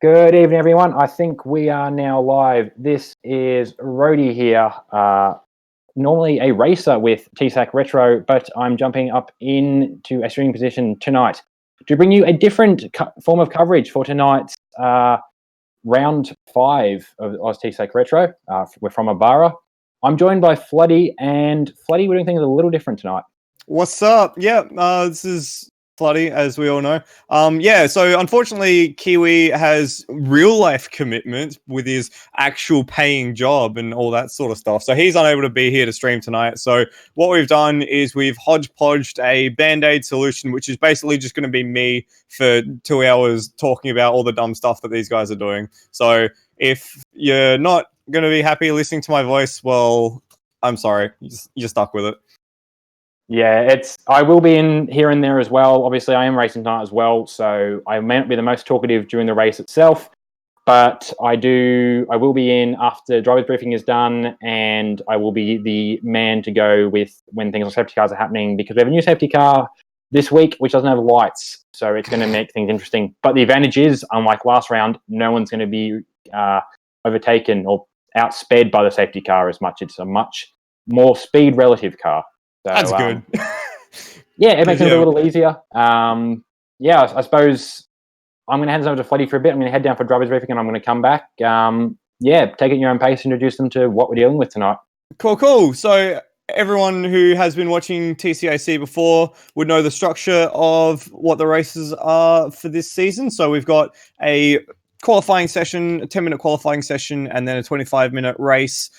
Good evening, everyone. I think we are now live. This is Rhodey here, normally a racer with TSAC Retro, but I'm jumping up into a streaming position tonight to bring you a different form of coverage for tonight's round 5 of OZTCAC Retro. We're from Ibarra. I'm joined by Floody, and Floody, we're doing things a little different tonight. What's up? Yeah, this is Floody, as we all know. So unfortunately, Kiwi has real life commitments with his actual paying job and all that sort of stuff. So he's unable to be here to stream tonight. So what we've done is we've hodgepodged a Band-Aid solution, which is basically just going to be me for 2 hours talking about all the dumb stuff that these guys are doing. So if you're not going to be happy listening to my voice, well, I'm sorry. You're stuck with it. Yeah, I will be in here and there as well. Obviously, I am racing tonight as well, so I may not be the most talkative during the race itself, but I will be in after driver's briefing is done, and I will be the man to go with when things like safety cars are happening, because we have a new safety car this week which doesn't have lights, so it's going to make things interesting. But the advantage is, unlike last round, no one's going to be overtaken or outsped by the safety car as much. It's a much more speed relative car. So, that's good. Yeah, it makes it a little easier. I suppose I'm going to hand this over to Floody for a bit. I'm going to head down for driver's briefing and I'm going to come back. Take it at your own pace, introduce them to what we're dealing with tonight. Cool. So everyone who has been watching TCAC before would know the structure of what the races are for this season. So we've got a qualifying session, a 10-minute qualifying session, and then a 25-minute race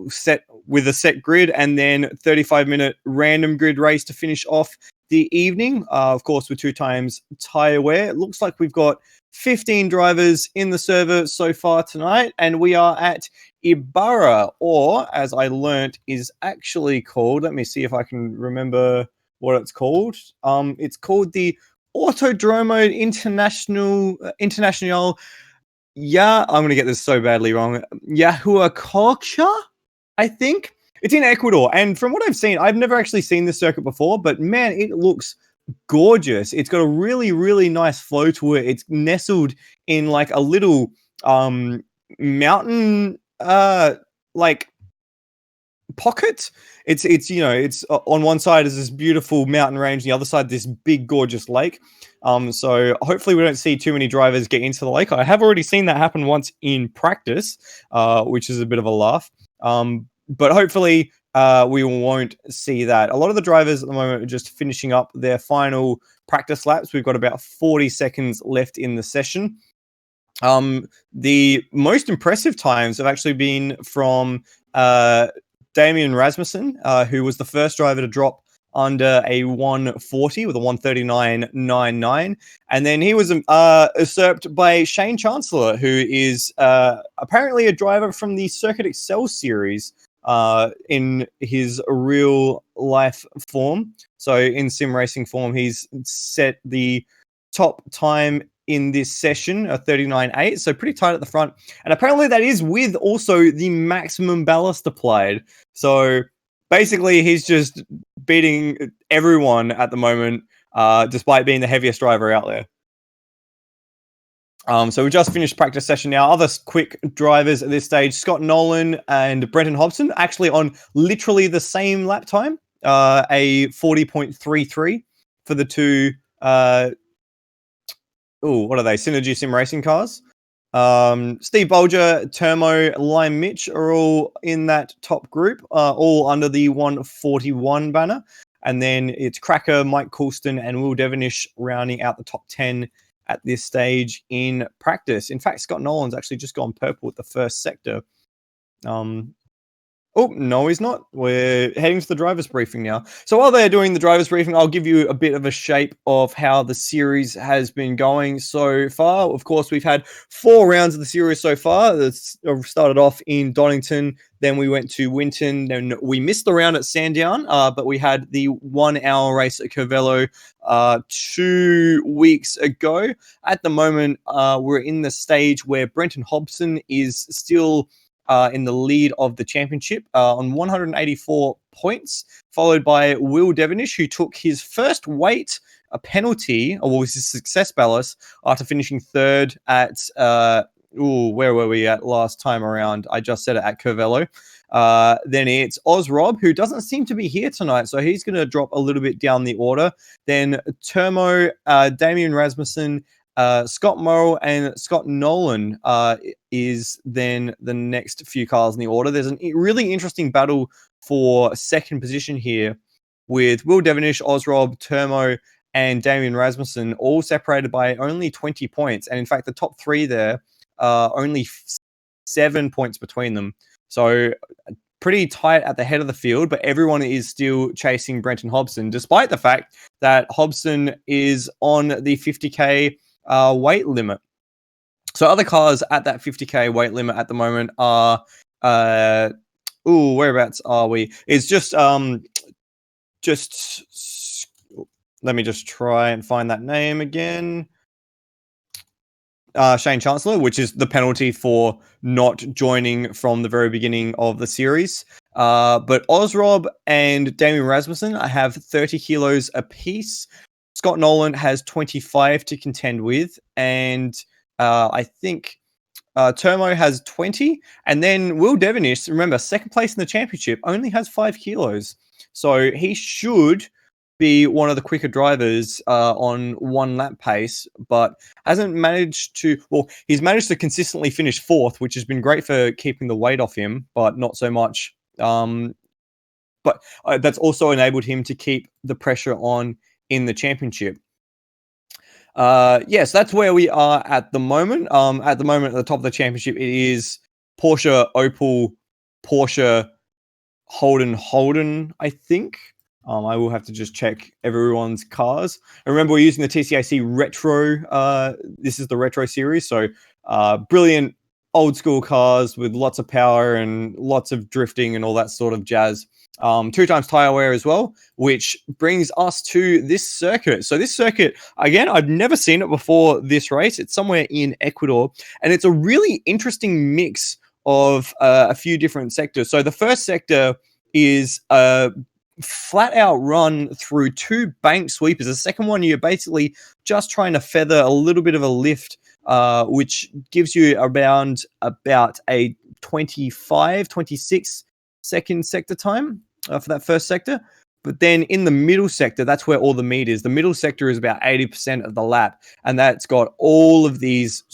set with a set grid, and then 35-minute random grid race to finish off the evening, of course, with 2 times tire wear. It looks like we've got 15 drivers in the server so far tonight, and we are at Ibarra, or as I learnt is actually called, let me see if I can remember what it's called. It's called the Autodromo International. Yeah, I'm going to get this so badly wrong. Yahuacocha, I think. It's in Ecuador. And from what I've seen, I've never actually seen this circuit before, but man, it looks gorgeous. It's got a really, really nice flow to it. It's nestled in like a little mountain pocket. It's on one side is this beautiful mountain range, the other side this big gorgeous lake. So hopefully we don't see too many drivers get into the lake. I have already seen that happen once in practice, which is a bit of a laugh. But hopefully we won't see that. A lot of the drivers at the moment are just finishing up their final practice laps. We've got about 40 seconds left in the session. The most impressive times have actually been from Damien Rasmussen, who was the first driver to drop under a 140 with a 139.99, and then he was usurped by Shane Chancellor, who is apparently a driver from the Circuit Excel series in his real life form. So in sim racing form, he's set the top time in this session, a 39.8, so pretty tight at the front. And apparently that is with also the maximum ballast applied. So basically he's just beating everyone at the moment, despite being the heaviest driver out there. So we just finished practice session now. Other quick drivers at this stage, Scott Nolan and Brenton Hobson, actually on literally the same lap time, a 40.33 for the two what are they? Synergy Sim racing cars. Steve Bolger, Termo, Lime Mitch are all in that top group, all under the 141 banner. And then it's Cracker, Mike Coulston, and Will Devonish rounding out the top 10 at this stage in practice. In fact, Scott Nolan's actually just gone purple with the first sector. Oh, no, he's not. We're heading to the driver's briefing now. So while they're doing the driver's briefing, I'll give you a bit of a shape of how the series has been going so far. Of course, we've had 4 rounds of the series so far. It's started off in Donington, then we went to Winton, then we missed the round at Sandown, but we had the 1-hour race at Curvelo 2 weeks ago. At the moment, we're in the stage where Brenton Hobson is still in the lead of the championship on 184 points, followed by Will Devenish, who took his first weight a penalty, or was his success ballast, after finishing third at where were we at last time around? I just said it, at Curvelo. Then it's Ozrob, who doesn't seem to be here tonight, so he's going to drop a little bit down the order. Then Termo, Damian Rasmussen, Scott Morrill, and Scott Nolan is then the next few cars in the order. There's a really interesting battle for second position here with Will Devenish, Ozrob, Termo, and Damian Rasmussen, all separated by only 20 points. And in fact, the top three there are only 7 points between them. So pretty tight at the head of the field, but everyone is still chasing Brenton Hobson, despite the fact that Hobson is on the 50K weight limit. So other cars at that 50K weight limit at the moment are, whereabouts are we? It's just let me just try and find that name again. Shane Chancellor, which is the penalty for not joining from the very beginning of the series. But Ozrob and Damian Rasmussen have 30 kilos apiece. Scott Nolan has 25 to contend with. And I think Termo has 20. And then Will Devenish, remember, second place in the championship, only has 5 kilos. So he should be one of the quicker drivers on one lap pace, but hasn't managed to, he's managed to consistently finish fourth, which has been great for keeping the weight off him, but not so much. But that's also enabled him to keep the pressure on in the championship. Yes, that's where we are at the moment. At the moment, at the top of the championship, it is Porsche, Opel, Porsche, Holden, I think. I will have to just check everyone's cars. And remember, we're using the TCAC Retro. This is the Retro series. So brilliant old school cars with lots of power and lots of drifting and all that sort of jazz. 2 times tire wear as well, which brings us to this circuit. So this circuit, again, I've never seen it before this race. It's somewhere in Ecuador. And it's a really interesting mix of a few different sectors. So the first sector is flat out run through 2 bank sweepers. The second one, you're basically just trying to feather a little bit of a lift, which gives you around about a 26 second sector time for that first sector. But then in the middle sector, that's where all the meat is. The middle sector is about 80% of the lap, and that's got all of these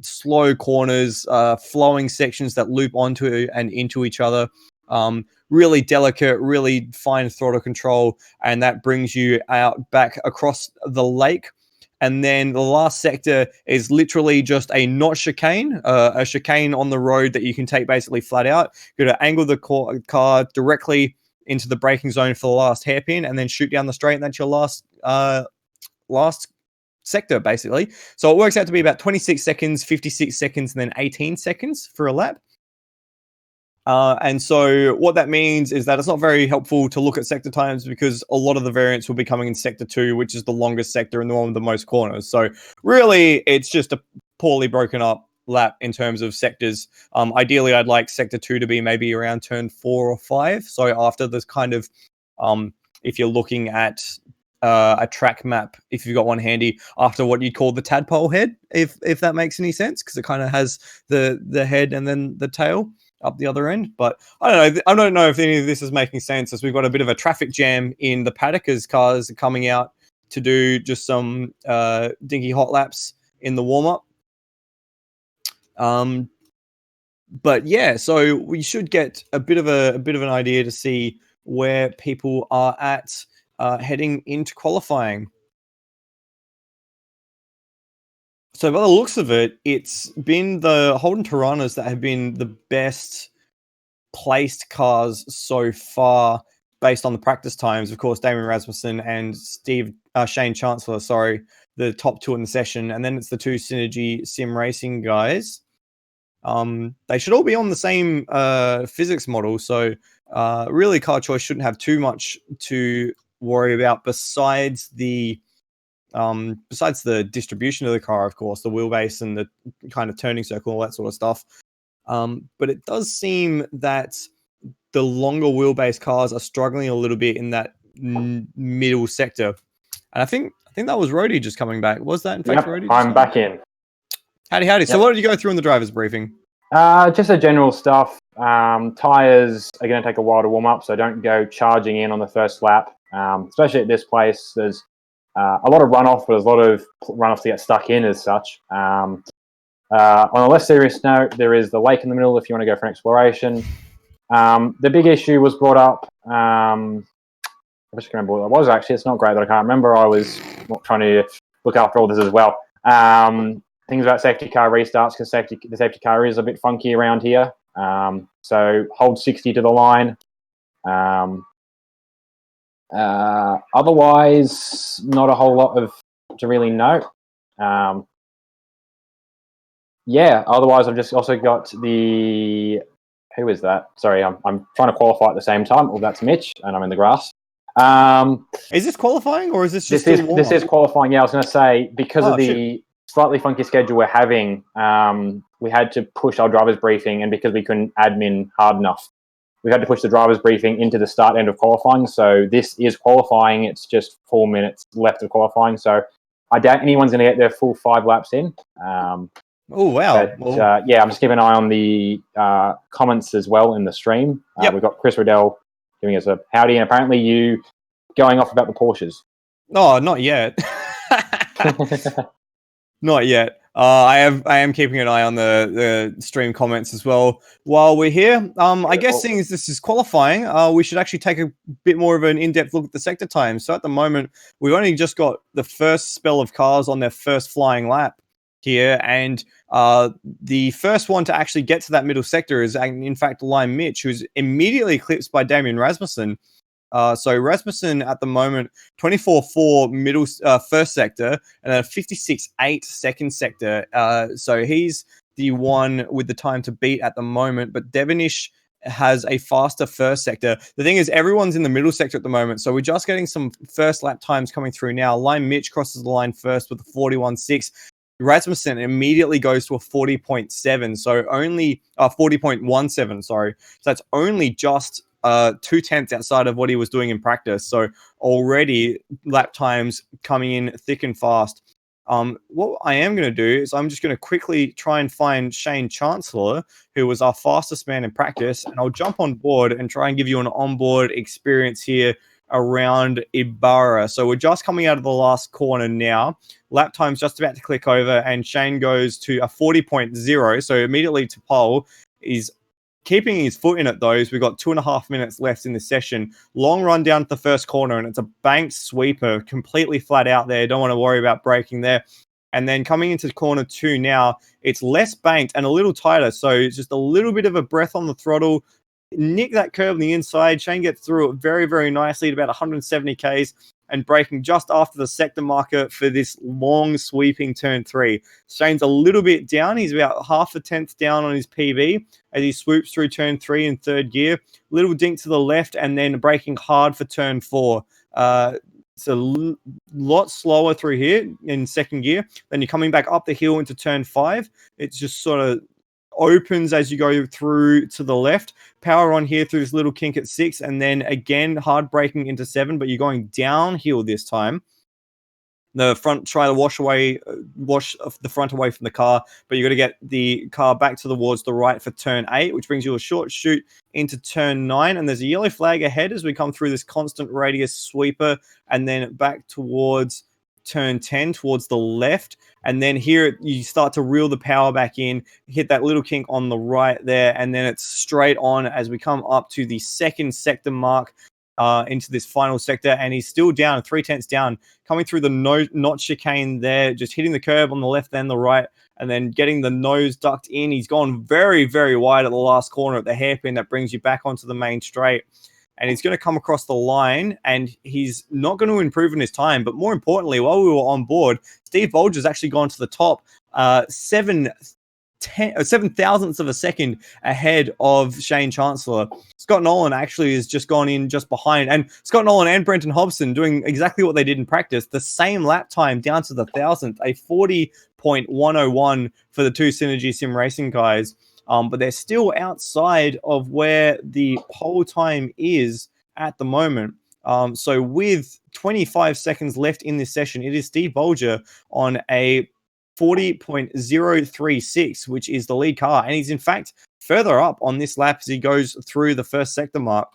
slow corners, flowing sections that loop onto and into each other. Really delicate, really fine throttle control, and that brings you out back across the lake. And then the last sector is literally just a not chicane, a chicane on the road that you can take basically flat out. You're going to angle the car directly into the braking zone for the last hairpin, and then shoot down the straight, and that's your last sector, basically. So it works out to be about 26 seconds, 56 seconds, and then 18 seconds for a lap. And so what that means is that it's not very helpful to look at sector times, because a lot of the variants will be coming in sector 2, which is the longest sector and the one with the most corners. So really, it's just a poorly broken up lap in terms of sectors. Ideally, I'd like sector 2 to be maybe around turn 4 or 5. So after this kind of, if you're looking at a track map, if you've got one handy, after what you'd call the tadpole head, if that makes any sense, because it kind of has the head and then the tail up the other end. But I don't know if any of this is making sense, as we've got a bit of a traffic jam in the paddock as cars are coming out to do just some dinky hot laps in the warm-up. But yeah, so we should get a bit of an idea to see where people are at heading into qualifying. So by the looks of it, it's been the Holden Toranas that have been the best placed cars so far based on the practice times. Of course, Damian Rasmussen and Shane Chancellor, the top 2 in the session. And then it's the 2 Synergy Sim Racing guys. They should all be on the same physics model. So really, car choice shouldn't have too much to worry about besides the distribution of the car, of course, the wheelbase and the kind of turning circle, all that sort of stuff. But it does seem that the longer wheelbase cars are struggling a little bit in that middle sector. And I think that was Rhodey just coming back. Was that in fact Rhodey? I'm back in. Howdy. Yep. So what did you go through in the driver's briefing? Just the general stuff. Tires are going to take a while to warm up, so don't go charging in on the first lap. Especially at this place, there's a lot of runoff, but there's a lot of runoffs to get stuck in as such. On a less serious note, there is the lake in the middle if you want to go for an exploration. The big issue was brought up. I wish I can remember what it was, actually. It's not great that I can't remember. I was trying to look after all this as well. Things about safety car restarts, because the safety car is a bit funky around here. So hold 60 to the line. Otherwise, not a whole lot to really note. Otherwise, I've just also got the... Who is that? Sorry, I'm trying to qualify at the same time. Oh, that's Mitch, and I'm in the grass. Is this qualifying, or is this just this is qualifying? Yeah, I was going to say, because of the slightly funky schedule we're having, we had to push our driver's briefing, and because we couldn't admin hard enough, we had to push the driver's briefing into the start end of qualifying. So this is qualifying. It's just 4 minutes left of qualifying. So I doubt anyone's going to get their full 5 laps in. Oh, wow. But, I'm just keeping an eye on the comments as well in the stream. We've got Chris Riddell giving us a howdy, and apparently you going off about the Porsches. No, not yet. Not yet. I am keeping an eye on the stream comments as well while we're here. I guess seeing as this is qualifying, we should actually take a bit more of an in-depth look at the sector time. So at the moment, we've only just got the first spell of cars on their first flying lap here, and the first one to actually get to that middle sector is in fact Lime Mitch, who's immediately eclipsed by Damien Rasmussen. So Rasmussen at the moment 24.4 middle first sector, and then 56.8 second sector. So he's the one with the time to beat at the moment, but Devonish has a faster first sector. The thing is, everyone's in the middle sector at the moment, so we're just getting some first lap times coming through now. Lime Mitch crosses the line first with a 41.6. Rasmussen immediately goes to a 40.7, so only 40.17, sorry. So that's only just 0.2 outside of what he was doing in practice. So already lap times coming in thick and fast. What I am going to do is I'm just going to quickly try and find Shane Chancellor, who was our fastest man in practice, and I'll jump on board and try and give you an onboard experience here around Ibarra. So we're just coming out of the last corner now. Lap time's just about to click over, and Shane goes to a 40.0. So immediately to pole. Is keeping his foot in it, though. We've got 2.5 minutes left in the session. Long run down to the first corner, and it's a banked sweeper, completely flat out there. Don't want to worry about braking there. And then coming into corner 2 now, it's less banked and a little tighter. So it's just a little bit of a breath on the throttle. Nick that curve on the inside. Shane gets through it very, very nicely at about 170 Ks and braking just after the sector marker for this long sweeping turn 3. Shane's a little bit down. He's about half a tenth down on his PB as he swoops through turn 3 in third gear. Little dink to the left and then braking hard for turn 4. It's a lot slower through here in second gear. Then you're coming back up the hill into turn 5. It's just sort of opens as you go through to the left. Power on here through this little kink at 6, and then again hard braking into 7, but you're going downhill this time. The front try to wash the front away from the car, but you got to get the car back towards the right for turn 8, which brings you a short shoot into turn 9, and there's a yellow flag ahead as we come through this constant radius sweeper, and then back towards turn 10 towards the left. And then here you start to reel the power back in, hit that little kink on the right there, and then it's straight on as we come up to the second sector mark into this final sector. And he's still down, 0.3 down, coming through the notch chicane there, just hitting the curb on the left and the right, and then getting the nose ducked in. He's gone very, very wide at the last corner at the hairpin that brings you back onto the main straight. And he's going to come across the line, and he's not going to improve in his time. But more importantly, while we were on board, Steve Bolger's actually gone to the top 7 thousandths of a second ahead of Shane Chancellor. Scott Nolan actually has just gone in just behind. And Scott Nolan and Brenton Hobson doing exactly what they did in practice. The same lap time down to the thousandth, a 40.101 for the two Synergy Sim Racing guys. but they're still outside of where the pole time is at the moment. So with 25 seconds left in this session, it is Steve Bolger on a 40.036, which is the lead car. And he's in fact further up on this lap as he goes through the first sector mark.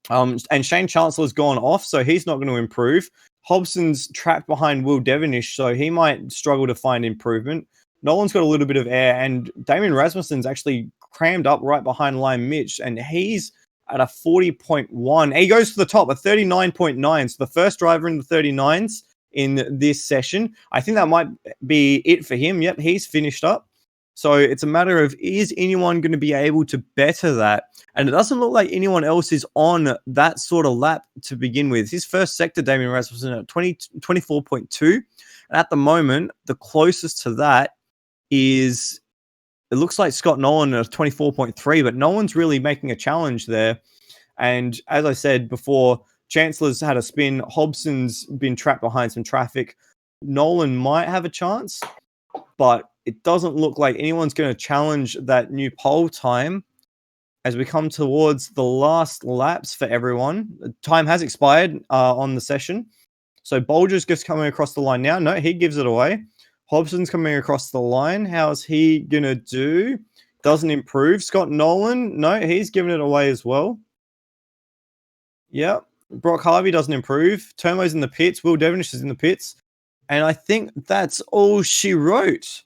And Shane Chancellor's gone off, so he's not going to improve. Hobson's trapped behind Will Devonish, so he might struggle to find improvement. Nolan's got a little bit of air, and Damien Rasmussen's actually crammed up right behind Liam Mitch, and he's at a 40.1. He goes to the top, a 39.9. So the first driver in the 39s in this session. I think that might be it for him. Yep, he's finished up. So it's a matter of, is anyone going to be able to better that? And it doesn't look like anyone else is on that sort of lap to begin with. His first sector, Damien Rasmussen, at 24.2. And at the moment, the closest to that is, it looks like Scott Nolan at 24.3, but no one's really making a challenge there. And as I said before, Chancellor's had a spin. Hobson's been trapped behind some traffic. Nolan might have a chance, but it doesn't look like anyone's going to challenge that new pole time as we come towards the last laps for everyone. The time has expired on the session. So Bolger's just coming across the line now. No, he gives it away. Hobson's coming across the line. How's he going to do? Doesn't improve. Scott Nolan, no, he's giving it away as well. Yep. Brock Harvey doesn't improve. Termo's in the pits. Will Devonish is in the pits. And I think that's all she wrote.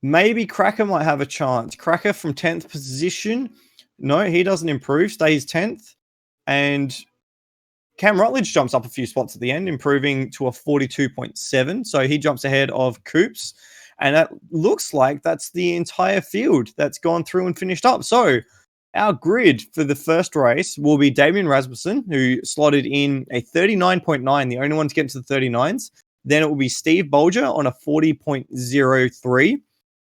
Maybe Cracker might have a chance. Cracker from 10th position. No, he doesn't improve. Stays 10th. And Cam Rutledge jumps up a few spots at the end, improving to a 42.7. So he jumps ahead of Coops. And that looks like that's the entire field that's gone through and finished up. So our grid for the first race will be Damien Rasmussen, who slotted in a 39.9, the only one to get into the 39s. Then it will be Steve Bolger on a 40.03.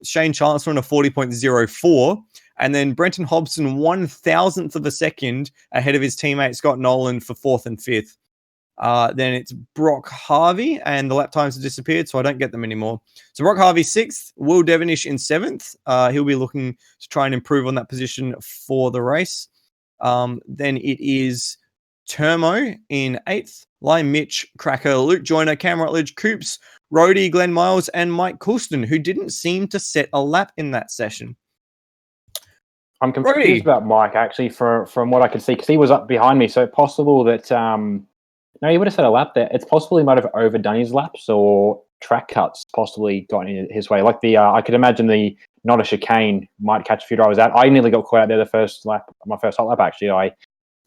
Shane Chancellor on a 40.04. And then Brenton Hobson 1,000th of a second ahead of his teammate Scott Nolan for 4th and 5th. Then it's Brock Harvey, and the lap times have disappeared, so I don't get them anymore. So Brock Harvey 6th, Will Devonish in 7th. He'll be looking to try and improve on that position for the race. Then it is Termo in 8th, Liam Mitch, Cracker, Luke Joyner, Cam Rutledge, Coops, Rhodey, Glenn Miles, and Mike Coulston, who didn't seem to set a lap in that session. I'm confused about Mike, actually, from what I could see, because he was up behind me. So possible that no, he would have set a lap there. It's possible he might have overdone his laps, or track cuts possibly got in his way. Like I could imagine the not a chicane might catch a few drivers out. I nearly got caught out there the first lap, my first hot lap, actually. I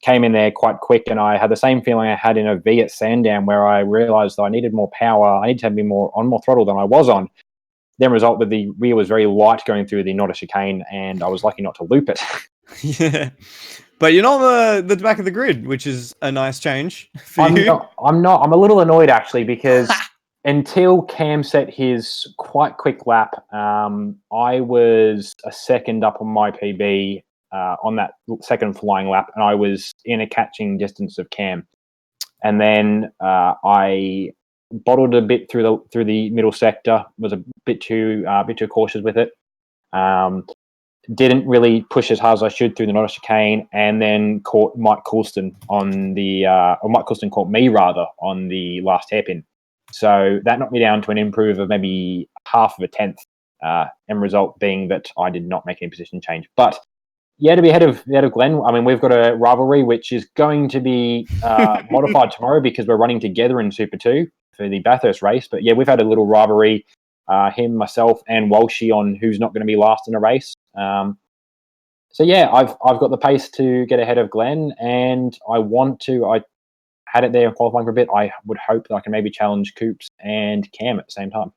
came in there quite quick, and I had the same feeling I had in a V at Sandown, where I realized that I needed more power. I needed to be more throttle than I was on. Then result that the rear was very light going through the not a chicane, and I was lucky not to loop it. Yeah. But you're not on the back of the grid, which is a nice change for you. I'm not. I'm a little annoyed, actually, because until Cam set his quite quick lap, I was a second up on my PB on that second flying lap, and I was in a catching distance of Cam. And then I bottled a bit through the middle sector, was a bit too cautious with it. Didn't really push as hard as I should through the not a chicane, and then caught Mike Coulston on the or Mike Coulston caught me rather on the last hairpin. So that knocked me down to an improve of maybe half of a tenth. End result being that I did not make any position change. But yeah, to be ahead of Glenn, I mean, we've got a rivalry which is going to be modified tomorrow because we're running together in Super 2 for the Bathurst race. But yeah, we've had a little rivalry. Him, myself, and Walshy on who's not going to be last in a race. So yeah, I've got the pace to get ahead of Glenn, and I had it there qualifying for a bit. I would hope that I can maybe challenge Coops and Cam at the same time.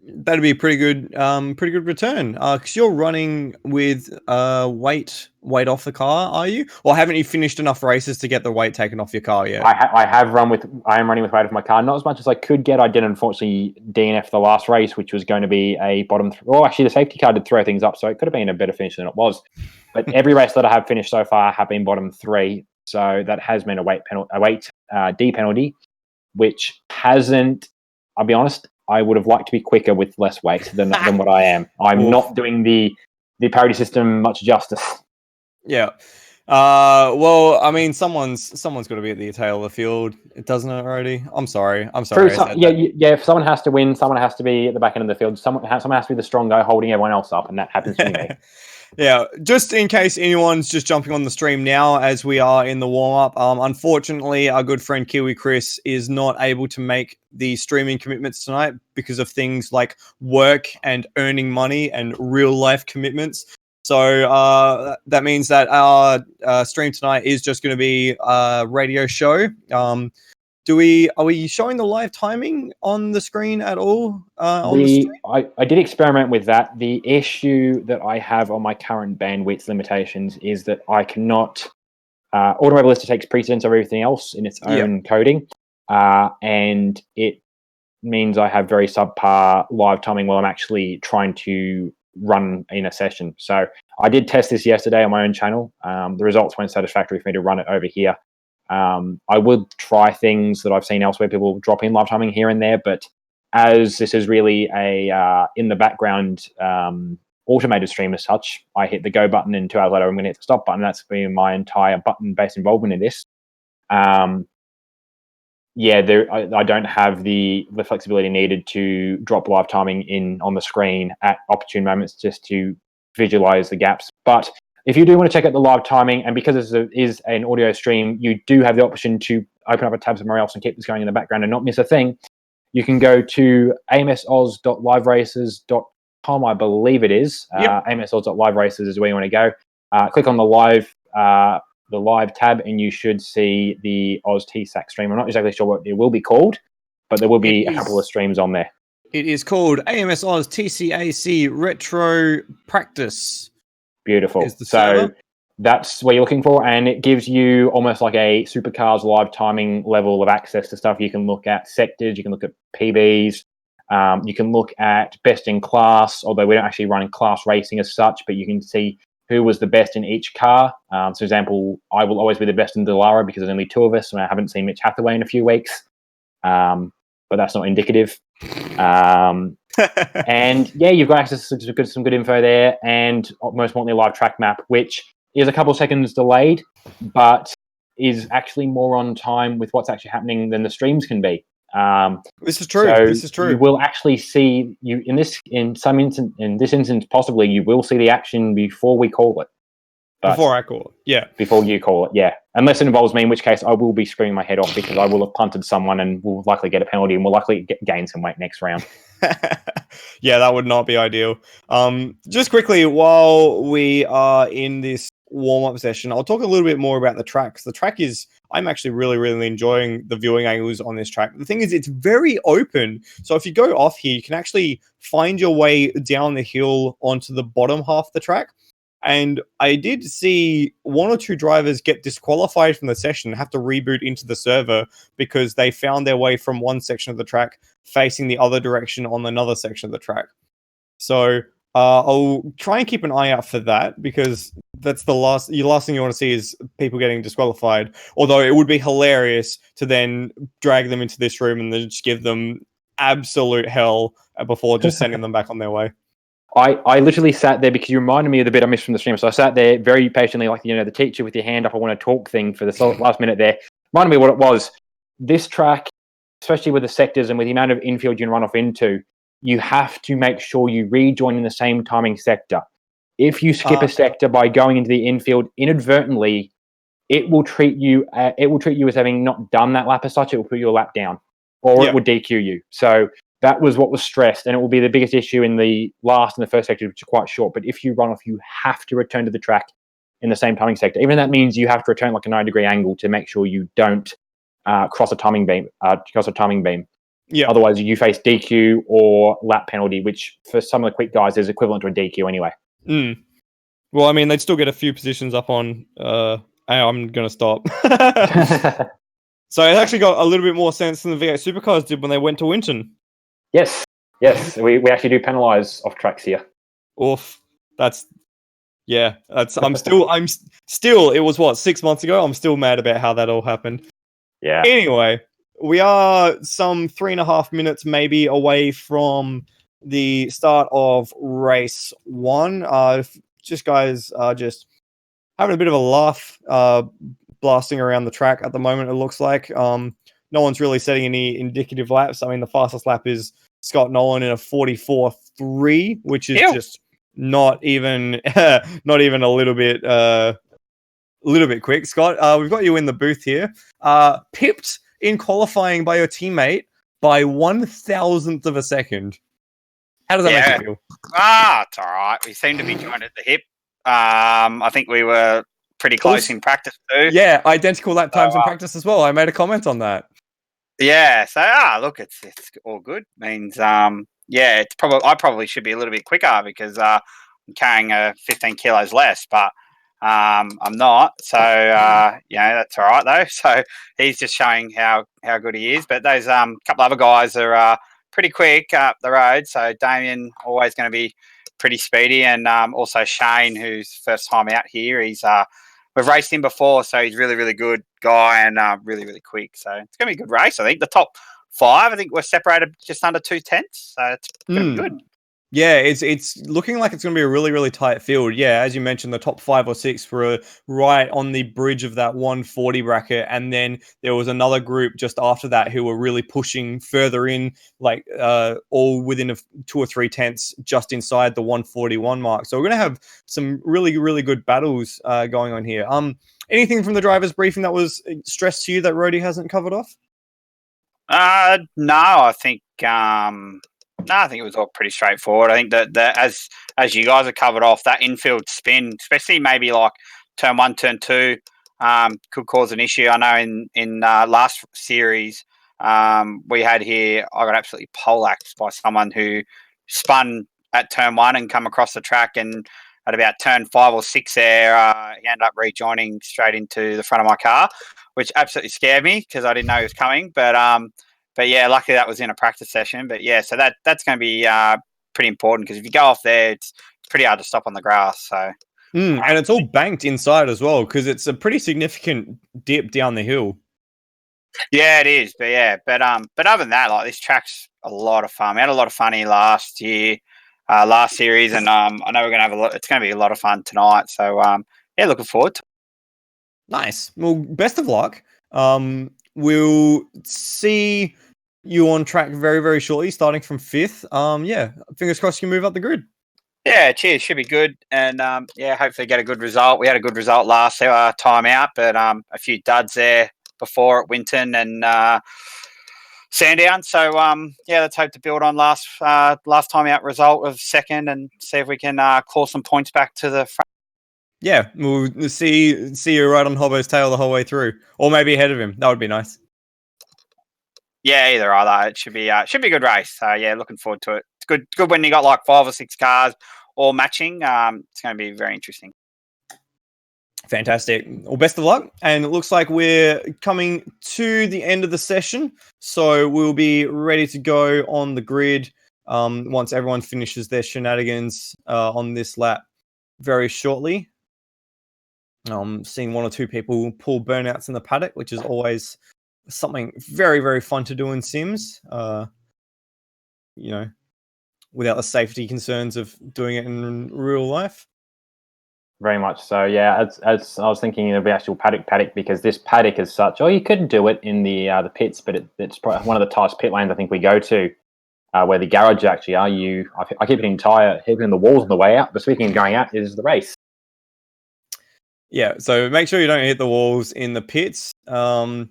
That'd be a pretty good return. Because you're running with weight off the car, are you? Or haven't you finished enough races to get the weight taken off your car yet? I am running with weight off my car, not as much as I could get. I did unfortunately DNF the last race, which was going to be a bottom. Actually, the safety car did throw things up, so it could have been a better finish than it was. But every race that I have finished so far have been bottom 3, so that has been a weight D penalty, which hasn't. I'll be honest. I would have liked to be quicker with less weight than what I am. I'm not doing the parity system much justice. Yeah. Well, I mean, someone's got to be at the tail of the field. It doesn't it already. I'm sorry. True, if someone has to win, someone has to be at the back end of the field. Someone has to be the strong guy holding everyone else up, and that happens to be me. Yeah, just in case anyone's just jumping on the stream now as we are in the warm-up, unfortunately, our good friend Kiwi Chris is not able to make the streaming commitments tonight because of things like work and earning money and real-life commitments. So that means that our stream tonight is just going to be a radio show. Are we showing the live timing on the screen at all? On the stream? I did experiment with that. The issue that I have on my current bandwidth limitations is that I cannot. Automobilista takes precedence over everything else in its own coding, and it means I have very subpar live timing while I'm actually trying to run in a session. So I did test this yesterday on my own channel. The results weren't satisfactory for me to run it over here. I would try things that I've seen elsewhere. People drop in live timing here and there, but as this is really a in the background automated stream as such, I hit the go button and 2 hours later I'm going to hit the stop button. That's been my entire button-based involvement in this. I don't have the flexibility needed to drop live timing in on the screen at opportune moments just to visualize the gaps. But if you do want to check out the live timing, and because this is an audio stream, you do have the option to open up a tab somewhere else and keep this going in the background and not miss a thing. You can go to amsoz.liveraces.com, I believe it is. amsoz.liveraces is where you want to go. Click on the live tab, and you should see the OZTCAC stream. I'm not exactly sure what it will be called, but there will be a couple of streams on there. It is called AMS Oz TCAC Retro Practice. Beautiful. So that's what you're looking for, and it gives you almost like a supercars live timing level of access to stuff. You can look at sectors, you can look at PBs, you can look at best in class, although we don't actually run class racing as such, but you can see who was the best in each car. So, for example, I will always be the best in Zalavari because there's only 2 of us, and I haven't seen Mitch Hathaway in a few weeks. But that's not indicative. And you've got access to some good info there, and most importantly, a live track map, which is a couple of seconds delayed, but is actually more on time with what's actually happening than the streams can be. This is true. So this is true. You will actually see in this instance, possibly you will see the action before we call it. But before I call it, yeah. Before you call it, yeah. Unless it involves me, in which case I will be screaming my head off because I will have punted someone and will likely get a penalty and will likely gain some weight next round. Yeah, that would not be ideal. Just quickly, while we are in this warm-up session, I'll talk a little bit more about the track. The track is, I'm actually really, really enjoying the viewing angles on this track. The thing is, it's very open. So if you go off here, you can actually find your way down the hill onto the bottom half of the track. And I did see 1 or 2 drivers get disqualified from the session, have to reboot into the server because they found their way from one section of the track facing the other direction on another section of the track. So I'll try and keep an eye out for that because that's the last thing you want to see is people getting disqualified. Although it would be hilarious to then drag them into this room and then just give them absolute hell before just sending them back on their way. I literally sat there because you reminded me of the bit I missed from the stream. So I sat there very patiently, like, the teacher with your hand up, I want to talk thing for the last minute there. Reminded me what it was. This track, especially with the sectors and with the amount of infield you can run off into, you have to make sure you rejoin in the same timing sector. If you skip a sector by going into the infield inadvertently, it will treat you as having not done that lap as such. It will put you a lap down, or it will DQ you. So that was what was stressed, and it will be the biggest issue in the last and the first sector, which are quite short. But if you run off, you have to return to the track in the same timing sector. Even that means you have to return like a 90-degree angle to make sure you don't cross a timing beam. Yeah. Otherwise, you face DQ or lap penalty, which for some of the quick guys is equivalent to a DQ anyway. Well, I mean, they'd still get a few positions up on. I'm going to stop. So it actually got a little bit more sense than the V8 Supercars did when they went to Winton. Yes. We actually do penalise off tracks here. Oof. I'm still, it was 6 months ago? I'm still mad about how that all happened. Yeah. Anyway, we are some 3.5 minutes maybe away from the start of race 1. Just guys are just having a bit of a laugh, blasting around the track at the moment, it looks like. No one's really setting any indicative laps. I mean, the fastest lap is Scott Nolan in a 44.3, which is just not even not even a little bit quick. Scott, we've got you in the booth here. Pipped in qualifying by your teammate by 1,000th of a second. How does that make you feel? It's all right. We seem to be joined at the hip. I think we were pretty close in practice too. Yeah, identical lap times in practice as well. I made a comment on that. Yeah, so look, it's all good. Means it's probably I probably should be a little bit quicker because I'm carrying 15 kilos less, but I'm not. So that's all right though. So he's just showing how good he is. But those couple other guys are pretty quick up the road. So Damien always going to be pretty speedy, and also Shane, who's first time out here. He's we've raced him before, so he's really, really good guy and really, really quick. So it's going to be a good race. I think the top 5, I think we're separated just under 2/10. So it's going to be good. Yeah, it's looking like it's going to be a really, really tight field. Yeah, as you mentioned, the top 5 or 6 were right on the bridge of that 140 bracket. And then there was another group just after that who were really pushing further in, like all within 2 or 3 tenths just inside the 141 mark. So we're going to have some really, really good battles going on here. Anything from the driver's briefing that was stressed to you that Rhodey hasn't covered off? No, I think I think it was all pretty straightforward. I think that as you guys have covered off, that infield spin, especially maybe like turn 1, turn 2, could cause an issue. I know in last series we had here, I got absolutely poleaxed by someone who spun at turn 1 and come across the track, and at about turn 5 or 6 there, he ended up rejoining straight into the front of my car, which absolutely scared me because I didn't know he was coming. But yeah, luckily that was in a practice session. But yeah, so that's going to be pretty important because if you go off there, it's pretty hard to stop on the grass. So and it's all banked inside as well because it's a pretty significant dip down the hill. Yeah, it is. But other than that, like, this track's a lot of fun. We had a lot of fun here last series, and I know we're going to have a lot. It's going to be a lot of fun tonight. So looking forward to it. Nice. Well, best of luck. We'll see you on track very, very shortly, starting from 5th. Fingers crossed you move up the grid. Yeah, cheers. Should be good. And hopefully get a good result. We had a good result last time out, but a few duds there before at Winton and Sandown. So let's hope to build on last time out result of 2nd and see if we can claw some points back to the front. Yeah, we'll see you right on Hobbo's tail the whole way through, or maybe ahead of him. That would be nice. Yeah, either either. It should be a good race. So looking forward to it. It's good when you got like 5 or 6 cars all matching. It's going to be very interesting. Fantastic. Well, best of luck. And it looks like we're coming to the end of the session, so we'll be ready to go on the grid once everyone finishes their shenanigans on this lap very shortly. Seeing 1 or 2 people pull burnouts in the paddock, which is always something very, very fun to do in Sims. Without the safety concerns of doing it in real life. Very much so, yeah. As I was thinking of the actual paddock, because this paddock is such. Oh, you could do it in the pits, but it's probably one of the tightest pit lanes I think we go to, where the garage actually are. I keep hitting the walls on the way out. But speaking of going out, is the race. Yeah, so make sure you don't hit the walls in the pits. And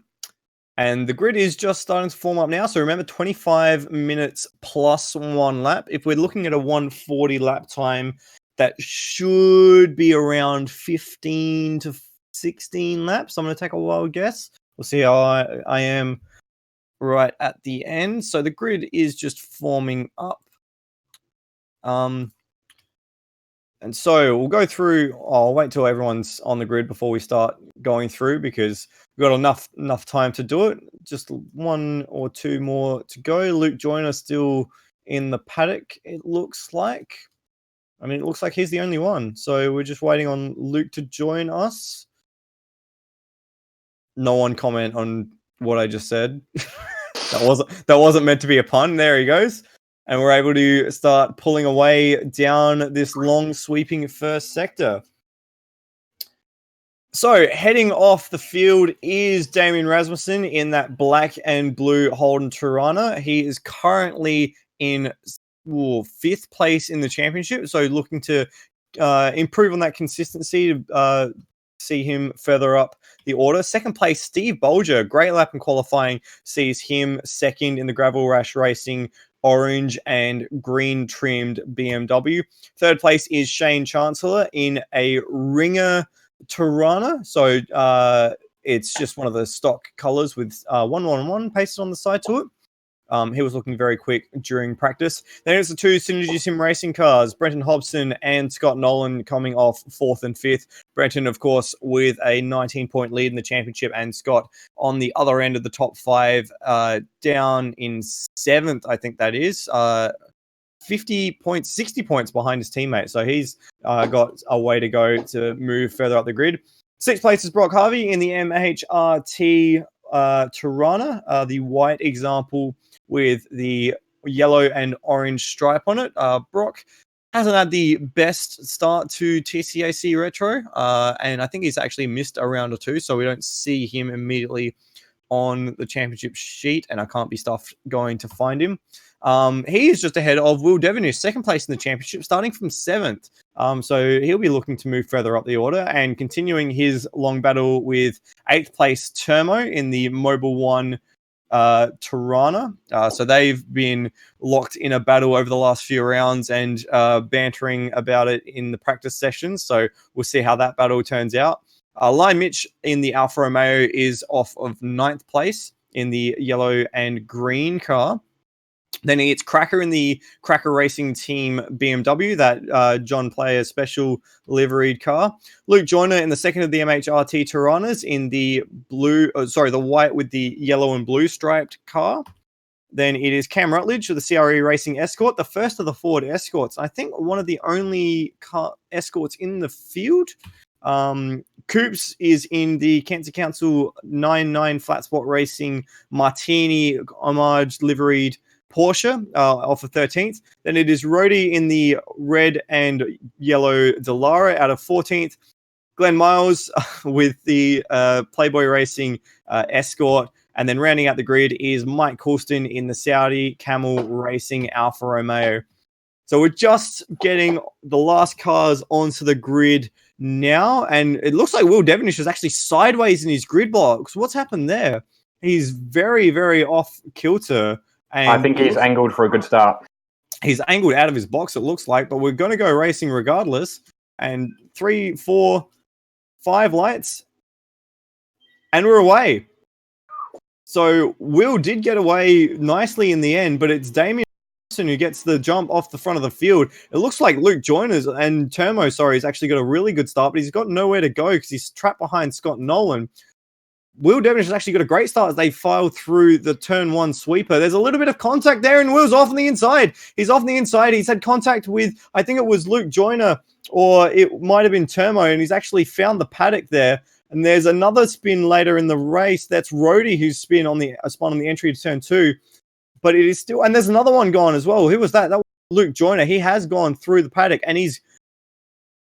the grid is just starting to form up now. So remember, 25 minutes plus 1 lap. If we're looking at a 140 lap time, that should be around 15 to 16 laps. I'm going to take a wild guess. We'll see how I am right at the end. So the grid is just forming up. And so we'll go through. I'll wait till everyone's on the grid before we start going through because we've got enough time to do it. Just 1 or 2 more to go. Luke Joyner still in the paddock, it looks like. I mean, it looks like he's the only one. So we're just waiting on Luke to join us. No one comment on what I just said. that wasn't meant to be a pun. There he goes. And we're able to start pulling away down this long sweeping first sector. So heading off the field is Damien Rasmussen in that black and blue Holden Tirana. He is currently in 5th place in the championship. So looking to improve on that consistency to see him further up the order. 2nd place, Steve Bolger. Great lap in qualifying sees him 2nd in the Gravel Rash Racing orange and green trimmed BMW. 3rd place is Shane Chancellor in a Ringer Tirana. So it's just one of the stock colors with 111 pasted on the side to it. He was looking very quick during practice. Then it's the 2 Synergy Sim racing cars, Brenton Hobson and Scott Nolan coming off 4th and 5th. Brenton, of course, with a 19-point lead in the championship, and Scott on the other end of the top 5, down in 7th, I think that is. 50 points, 60 points behind his teammate. So he's got a way to go to move further up the grid. 6th place is Brock Harvey in the MHRT Tirana, the white example with the yellow and orange stripe on it. Brock hasn't had the best start to TCAC Retro, and I think he's actually missed a round or 2, so we don't see him immediately on the championship sheet, and I can't be stuffed going to find him. He is just ahead of Will Devenish, 2nd place in the championship, starting from 7th. So he'll be looking to move further up the order and continuing his long battle with 8th place Termo in the Mobile 1 Tirana. So they've been locked in a battle over the last few rounds and bantering about it in the practice sessions. So we'll see how that battle turns out. Lion Mitch in the Alfa Romeo is off of 9th place in the yellow and green car. Then it's Cracker in the Cracker Racing Team BMW, that John Player special liveried car. Luke Joyner in the 2nd of the MHRT Tiranas in the the white with the yellow and blue striped car. Then it is Cam Rutledge of the CRE Racing Escort, the first of the Ford Escorts. I think one of the only Escorts in the field. Coops is in the Cancer Council 99 Flat Spot Racing Martini homage liveried Porsche off of 13th. Then it is Rhodey in the red and yellow Delara out of 14th. Glenn Miles with the Playboy Racing Escort. And then rounding out the grid is Mike Coulston in the Saudi Camel Racing Alfa Romeo. So we're just getting the last cars onto the grid now. And it looks like Will Devenish is actually sideways in his grid blocks. What's happened there? He's very, very off kilter. And I think he's angled for a good start. He's angled out of his box, it looks like, but we're going to go racing regardless. And 3, 4, 5 lights. And we're away. So Will did get away nicely in the end, but it's Damien who gets the jump off the front of the field. It looks like Luke Joyner's and Termo, he's actually got a really good start, but he's got nowhere to go because he's trapped behind Scott Nolan. Will Devenish has actually got a great start as they file through the turn 1 sweeper. There's a little bit of contact there, and Will's off on the inside. He's off on the inside. He's had contact with, I think it was Luke Joyner, or it might have been Termo, and he's actually found the paddock there. And there's another spin later in the race. That's Rhodey who's spun on the entry to turn 2. But it is still, and there's another one gone as well. Who was that? That was Luke Joyner. He has gone through the paddock, and he's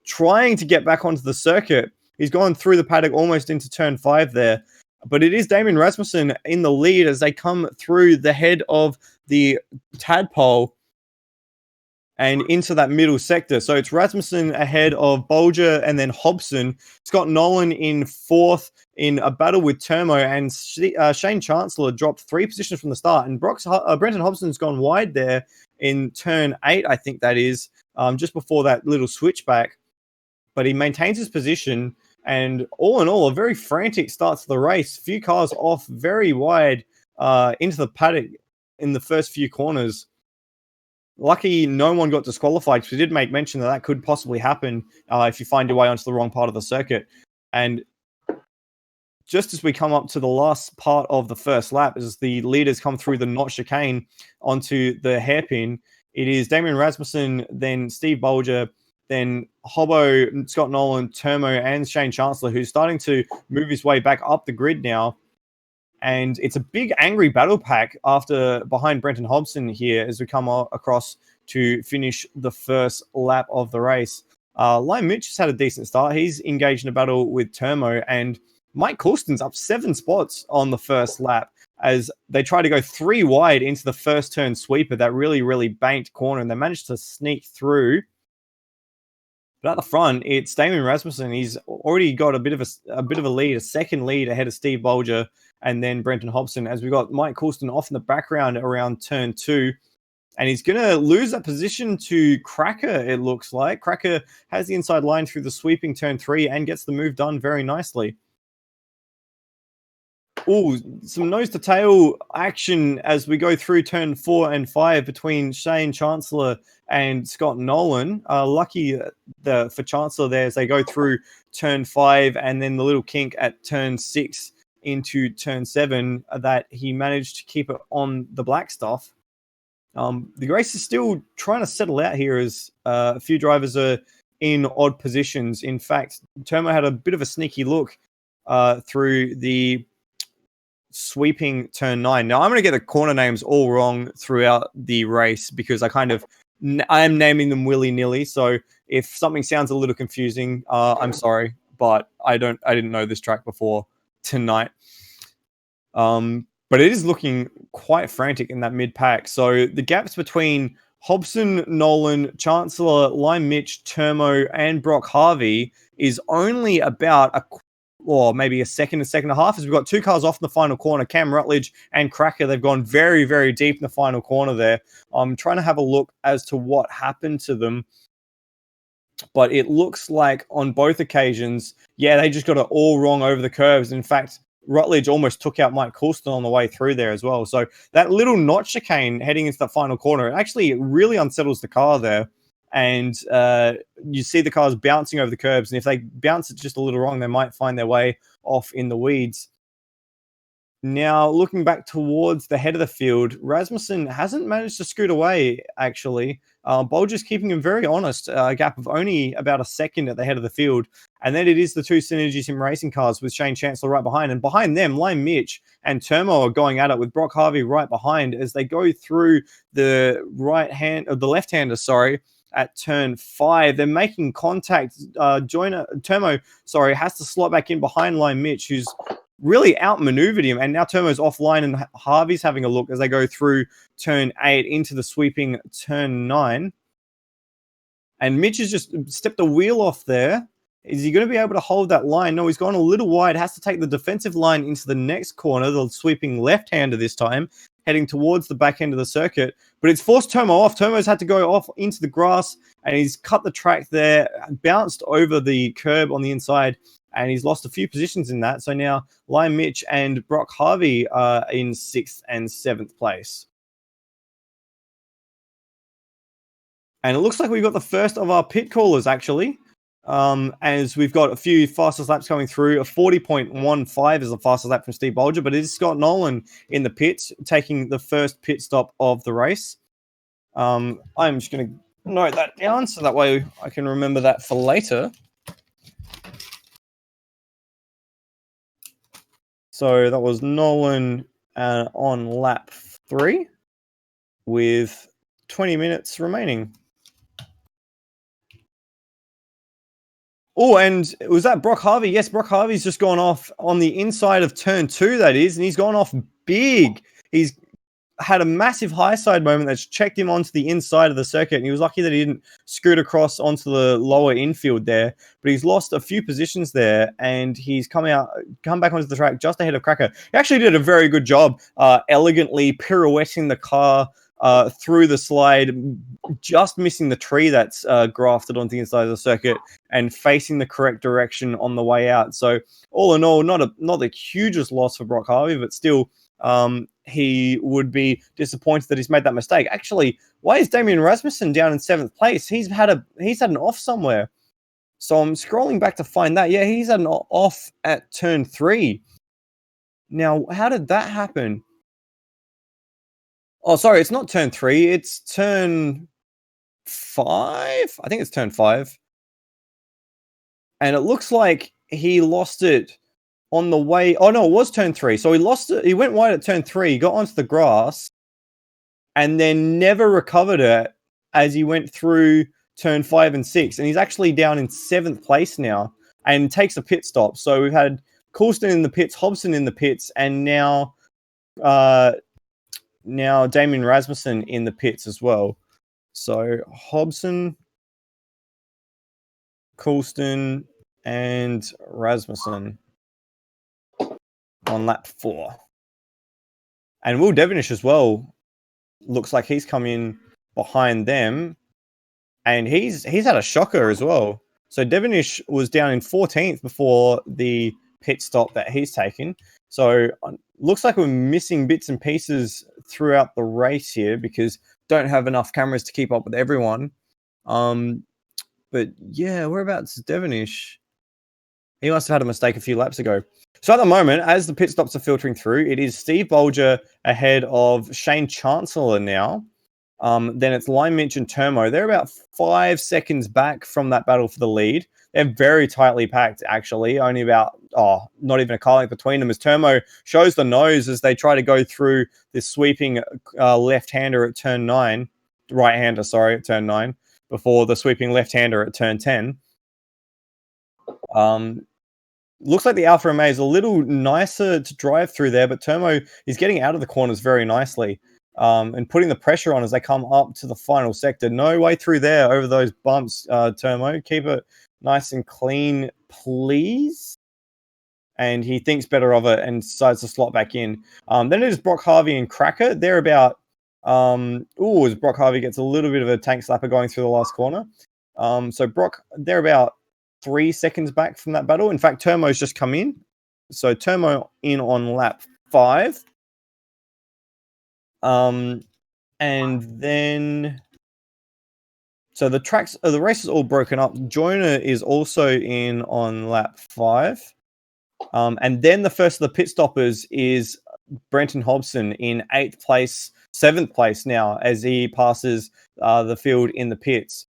trying to get back onto the circuit. He's gone through the paddock almost into turn 5 there. But it is Damien Rasmussen in the lead as they come through the head of the tadpole and into that middle sector. So it's Rasmussen ahead of Bolger and then Hobson. Scott Nolan in 4th in a battle with Termo, and Shane Chancellor dropped 3 positions from the start. And Brenton Hobson's gone wide there in turn 8, I think that is, just before that little switchback. But he maintains his position. And all in all, a very frantic start to the race. Few cars off very wide into the paddock in the first few corners. Lucky no one got disqualified, because we did make mention that could possibly happen if you find your way onto the wrong part of the circuit. And just as we come up to the last part of the first lap, as the leaders come through the Knot chicane onto the hairpin, it is Damien Rasmussen, then Steve Bolger, then Hobbo, Scott Nolan, Termo, and Shane Chancellor, who's starting to move his way back up the grid now. And it's a big angry battle pack behind Brenton Hobson here as we come across to finish the first lap of the race. Lime Mitch has had a decent start. He's engaged in a battle with Turmo, and Mike Coulston's up 7 spots on the first lap as they try to go 3 wide into the first turn sweeper, that really, really banked corner, and they managed to sneak through. But at the front, it's Damien Rasmussen. He's already got a bit of a lead, a second lead ahead of Steve Bolger and then Brenton Hobson, as we've got Mike Coulston off in the background around turn 2. And he's going to lose that position to Cracker, it looks like. Cracker has the inside line through the sweeping turn 3 and gets the move done very nicely. Oh, some nose-to-tail action as we go through turn 4 and 5 between Shane Chancellor and Scott Nolan. Lucky for Chancellor there as they go through turn 5 and then the little kink at turn 6 into turn 7 that he managed to keep it on the black stuff. The race is still trying to settle out here as a few drivers are in odd positions. In fact, Turmo had a bit of a sneaky look through the sweeping turn 9. Now, I'm going to get the corner names all wrong throughout the race because I am naming them willy-nilly. So if something sounds a little confusing, I'm sorry, but I didn't know this track before tonight. But it is looking quite frantic in that mid-pack. So the gaps between Hobson, Nolan, Chancellor, Lime Mitch, Turmo, and Brock Harvey is only about maybe a second and a half, as we've got 2 cars off in the final corner. Cam Rutledge and Cracker, they've gone very, very deep in the final corner there. I'm trying to have a look as to what happened to them. But it looks like on both occasions, they just got it all wrong over the curves. In fact, Rutledge almost took out Mike Coulston on the way through there as well. So that little notch chicane heading into the final corner, it actually really unsettles the car there. And you see the cars bouncing over the curbs. And if they bounce it just a little wrong, they might find their way off in the weeds. Now, looking back towards the head of the field, Rasmussen hasn't managed to scoot away, actually. Bolger's keeping him very honest, a gap of only about a second at the head of the field. And then it is the 2 Synergy Sim racing cars with Shane Chancellor right behind. And behind them, Lime Mitch and Turmo are going at it with Brock Harvey right behind as they go through the left-hander, at turn 5. They're making contact. Turmo, has to slot back in behind Lime Mitch, who's really outmaneuvered him. And now Turmo's offline and Harvey's having a look as they go through turn 8 into the sweeping turn 9. And Mitch has just stepped a wheel off there. Is he going to be able to hold that line? No, he's gone a little wide. Has to take the defensive line into the next corner, the sweeping left-hander this time, heading towards the back end of the circuit. But it's forced Turmo off. Turmo's had to go off into the grass, and he's cut the track there, bounced over the curb on the inside, and he's lost a few positions in that. So now Lime Mitch and Brock Harvey are in 6th and 7th place. And it looks like we've got the first of our pit callers, actually. As we've got a few fastest laps coming through. A 40.15 is the fastest lap from Steve Bolger, but it is Scott Nolan in the pits, taking the first pit stop of the race. I'm just going to note that down so that way I can remember that for later. So that was Nolan on lap 3 with 20 minutes remaining. Oh, and was that Brock Harvey? Yes, Brock Harvey's just gone off on the inside of turn 2, that is, and he's gone off big. He's had a massive high side moment that's checked him onto the inside of the circuit, and he was lucky that he didn't scoot across onto the lower infield there, but he's lost a few positions there, and he's come back onto the track just ahead of Cracker. He actually did a very good job elegantly pirouetting the car through the slide, just missing the tree that's grafted onto the inside of the circuit and facing the correct direction on the way out. So all in all, not the hugest loss for Brock Harvey, but still he would be disappointed that he's made that mistake. Actually, why is Damien Rasmussen down in 7th place? He's had an off somewhere. So I'm scrolling back to find that. Yeah, he's had an off at turn 3. Now, how did that happen? Oh, sorry, it's not turn 3. It's turn 5. I think it's turn 5. And it looks like he lost it on the way. Oh no, it was turn 3. So he lost it. He went wide at turn 3, got onto the grass, and then never recovered it as he went through turn 5 and 6. And he's actually down in 7th place now and takes a pit stop. So we've had Coulston in the pits, Hobson in the pits, and now Damien Rasmussen in the pits as well. So Hobson, Coulston, and Rasmussen on lap 4. And Will Devonish as well looks like he's come in behind them, and he's had a shocker as well. So Devonish was down in 14th before the pit stop that he's taken. So looks like we're missing bits and pieces throughout the race here because don't have enough cameras to keep up with everyone. But yeah, whereabouts is Devonish? He must have had a mistake a few laps ago. So at the moment, as the pit stops are filtering through, it is Steve Bolger ahead of Shane Chancellor now. Then it's Lime Mitch and Turmo. They're about 5 seconds back from that battle for the lead. They're very tightly packed, actually. Only about, not even a car length between them as Turmo shows the nose as they try to go through this sweeping left-hander at turn 9. Right-hander, sorry, at turn 9. Before the sweeping left-hander at turn 10. Looks like the Alfa Romeo is a little nicer to drive through there, but Turmo is getting out of the corners very nicely and putting the pressure on as they come up to the final sector. No way through there over those bumps, Turmo. Keep it nice and clean, please. And he thinks better of it and decides to slot back in. Then it is Brock Harvey and Cracker. They're about... as Brock Harvey gets a little bit of a tank slapper going through the last corner. So Brock, they're about 3 seconds back from that battle. In fact, Turmo's just come in. So Turmo in on lap 5. And then... So the race is all broken up. Joyner is also in on lap 5. And then the first of the pit stoppers is Brenton Hobson in 8th place, 7th place now as he passes the field in the pits.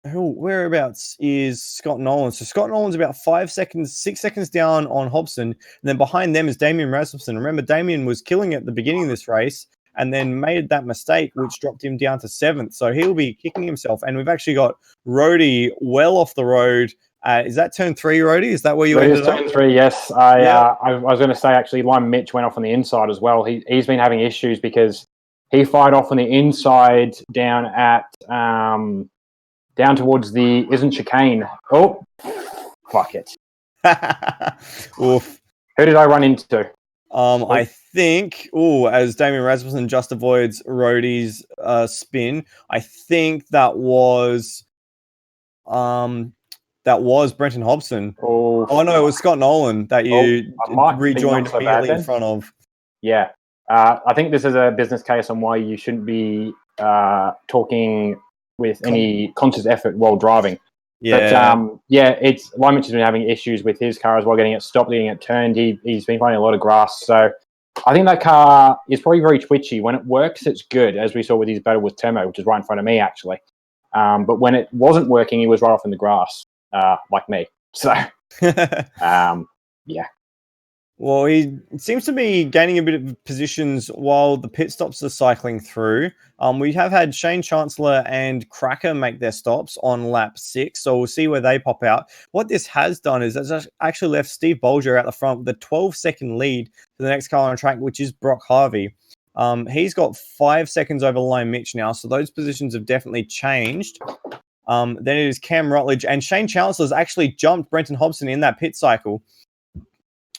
Whereabouts is Scott Nolan? So Scott Nolan's about 6 seconds down on Hobson. And then behind them is Damien Rasmussen. Remember, Damien was killing it at the beginning of this race and then made that mistake, which dropped him down to 7th. So he'll be kicking himself. And we've actually got Rhodey well off the road. Is that turn 3, Rhodey? Is that where you ended up? Turn 3, yes. I was going to say, actually, Lime Mitch went off on the inside as well. He's been having issues because he fired off on the inside down at down towards the chicane. Oh, fuck it. Oof. Who did I run into? I think, as Damien Rasmussen just avoids Rhodey's spin, I think that was Brenton Hobson. Oh no, it was Scott Nolan that you rejoined immediately in front of. Yeah. I think this is a business case on why you shouldn't be talking with any conscious effort while driving. Yeah. But it's Lime Mitch has been having issues with his car as well, getting it stopped, getting it turned. He's been finding a lot of grass. So I think that car is probably very twitchy. When it works, it's good, as we saw with his battle with Turmo, which is right in front of me, actually. But when it wasn't working, he was right off in the grass, like me. So, yeah. Well, he seems to be gaining a bit of positions while the pit stops are cycling through. We have had Shane Chancellor and Cracker make their stops on lap 6, so we'll see where they pop out. What this has done is it's actually left Steve Bolger out the front with a 12-second lead to the next car on track, which is Brock Harvey. He's got 5 seconds over Lime Mitch now, so those positions have definitely changed. Then it is Cam Rutledge, and Shane Chancellor's actually jumped Brenton Hobson in that pit cycle.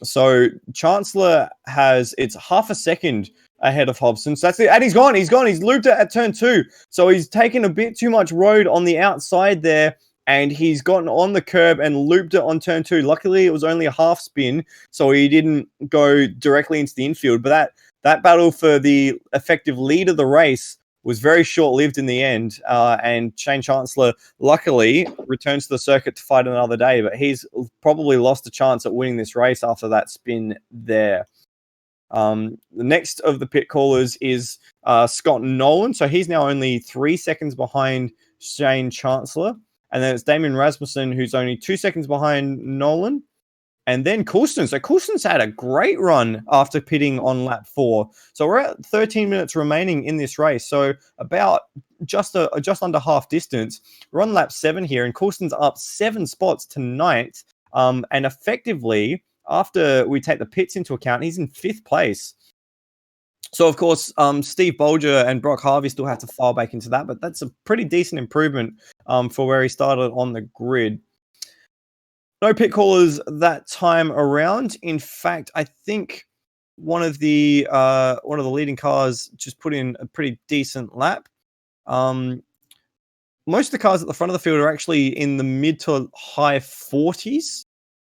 So Chancellor it's half a second ahead of Hobson. So that's it. And he's gone. He's looped it at turn 2. So he's taken a bit too much road on the outside there, and he's gotten on the curb and looped it on turn 2. Luckily, it was only a half spin, so he didn't go directly into the infield. But that battle for the effective lead of the race was very short-lived in the end, and Shane Chancellor, luckily, returns to the circuit to fight another day, but he's probably lost a chance at winning this race after that spin there. The next of the pit callers is Scott Nolan, so he's now only 3 seconds behind Shane Chancellor, And then it's Damien Rasmussen, who's only 2 seconds behind Nolan. And then Coulston. So Coulston's had a great run after pitting on lap 4. So we're at 13 minutes remaining in this race. So about just under half distance. We're on lap 7 here, and Coulston's up 7 spots to 9th. And effectively, after we take the pits into account, he's in 5th place. So, of course, Steve Bolger and Brock Harvey still have to file back into that, but that's a pretty decent improvement for where he started on the grid. No pit callers that time around. In fact, I think one of the leading cars just put in a pretty decent lap. Most of the cars at the front of the field are actually in the mid to high 40s.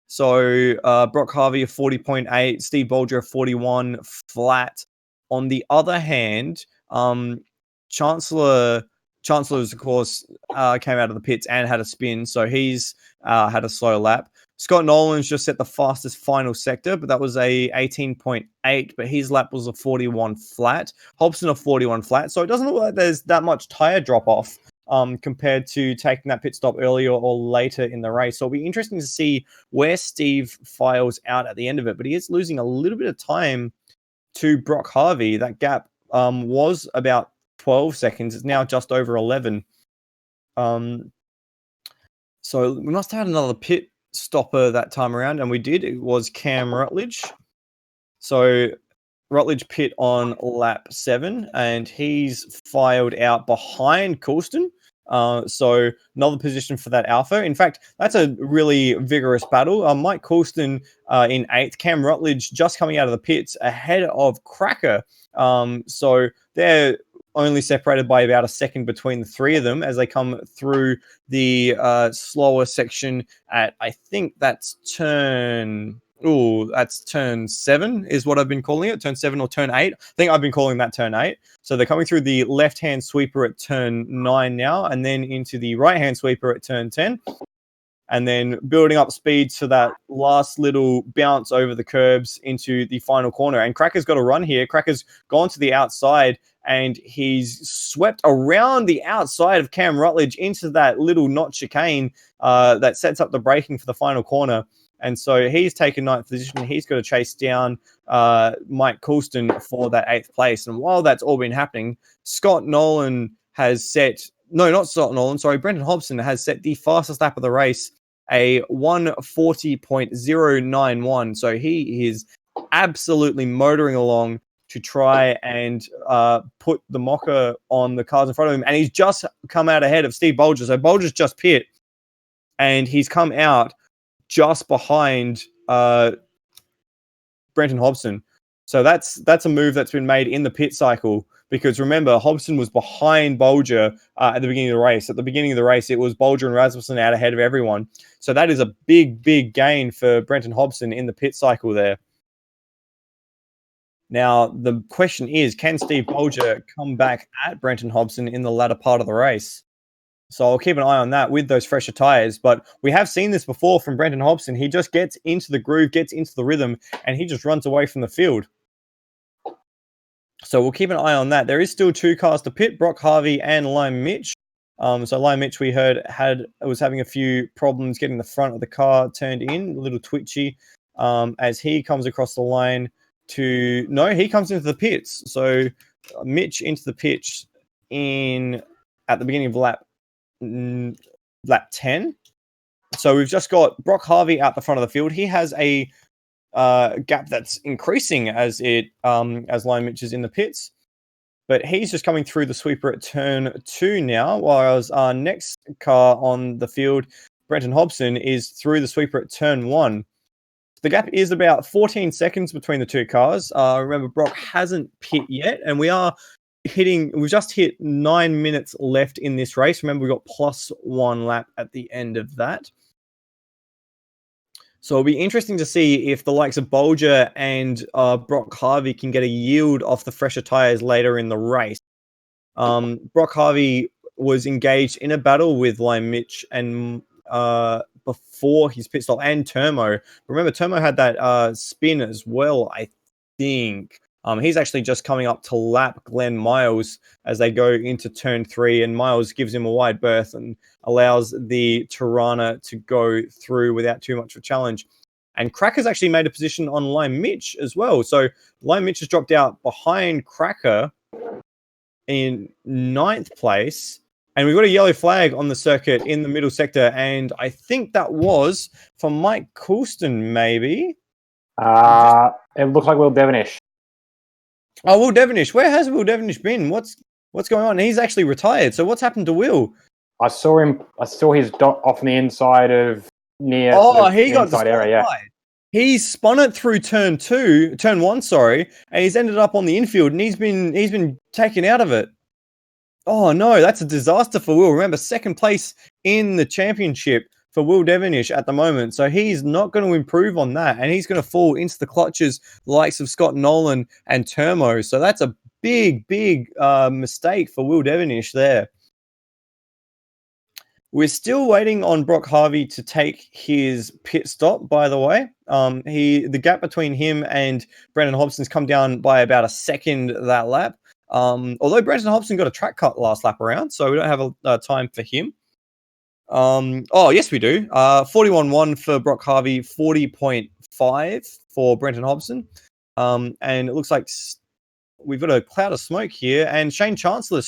So Brock Harvey a 40.8, Steve Bolger a 41 flat. On the other hand, Chancellor's, of course, came out of the pits and had a spin, so he's had a slow lap. Scott Nolan's just set the fastest final sector, but that was a 18.8, but his lap was a 41 flat. Hobson a 41 flat, so it doesn't look like there's that much tire drop-off compared to taking that pit stop earlier or later in the race. So it'll be interesting to see where Steve files out at the end of it, but he is losing a little bit of time to Brock Harvey. That gap was about 12 seconds. It's now just over 11. So we must have had another pit stopper that time around, and we did. It was Cam Rutledge. So Rutledge pit on lap 7, and he's filed out behind Coulston. So another position for that Alpha. In fact, that's a really vigorous battle. Mike Coulston in 8th, Cam Rutledge just coming out of the pits ahead of Cracker. So they're only separated by about a second between the three of them as they come through the slower section at, I think that's turn 7 is what I've been calling it. Turn 7 or turn 8. I think I've been calling that turn 8. So they're coming through the left-hand sweeper at turn 9 now, and then into the right-hand sweeper at turn 10. And then building up speed to that last little bounce over the curbs into the final corner. And Cracker's got a run here. Cracker's gone to the outside, and he's swept around the outside of Cam Rutledge into that little notch chicane that sets up the braking for the final corner. And so he's taken 9th position. He's got to chase down Mike Coulston for that 8th place. And while that's all been happening, Brenton Hobson has set the fastest lap of the race, a 1:40.091. So he is absolutely motoring along to try and put the mocker on the cars in front of him. And he's just come out ahead of Steve Bolger. So Bolger's just pit, and he's come out just behind Brenton Hobson. So that's a move that's been made in the pit cycle, because remember, Hobson was behind Bolger at the beginning of the race. At the beginning of the race, it was Bolger and Rasmussen out ahead of everyone. So that is a big, big gain for Brenton Hobson in the pit cycle there. Now, the question is, can Steve Bolger come back at Brenton Hobson in the latter part of the race? So I'll keep an eye on that with those fresher tires. But we have seen this before from Brenton Hobson. He just gets into the groove, gets into the rhythm, and he just runs away from the field. So we'll keep an eye on that. There is still 2 cars to pit, Brock Harvey and Lime Mitch. So Lime Mitch, we heard, was having a few problems getting the front of the car turned in, a little twitchy, as he comes across the line he comes into the pits. So Mitch into the pits at the beginning of lap 10. So we've just got Brock Harvey out the front of the field. He has a gap that's increasing as Lime Mitch is in the pits, but he's just coming through the sweeper at turn 2 now, whereas our next car on the field, Brenton Hobson, is through the sweeper at turn 1. The gap is about 14 seconds between the 2 cars. Remember, Brock hasn't pit yet, and we've just hit 9 minutes left in this race. Remember, we got +1 lap at the end of that. So it'll be interesting to see if the likes of Bolger and Brock Harvey can get a yield off the fresher tires later in the race. Brock Harvey was engaged in a battle with Lime Mitch and before his pit stop, and Termo. Remember, Termo had that spin as well, I think. He's actually just coming up to lap Glenn Miles as they go into turn 3, and Miles gives him a wide berth and allows the Tirana to go through without too much of a challenge. And Cracker's actually made a position on Lime Mitch as well. So Lime Mitch has dropped out behind Cracker in 9th place. And we've got a yellow flag on the circuit in the middle sector. And I think that was for Mike Coulston, maybe. It looks like Will Devonish. Oh, Will Devonish. Where has Will Devonish been? What's going on? He's actually retired. So what's happened to Will? I saw him. I saw his dot off on the inside of near. Oh, he got inside area. Yeah. He spun it through turn 1, sorry, and he's ended up on the infield, and he's been taken out of it. Oh no, that's a disaster for Will. Remember, 2nd place in the championship for Will Devonish at the moment, so he's not going to improve on that, and he's going to fall into the clutches likes of Scott Nolan and Termo. So that's a big mistake for Will Devonish there. We're still waiting on Brock Harvey to take his pit stop, by the way. The gap between him and Brendan Hobson's come down by about a second that lap. Although Brendan Hobson got a track cut last lap around, so we don't have a time for him. Yes, we do. 41.1 for Brock Harvey, 40.5 for Brendan Hobson. And it looks like we've got a cloud of smoke here. And Shane Chancellor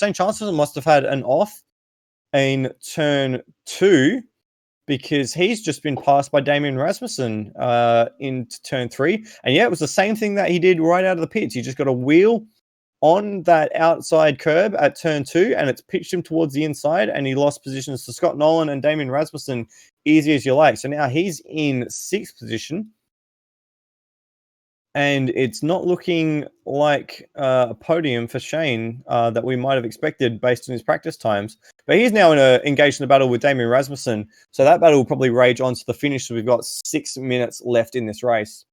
must have had an off in turn 2 because he's just been passed by Damien Rasmussen into turn 3. And yeah, it was the same thing that he did right out of the pits. He just got a wheel on that outside curb at turn 2 and it's pitched him towards the inside and he lost positions to Scott Nolan and Damien Rasmussen easy as you like. So now he's in 6th position. And it's not looking like a podium for Shane that we might have expected based on his practice times. But he's now engaged in a battle with Damien Rasmussen. So that battle will probably rage on to the finish. So we've got 6 minutes left in this race.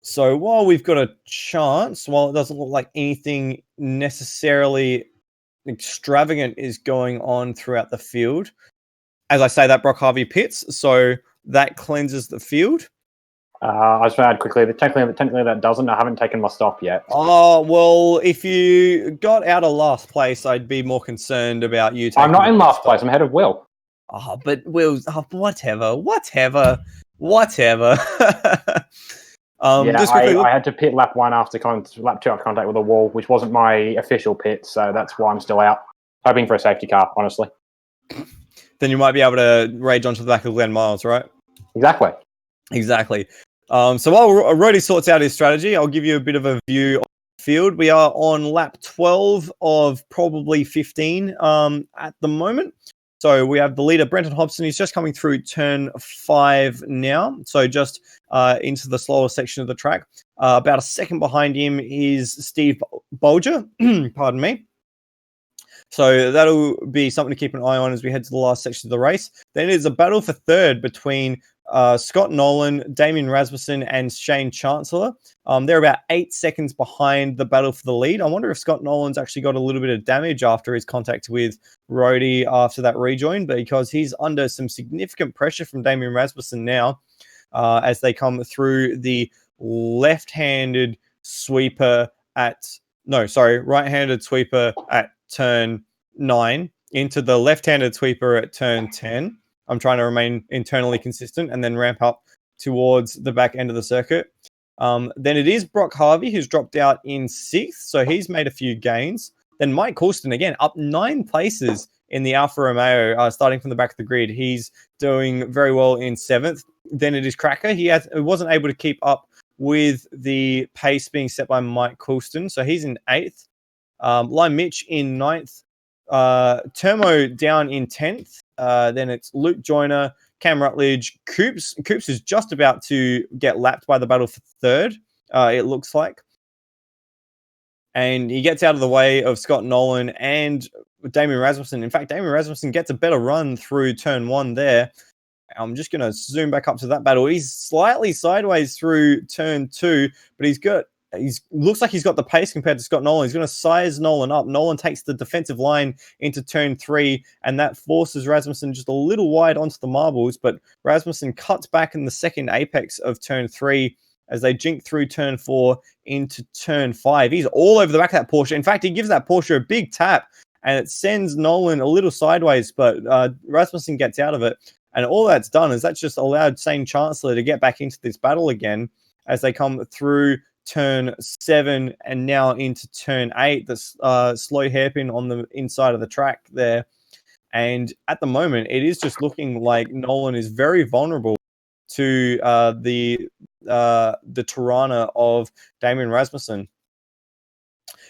So while we've got a chance, while it doesn't look like anything necessarily extravagant is going on throughout the field, as I say, that Brock Harvey pits, so that cleanses the field. I just want to add quickly that technically that doesn't. I haven't taken my stop yet. Oh, well, if you got out of last place, I'd be more concerned about you taking I'm not in last place. I'm ahead of Will. Oh, but Will's... Oh, whatever. I had to pit lap 1 after lap 2 after contact with a wall, which wasn't my official pit, so that's why I'm still out. Hoping for a safety car, honestly. Then you might be able to rage onto the back of Glenn Miles, right? Exactly. So while Rhodey sorts out his strategy, I'll give you a bit of a view of the field. We are on lap 12 of probably 15 at the moment. So we have the leader, Brenton Hobson. He's just coming through turn 5 now. So just into the slower section of the track. About a second behind him is Steve Bolger. Pardon me. So that'll be something to keep an eye on as we head to the last section of the race. Then it's a battle for 3rd between Scott Nolan, Damien Rasmussen, and Shane Chancellor. They're about 8 seconds behind the battle for the lead. I wonder if Scott Nolan's actually got a little bit of damage after his contact with Rhodey after that rejoin, because he's under some significant pressure from Damien Rasmussen now as they come through the right-handed sweeper at turn 9 into the left-handed sweeper at turn 10. I'm trying to remain internally consistent and then ramp up towards the back end of the circuit. Then it is Brock Harvey who's dropped out in 6th, so he's made a few gains. Then Mike Coulston, again, up 9 places in the Alfa Romeo, starting from the back of the grid. He's doing very well in 7th. Then it is Cracker. He wasn't able to keep up with the pace being set by Mike Coulston, so he's in 8th. Lime Mitch in 9th. Termo down in 10th. Then it's Luke Joyner, Cam Rutledge, Coops. Coops is just about to get lapped by the battle for 3rd, it looks like. And he gets out of the way of Scott Nolan and Damien Rasmussen. In fact, Damien Rasmussen gets a better run through turn 1 there. I'm just going to zoom back up to that battle. He's slightly sideways through turn 2, but he's got looks like he's got the pace compared to Scott Nolan. He's going to size Nolan up. Nolan takes the defensive line into turn 3, and that forces Rasmussen just a little wide onto the marbles, but Rasmussen cuts back in the second apex of turn 3 as they jink through turn 4 into turn 5. He's all over the back of that Porsche. In fact, he gives that Porsche a big tap, and it sends Nolan a little sideways, but Rasmussen gets out of it. And all that's done is that's just allowed St. Chancellor to get back into this battle again as they come through turn 7 and now into turn 8. The slow hairpin on the inside of the track there. And at the moment, it is just looking like Nolan is very vulnerable to the Tirana of Damien Rasmussen.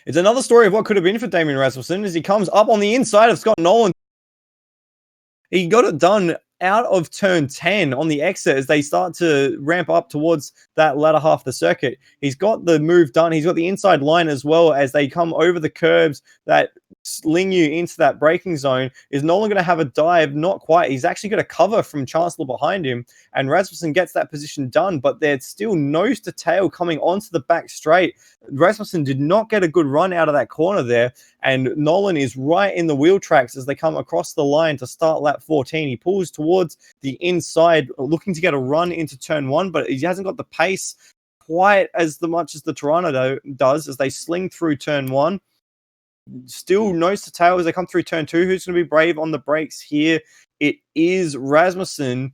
It's another story of what could have been for Damien Rasmussen as he comes up on the inside of Scott Nolan. He got it done out of turn 10 on the exit as they start to ramp up towards that latter half of the circuit. He's got the move done. He's got the inside line as well as they come over the curbs that sling you into that braking zone. Is Nolan going to have a dive? Not quite. He's actually got a cover from Chancellor behind him, and Rasmussen gets that position done, but they're still nose to tail coming onto the back straight. Rasmussen did not get a good run out of that corner there, and Nolan is right in the wheel tracks as they come across the line to start lap 14. He pulls towards the inside, looking to get a run into turn 1, but he hasn't got the pace quite as much as the Tirana does as they sling through turn 1. Still nose to tail as they come through turn 2. Who's going to be brave on the brakes here? It is Rasmussen.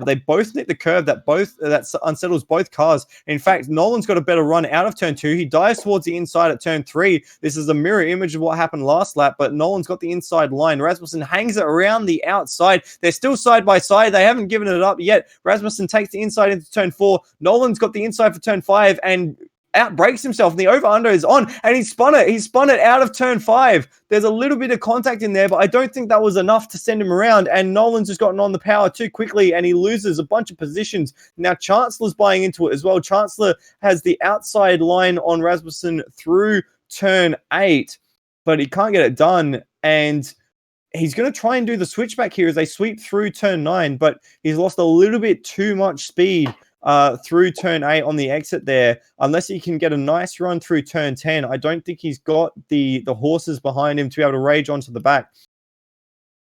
They both hit the curve that unsettles both cars. In fact, Nolan's got a better run out of turn 2. He dives towards the inside at turn 3. This is a mirror image of what happened last lap, but Nolan's got the inside line. Rasmussen hangs it around the outside. They're still side by side. They haven't given it up yet. Rasmussen takes the inside into turn 4. Nolan's got the inside for turn 5 and outbrakes himself, and the over-under is on, and he spun it out of turn 5. There's a little bit of contact in there, but I don't think that was enough to send him around, and Nolan's just gotten on the power too quickly, and he loses a bunch of positions. Now, Chancellor's buying into it as well. Chancellor has the outside line on Rasmussen through turn 8, but he can't get it done, and he's going to try and do the switchback here as they sweep through turn 9, but he's lost a little bit too much speed through turn 8 on the exit there. Unless he can get a nice run through turn 10, I don't think he's got the horses behind him to be able to rage onto the back.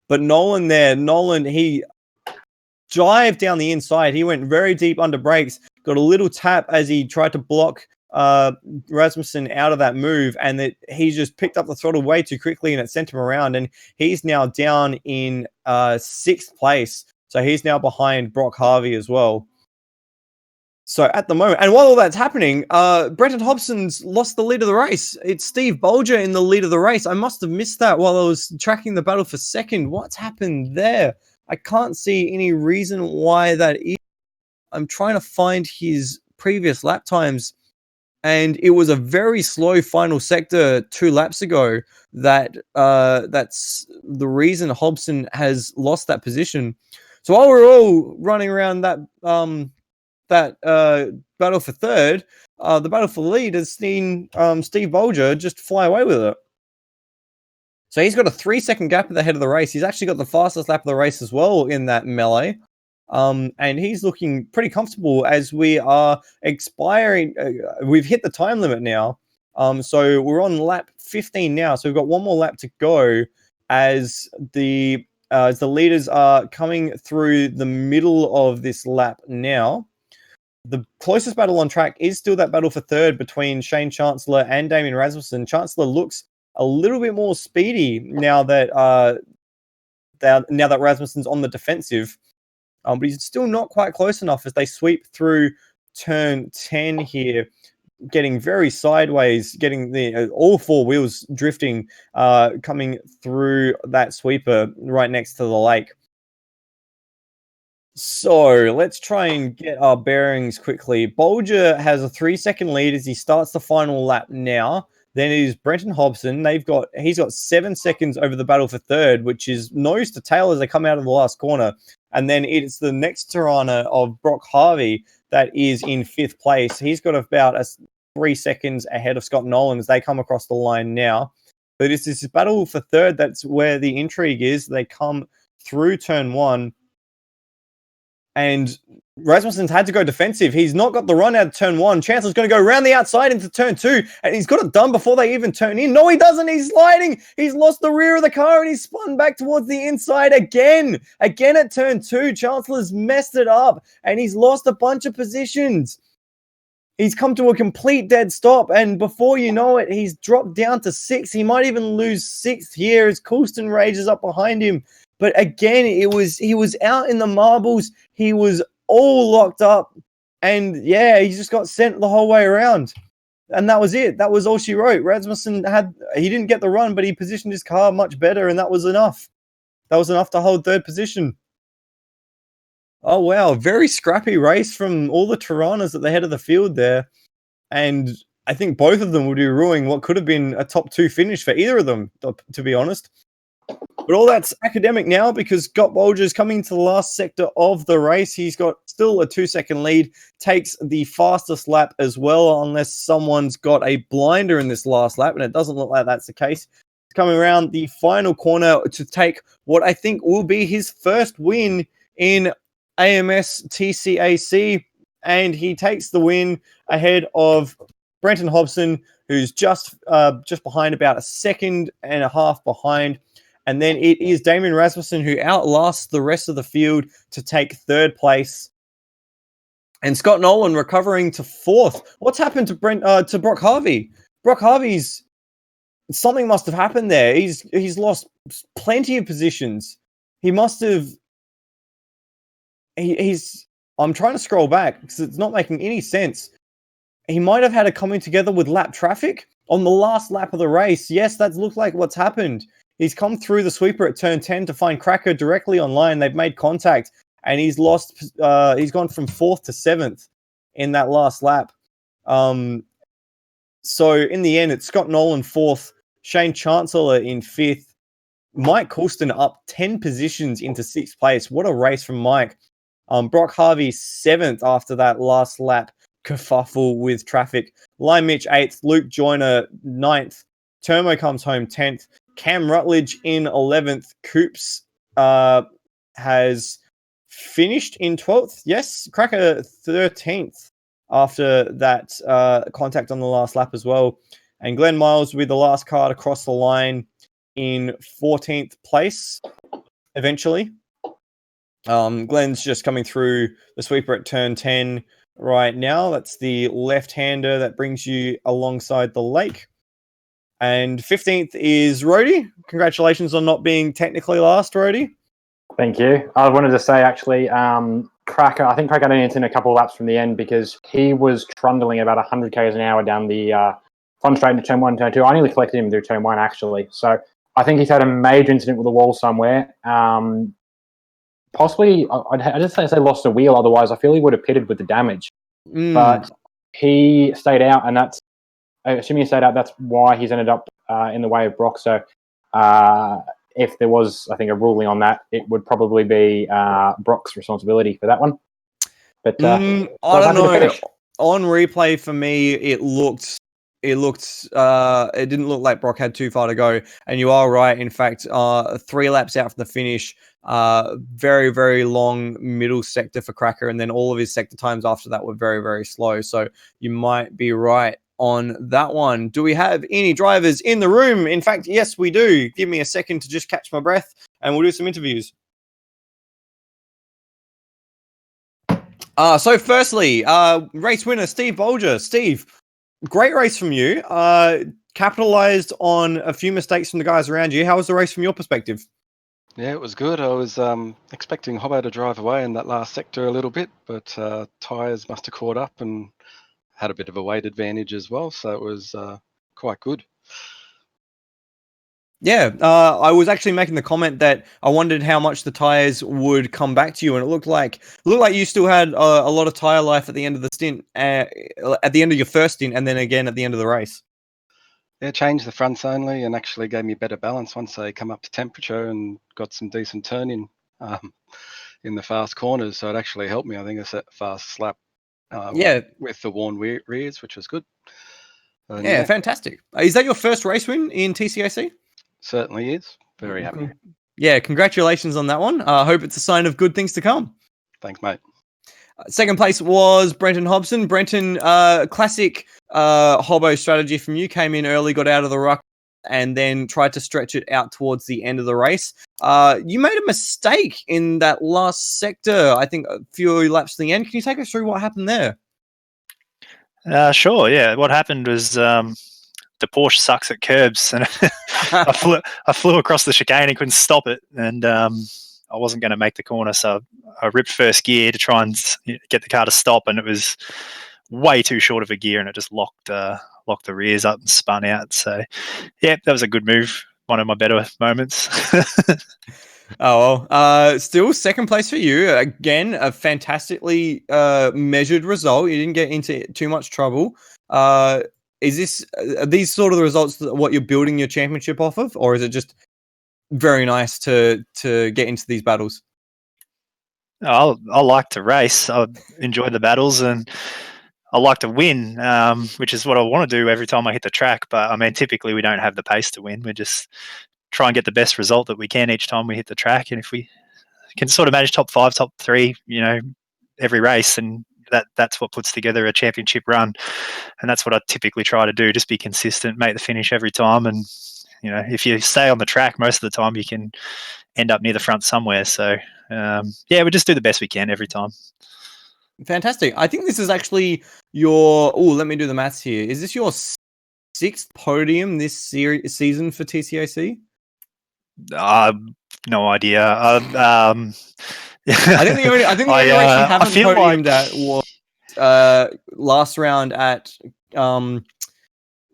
But Nolan, he dived down the inside. He went very deep under brakes, got a little tap as he tried to block Rasmussen out of that move, and that he just picked up the throttle way too quickly and it sent him around, and he's now down in 6th place. So he's now behind Brock Harvey as well. So at the moment, and while all that's happening, Brenton Hobson's lost the lead of the race. It's Steve Bolger in the lead of the race. I must have missed that while I was tracking the battle for second. What's happened there? I can't see any reason why that is. I'm trying to find his previous lap times, and it was a very slow final sector 2 laps ago that's the reason Hobson has lost that position. So while we're all running around that battle for third, the battle for lead has seen Steve Bolger just fly away with it. So he's got a 3-second gap at the head of the race. He's actually got the fastest lap of the race as well in that melee. And he's looking pretty comfortable as we are expiring. We've hit the time limit now. So we're on lap 15 now. So we've got one more lap to go as the leaders are coming through the middle of this lap now. The closest battle on track is still that battle for third between Shane Chancellor and Damien Rasmussen. Chancellor looks a little bit more speedy now that Rasmussen's on the defensive, but he's still not quite close enough as they sweep through turn 10 here, getting very sideways, getting the all 4 wheels drifting, coming through that sweeper right next to the lake. So let's try and get our bearings quickly. Bolger has a 3-second lead as he starts the final lap now. Then it is Brenton Hobson. He's got 7 seconds over the battle for third, which is nose to tail as they come out of the last corner. And then it's the next Tirana of Brock Harvey that is in 5th place. He's got about 3 seconds ahead of Scott Nolan as they come across the line now. But it's this battle for third that's where the intrigue is. They come through turn 1. And Rasmussen's had to go defensive. He's not got the run out of turn 1. Chancellor's going to go around the outside into turn 2, and he's got it done before they even turn in. No, he doesn't. He's sliding. He's lost the rear of the car, and he's spun back towards the inside again. Again at turn 2, Chancellor's messed it up, and he's lost a bunch of positions. He's come to a complete dead stop, and before you know it, he's dropped down to 6th. He might even lose 6th here as Coulston rages up behind him. But again, he was out in the marbles. He was all locked up, and yeah, he just got sent the whole way around, and that was it. That was all she wrote. Rasmussen he didn't get the run, but he positioned his car much better, and that was enough. That was enough to hold 3rd position. Oh wow, very scrappy race from all the Tiranas at the head of the field there, and I think both of them would be ruining what could have been a top 2 finish for either of them, to be honest. But all that's academic now because Scott Bolger's coming to the last sector of the race. He's got still a 2-second lead, takes the fastest lap as well, unless someone's got a blinder in this last lap, and it doesn't look like that's the case. He's coming around the final corner to take what I think will be his first win in AMS TCAC, and he takes the win ahead of Brenton Hobson, who's just behind, about a 1.5 seconds behind. And then it is Damien Rasmussen who outlasts the rest of the field to take 3rd place. And Scott Nolan recovering to 4th. What's happened to Brock Harvey? Brock Harvey's... Something must have happened there. He's lost plenty of positions. He must have... I'm trying to scroll back because it's not making any sense. He might have had a coming together with lap traffic on the last lap of the race. Yes, that looks like what's happened. He's come through the sweeper at turn 10 to find Cracker directly online. They've made contact, and he's lost. He's gone from 4th to 7th in that last lap. So in the end, it's Scott Nolan 4th, Shane Chancellor in 5th, Mike Coulston up 10 positions into 6th place. What a race from Mike. Brock Harvey 7th after that last lap kerfuffle with traffic. Lime Mitch 8th, Luke Joyner 9th, Termo comes home 10th. Cam Rutledge in 11th. Coops has finished in 12th. Yes, Cracker 13th after that contact on the last lap as well. And Glenn Miles with the last car to cross the line in 14th place eventually. Glenn's just coming through the sweeper at turn 10 right now. That's the left-hander that brings you alongside the lake. And 15th is Rhodey. Congratulations on not being technically last, Rhodey. Thank you. I wanted to say, actually, Cracker, I think Cracker only in a couple of laps from the end because he was trundling about 100 k's an hour down the front straight into turn 1 and turn 2. I nearly collected him through turn 1, actually. So I think he's had a major incident with the wall somewhere. Possibly, I'd just say lost a wheel. Otherwise, I feel he would have pitted with the damage. But he stayed out, and that's, assuming he stayed out, that's why he's ended up in the way of Brock. So if there was, I think, a ruling on that, it would probably be Brock's responsibility for that one. But I don't know. On replay, for me, it didn't look like Brock had too far to go. And you are right. In fact, 3 laps out from the finish, very, very long middle sector for Cracker. And then all of his sector times after that were very, very slow. So you might be right on that one. Do we have any drivers in the room? In fact, yes, we do. Give me a second to just catch my breath and we'll do some interviews. So firstly, race winner, Steve Bolger. Steve, great race from you. Capitalized on a few mistakes from the guys around you. How was the race from your perspective? Yeah, it was good. I was expecting Hobbo to drive away in that last sector a little bit, but tyres must have caught up and had a bit of a weight advantage as well, so it was quite good. Yeah, I was actually making the comment that I wondered how much the tyres would come back to you, and it looked like you still had a lot of tyre life at the end of the stint, at the end of your first stint, and then again at the end of the race. Yeah, changed the fronts only and actually gave me better balance once they come up to temperature and got some decent turn in the fast corners. So it actually helped me. I think I set fast slap with the worn rears, which was good. And yeah, fantastic. Is that your first race win in TCAC? Certainly is. Very happy. Yeah, congratulations on that one. I hope it's a sign of good things to come. Thanks, mate. Second place was Brenton Hobson. Brenton, classic hobo strategy from you. Came in early, got out of the ruck, and then tried to stretch it out towards the end of the race. You made a mistake in that last sector, I think a few laps to the end. Can you take us through what happened there? Sure, yeah. What happened was the Porsche sucks at curbs, and I flew across the chicane and couldn't stop it, and I wasn't going to make the corner, so I ripped first gear to try and get the car to stop, and it was way too short of a gear, and it just locked the rears up and spun out. So, yeah, that was a good move. One of my better moments. Oh, well. Still second place for you. Again, a fantastically measured result. You didn't get into too much trouble. Are these sort of the results that what you're building your championship off of, or is it just very nice to get into these battles? I like to race. I enjoy the battles, and I like to win, which is what I want to do every time I hit the track. But I mean, typically we don't have the pace to win. We just try and get the best result that we can each time we hit the track. And if we can sort of manage top 5, top 3, every race, and that's what puts together a championship run. And that's what I typically try to do, just be consistent, make the finish every time. And, if you stay on the track most of the time, you can end up near the front somewhere. So, we just do the best we can every time. Fantastic. I think this is actually your... Oh, let me do the maths here. Is this your 6th podium this season for TCAC? No idea. I think the only race you haven't podiumed at was last round at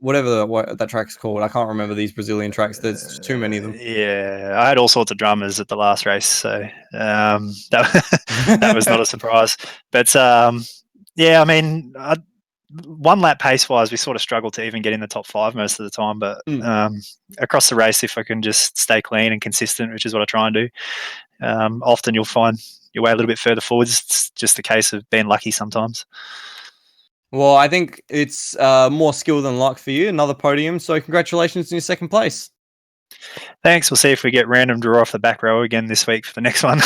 whatever that track's called. I can't remember these Brazilian tracks. There's too many of them. Yeah, I had all sorts of dramas at the last race, so that was not a surprise. But I mean, one lap pace wise, we sort of struggled to even get in the top 5 most of the time. But across the race, if I can just stay clean and consistent, which is what I try and do, often you'll find your way a little bit further forwards. It's just a case of being lucky sometimes. Well, I think it's more skill than luck for you. Another podium, so congratulations on your 2nd place. Thanks. We'll see if we get random draw off the back row again this week for the next one.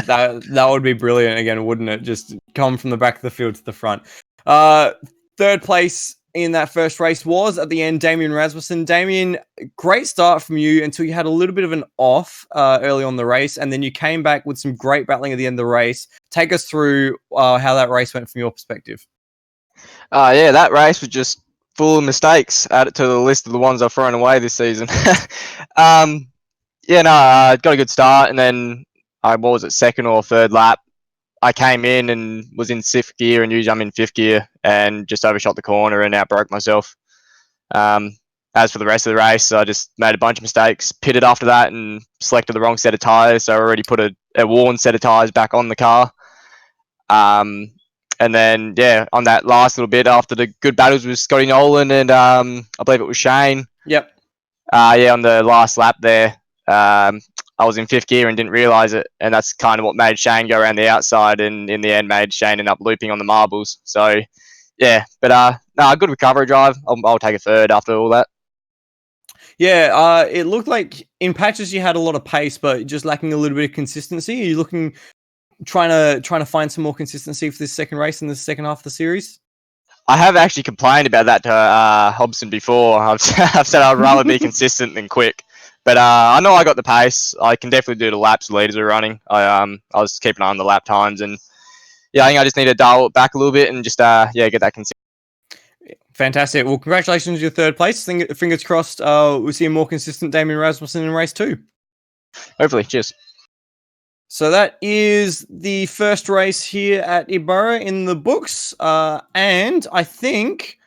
that would be brilliant again, wouldn't it? Just come from the back of the field to the front. 3rd place in that first race was, at the end, Damien Rasmussen. Damien, great start from you until you had a little bit of an off early on the race, and then you came back with some great battling at the end of the race. Take us through how that race went from your perspective. That race was just full of mistakes. Add it to the list of the ones I've thrown away this season. I got a good start, and then I was at 2nd or 3rd lap. I came in and was in 6th gear, and usually I'm in 5th gear, and just overshot the corner and outbroke myself. As for the rest of the race, I just made a bunch of mistakes, pitted after that, and selected the wrong set of tyres. So I already put a worn set of tyres back on the car. And then, on that last little bit, after the good battles with Scotty Nolan and I believe it was Shane. Yep. On the last lap there, I was in 5th gear and didn't realise it. And that's kind of what made Shane go around the outside, and in the end made Shane end up looping on the marbles. So, good recovery drive. I'll take a 3rd after all that. Yeah, it looked like in patches you had a lot of pace, but just lacking a little bit of consistency. Are you trying to find some more consistency for this second race in the second half of the series? I have actually complained about that to Hobson before. I've said I'd rather be consistent than quick. But I know I got the pace. I can definitely do the laps the leaders are running. I was keeping an eye on the lap times, and I think I just need to dial it back a little bit and just get that consistent. Fantastic. Well, congratulations on your 3rd place. Fingers crossed we'll see a more consistent Damien Rasmussen in race 2. Hopefully. Cheers. So that is the first race here at Ibarra in the books. And I think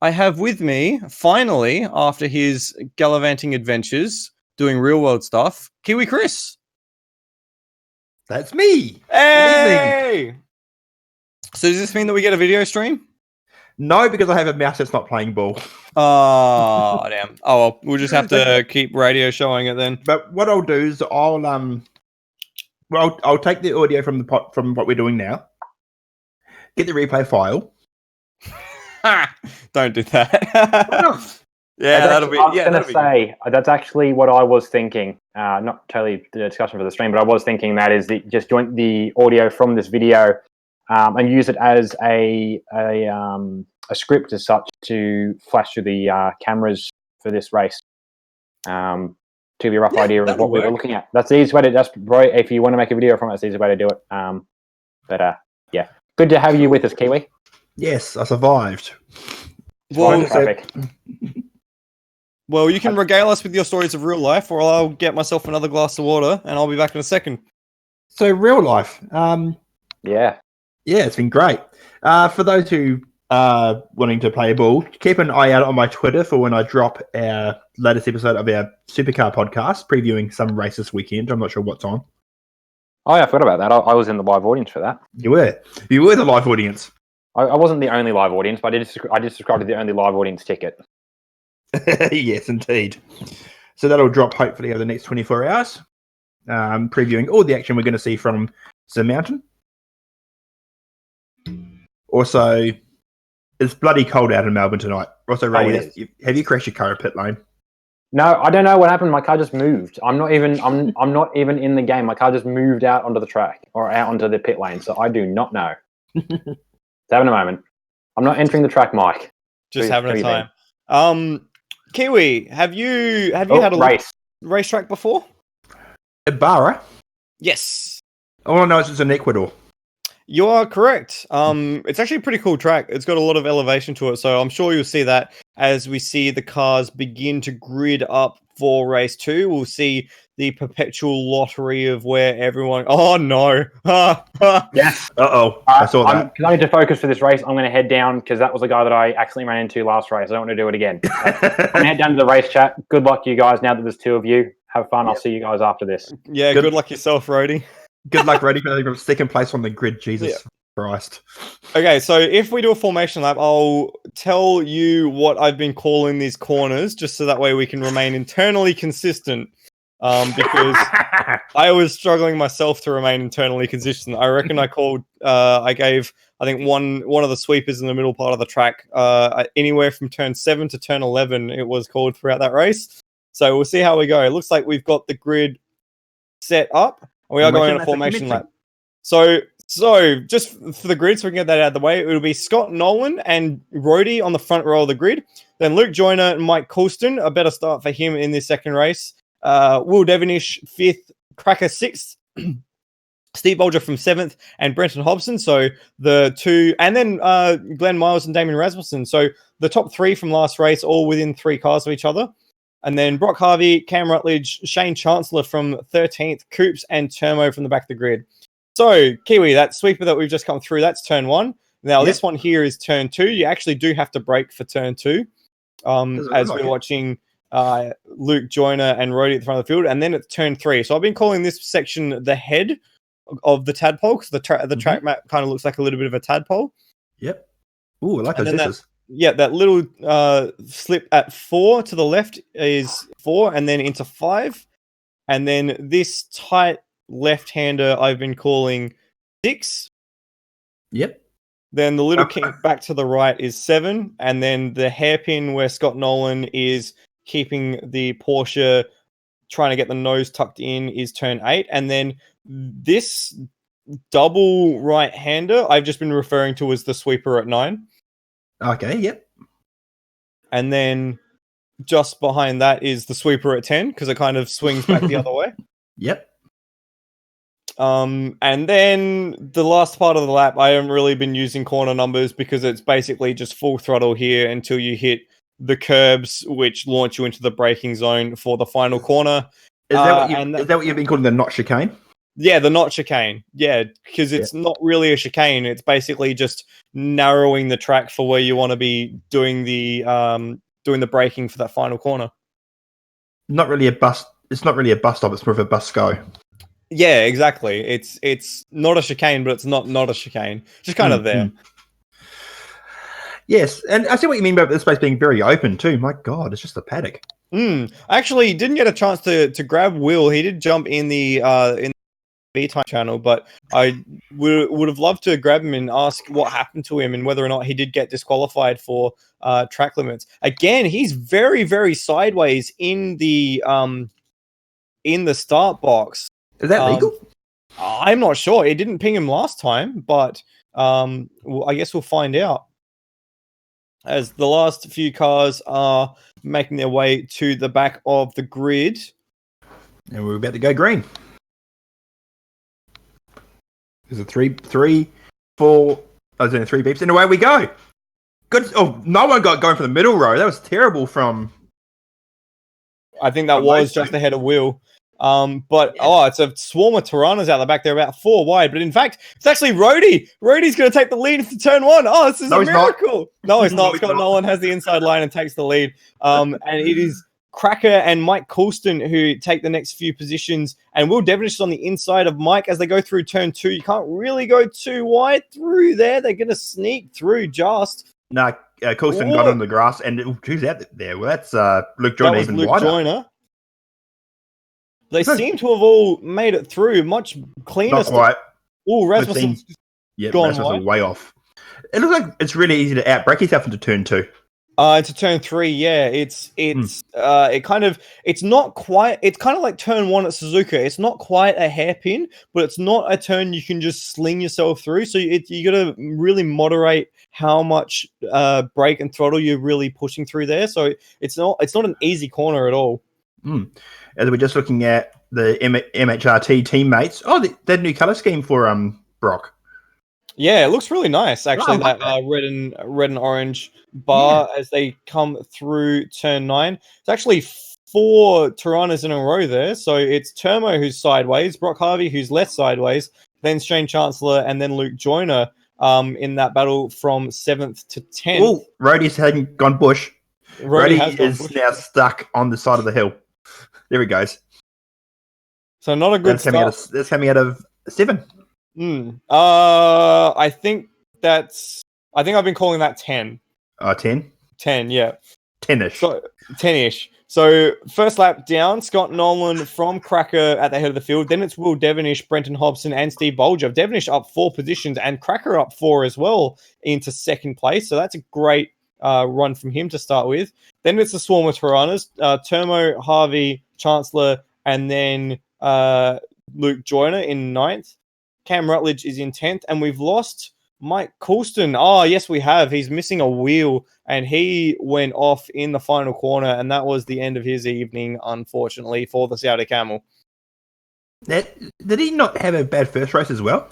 I have with me, finally, after his gallivanting adventures, doing real world stuff, Kiwi Chris. That's me. Hey! So does this mean that we get a video stream? No, because I have a mouse that's not playing ball. Oh, damn. Oh, well, we'll just have to keep radio showing it then. But what I'll do is I'll take the audio from what we're doing now, get the replay file. Don't do that. Yeah, that'll be. I was going to say that's actually what I was thinking. Not totally the discussion for the stream, but I was thinking that is just join the audio from this video and use it as a script as such to flash through the cameras for this race. To give you a rough idea of what we were looking at. That's the easiest way to just, Roy, if you want to make a video from it, that's the easiest way to do it. But yeah, good to have you with us, Kiwi. Yes, I survived. Well, Traffic. well, you can regale us with your stories of real life, or I'll get myself another glass of water, and I'll be back in a second. So real life. Yeah. Yeah, it's been great. For those who are wanting to play a ball, keep an eye out on my Twitter for when I drop our latest episode of our Supercar podcast, previewing some race this weekend. I'm not sure what's on. Oh, yeah, I forgot about that. I was in the live audience for that. You were the live audience. I wasn't the only live audience, but I did subscribe to the only live audience ticket. Yes, indeed. So that'll drop hopefully over the next 24 hours, previewing all the action we're going to see from the mountain. Also, it's bloody cold out in Melbourne tonight. Also, Rhodey, have you crashed your car at pit lane? No, I don't know what happened. My car just moved. I'm not even in the game. My car just moved out onto the track or out onto the pit lane. So I do not know. It's having a moment. I'm not entering the track, Mike. Just having a time. Kiwi, have you had a racetrack before? Ibarra? Yes. All I know is it's in Ecuador. You are correct. It's actually a pretty cool track. It's got a lot of elevation to it, so I'm sure you'll see that as we see the cars begin to grid up for race 2. We'll see the perpetual lottery of where everyone... Oh, no. Yes. Uh-oh. I saw that. Because I need to focus for this race, I'm going to head down, because that was the guy that I accidentally ran into last race. I don't want to do it again. I'm going to head down to the race chat. Good luck, you guys, now that there's 2 of you. Have fun. I'll see you guys after this. Yeah, good luck yourself, Rhodey. Good luck, Rhodey, for second place on the grid. Jesus Christ. Okay, so if we do a formation lap, I'll tell you what I've been calling these corners, just so that way we can remain internally consistent. Because I was struggling myself to remain internally consistent. I reckon I gave one of the sweepers in the middle part of the track, anywhere from turn 7 to turn 11, it was called throughout that race. So we'll see how we go. It looks like we've got the grid set up. We are going on a formation lap. So just for the grid, so we can get that out of the way, it'll be Scott Nolan and Rhodey on the front row of the grid. Then Luke Joyner and Mike Colston, a better start for him in this second race. Will Devonish 5th, Cracker 6th, Steve Bolger from 7th, and Brenton Hobson. So the 2, and then Glenn Miles and Damien Rasmussen. So the top 3 from last race, all within 3 cars of each other. And then Brock Harvey, Cam Rutledge, Shane Chancellor from 13th, Coops, and Termo from the back of the grid. So, Kiwi, that sweeper that we've just come through, that's turn 1. Now, this one here is turn 2. You actually do have to brake for turn 2, as we're watching Luke Joyner and Rhodey at the front of the field. And then it's turn 3. So I've been calling this section the head of the tadpole, because the track map kind of looks like a little bit of a tadpole. Yep. Ooh, I like those dishes. Yeah, that little slip at 4 to the left is 4, and then into 5. And then this tight left-hander I've been calling 6. Yep. Then the little kink back to the right is 7. And then the hairpin where Scott Nolan is keeping the Porsche, trying to get the nose tucked in, is turn 8. And then this double right-hander I've just been referring to as the sweeper at 9. Okay, yep. And then just behind that is the sweeper at 10, because it kind of swings back the other way. Yep. And then the last part of the lap, I haven't really been using corner numbers, because it's basically just full throttle here until you hit the curbs, which launch you into the braking zone for the final corner. Is that what you've been calling the not chicane? Yeah, the not chicane. Yeah, because it's not really a chicane. It's basically just narrowing the track for where you want to be doing the braking for that final corner. Not really a bus. It's not really a bus stop. It's more of a bus go. Yeah, exactly. It's not a chicane, but it's not a chicane. Just kind of there. Yes, and I see what you mean about this space being very open too. My God, it's just a paddock. I actually didn't get a chance to grab Will. He did jump in the B-Time channel, but I would have loved to grab him and ask what happened to him and whether or not he did get disqualified for track limits. Again, he's very, very sideways in the start box. Is that legal? I'm not sure. It didn't ping him last time, but I guess we'll find out. As the last few cars are making their way to the back of the grid. And we're about to go green. There's a 3, 4. There's only 3 beeps, and away we go. Good. Oh, no one got going for the middle row. That was terrible from. I think that was just ahead of Will. It's a swarm of Tiranas out the back. They're about 4 wide, but in fact, it's actually Rhodey. Rhodey's going to take the lead for turn 1. Oh, this is a miracle. No, it's not. Scott Nolan has the inside line and takes the lead. And it is Cracker and Mike Coulston who take the next few positions, and Will Devonish is on the inside of Mike as they go through turn 2. You can't really go too wide through there. They're going to sneak through just. No, Coulston got on the grass, and who's out there? Well, that's Luke Joyner, even Luke wider. Joyner. They seem to have all made it through much cleaner. Not quite. Oh, Rasmussen's gone Rasmussen's way off. It looks like it's really easy to outbreak yourself into turn 2. Into turn 3, yeah. It's not quite. It's kind of like turn 1 at Suzuka. It's not quite a hairpin, but it's not a turn you can just sling yourself through. So you got to really moderate how much brake and throttle you're really pushing through there. So it's not an easy corner at all. As we're just looking at the MHRT teammates. Oh, that new color scheme for Brock. Yeah, it looks really nice actually. That red and orange bar as they come through turn 9. It's actually 4 Tiranas in a row there. So it's Turmo who's sideways, Brock Harvey who's left sideways, then Shane Chancellor, and then Luke Joyner in that battle from 7th to 10th. Oh, Rhodey's hadn't gone bush. Rhodey is now stuck on the side of the hill. There he goes. So not a good start. That's coming out of 7. I think I've been calling that 10. 10? 10, yeah. 10-ish. So 10-ish. So first lap down, Scott Nolan from Cracker at the head of the field. Then it's Will Devonish, Brenton Hobson, and Steve Bolger. Devonish up 4 positions and Cracker up 4 as well into second place. So that's a great run from him to start with. Then it's the swarm of Tiranas, Turmo, Harvey, Chancellor, and then Luke Joyner in 9th. Cam Rutledge is in 10th, and we've lost Mike Coulston. Oh, yes, we have. He's missing a wheel, and he went off in the final corner, and that was the end of his evening, unfortunately, for the Saudi Camel. Did he not have a bad first race as well?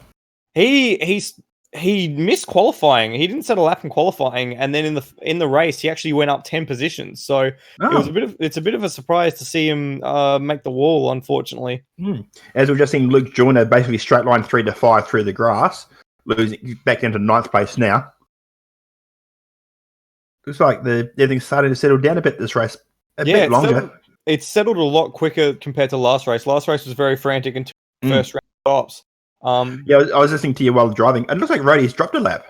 He missed qualifying. He didn't set a lap in qualifying, and then in the race, he actually went up 10 positions. So it's a bit of a surprise to see him make the wall, unfortunately. As we've just seen, Luke Joyner basically straight line 3 to 5 through the grass, losing back into 9th place now. Looks like everything's starting to settle down a bit this race. A bit longer. It's settled a lot quicker compared to last race. Last race was very frantic until first round stops. I was listening to you while driving. It looks like Rhodey's dropped a lap.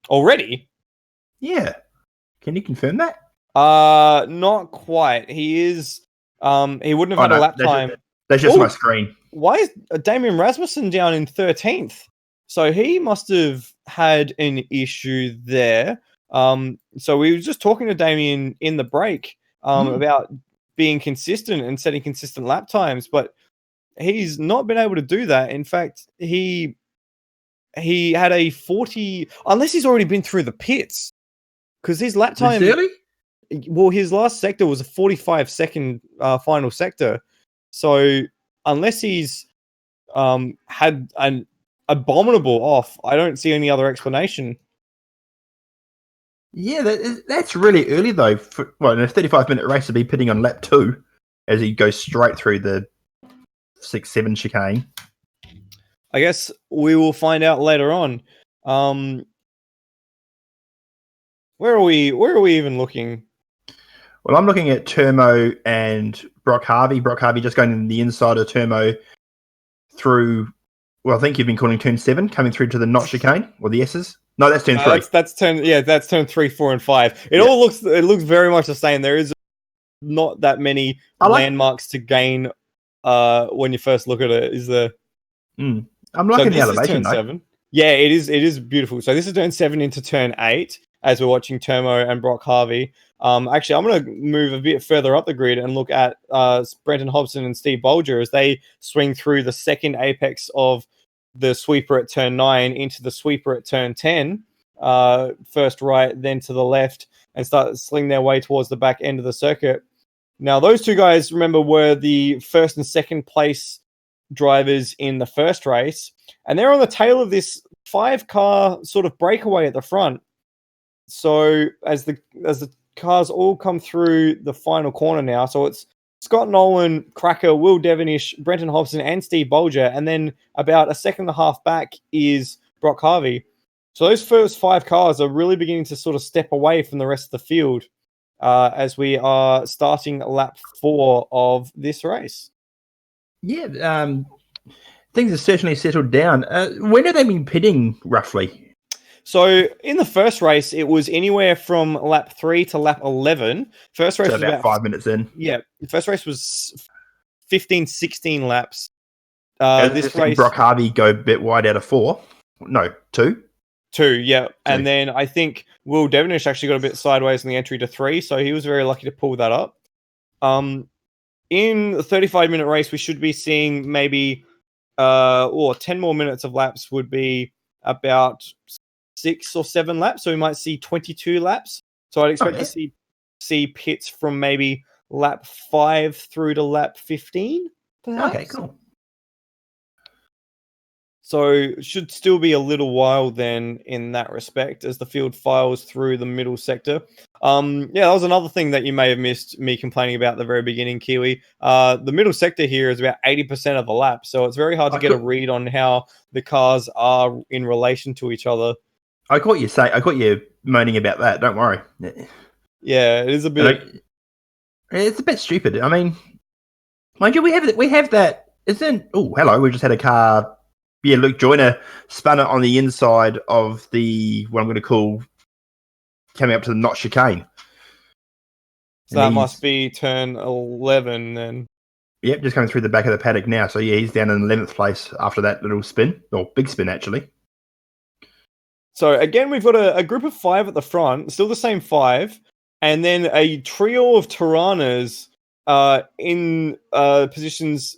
Already? Yeah. Can you confirm that? Not quite. He is. He wouldn't have had a lap time. That's just my screen. Why is Damien Rasmussen down in 13th? So he must have had an issue there. So we were just talking to Damien in the break about being consistent and setting consistent lap times, but he's not been able to do that. In fact, he had a 40, unless he's already been through the pits, because his lap time. Really? Well, his last sector was a 45-second final sector. So unless he's had an abominable off, I don't see any other explanation. Yeah, that's really early though. In a 35-minute race to be pitting on lap 2 as he goes straight through the 6-7 chicane. I guess we will find out later on. Where are we even looking? Well, I'm looking at Turmo and Brock Harvey. Brock Harvey just going in the inside of Turmo through. Well, I think you've been calling turn 7, coming through to the not chicane or the S's. No, that's turn 3. That's turn 3, 4, and 5. It looks very much the same. There is not that many landmarks to gain when you first look at it. Is there? I'm liking the elevation though. 7. Yeah, it is beautiful. So this is turn 7 into turn 8 as we're watching Turmo and Brock Harvey. Actually, I'm going to move a bit further up the grid and look at Brenton Hobson and Steve Bolger as they swing through the second apex of the sweeper at turn 9 into the sweeper at turn 10. First right, then to the left, and start sling their way towards the back end of the circuit. Now, those two guys, remember, were the first and second place drivers in the first race, and they're on the tail of this 5-car sort of breakaway at the front. So as the cars all come through the final corner now, so it's Scott Nolan, Cracker, Will Devonish, Brenton Hobson, and Steve Bolger, and then about a second and a half back is Brock Harvey. So those first 5 cars are really beginning to sort of step away from the rest of the field as we are starting lap 4 of this race. Yeah, things have certainly settled down. When have they been pitting, roughly? So in the first race, it was anywhere from lap 3 to lap 11. First race was about 5 minutes in. Yeah, the first race was 15, 16 laps. This race, Brock Harvey go a bit wide out of 4. No, 2. 2, yeah. And then I think Will Devonish actually got a bit sideways in the entry to 3, so he was very lucky to pull that up. In the 35-minute race, we should be seeing maybe 10 more minutes of laps would be about 6 or 7 laps, so we might see 22 laps. So I'd expect to see pits from maybe lap 5 through to lap 15. Perhaps. Okay, cool. So should still be a little while then in that respect as the field files through the middle sector. That was another thing that you may have missed me complaining about at the very beginning, Kiwi. The middle sector here is about 80% of the lap, so it's very hard to get a read on how the cars are in relation to each other. I caught you moaning about that. Don't worry. Yeah, it is a bit. It's a bit stupid. I mean, mind you, we have that. Oh, hello. We just had a car. Yeah, Luke Joyner spun it on the inside of the what I'm going to call coming up to the Knot chicane. So that must be turn 11 then. Yep, just coming through the back of the paddock now. So yeah, he's down in 11th place after that little spin, or big spin actually. So again, we've got a group of 5 at the front, still the same 5, and then a trio of Tiranas in positions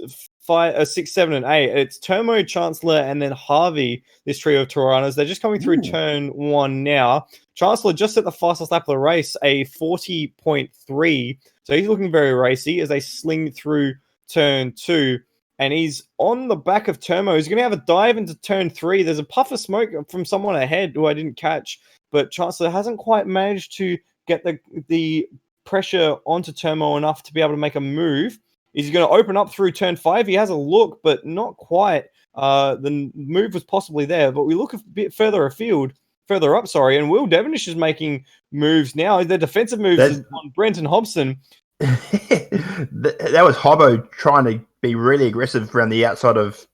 6, 7, and 8. It's Termo, Chancellor, and then Harvey, this trio of Tiranas. They're just coming through turn 1 now. Chancellor just at the fastest lap of the race, a 40.3. So he's looking very racy as they sling through turn 2. And he's on the back of Termo. He's going to have a dive into turn 3. There's a puff of smoke from someone ahead who I didn't catch. But Chancellor hasn't quite managed to get the pressure onto Termo enough to be able to make a move. He's going to open up through turn 5. He has a look, but not quite. The move was possibly there. But we look a bit further up, and Will Devonish is making moves now. The defensive moves on Brenton Hobson. That was Hobbo trying to be really aggressive around the outside of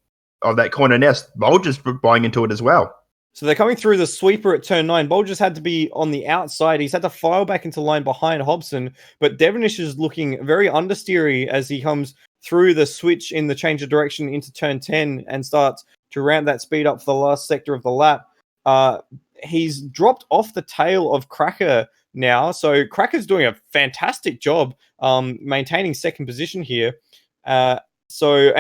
that corner. Now Bolger's buying into it as well. So they're coming through the sweeper at turn 9. Bolger's had to be on the outside. He's had to file back into line behind Hobson, but Devonish is looking very understeery as he comes through the switch in the change of direction into turn 10 and starts to ramp that speed up for the last sector of the lap. He's dropped off the tail of Cracker now, so Cracker's doing a fantastic job maintaining second position here. And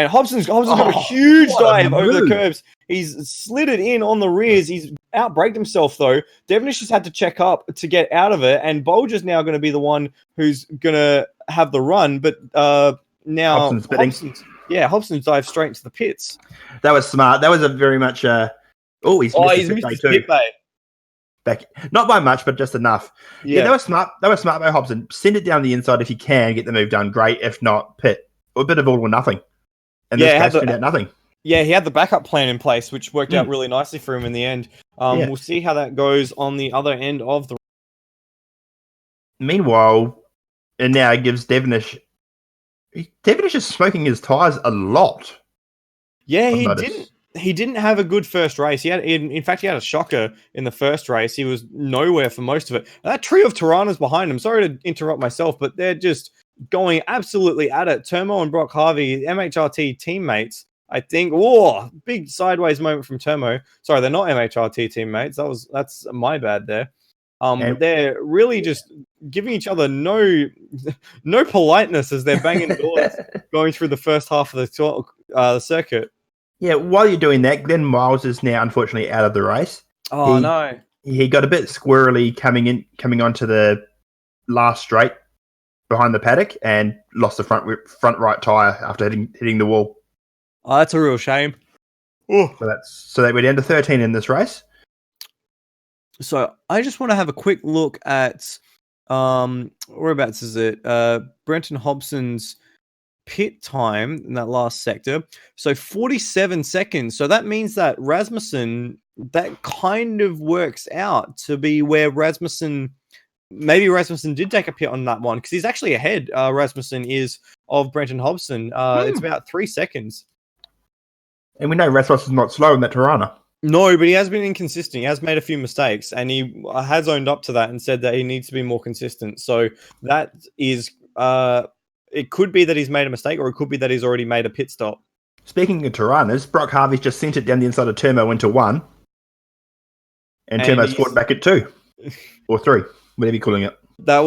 Hobson's got a huge dive over the curbs. He's slid it in on the rears. He's outbraked himself, though. Devonish has had to check up to get out of it, and Bolger's now going to be the one who's going to have the run. But now Hobson's dived straight into the pits. That was smart. That was a very much... he's missed his pit bay. Back, not by much, but just enough. Yeah, that was smart. That was smart by Hobson. Send it down the inside if you can, get the move done. Great. If not, pit. A bit of all or nothing. And this guy turned out nothing. Yeah, he had the backup plan in place, which worked out really nicely for him in the end. We'll see how that goes on the other end of the... Meanwhile, and now it gives Devonish... Devonish is smoking his tyres a lot. Yeah, he didn't have a good first race. In fact, he had a shocker in the first race. He was nowhere for most of it. And that trio of Tiranas behind him, sorry to interrupt myself, but they're just going absolutely at it. Termo and Brock Harvey, MHRT teammates, I think. Whoa, big sideways moment from Termo. Sorry, they're not MHRT teammates. That's my bad there. And- They're really just giving each other no politeness as they're banging doors going through the first half of the circuit. Yeah, while you're doing that, Glenn Miles is now unfortunately out of the race. Oh, no. He got a bit squirrely coming onto the last straight behind the paddock and lost the front right tyre after hitting the wall. Oh, that's a real shame. So that we're down to 13 in this race. So I just want to have a quick look at whereabouts is it? Brenton Hobson's pit time in that last sector. So 47 seconds. So that means that Rasmussen, that kind of works out to be where Rasmussen did take a pit on that one because he's actually ahead. Rasmussen is of Brenton Hobson. It's about 3 seconds. And we know Rasmussen's not slow in that Tirana. No, but he has been inconsistent. He has made a few mistakes, and he has owned up to that and said that he needs to be more consistent. So that is, it could be that he's made a mistake, or it could be that he's already made a pit stop. Speaking of Tiranas, Brock Harvey's just sent it down the inside of Turmo into 1. And Turmo's fought back at 2. Or 3, whatever you're calling it. That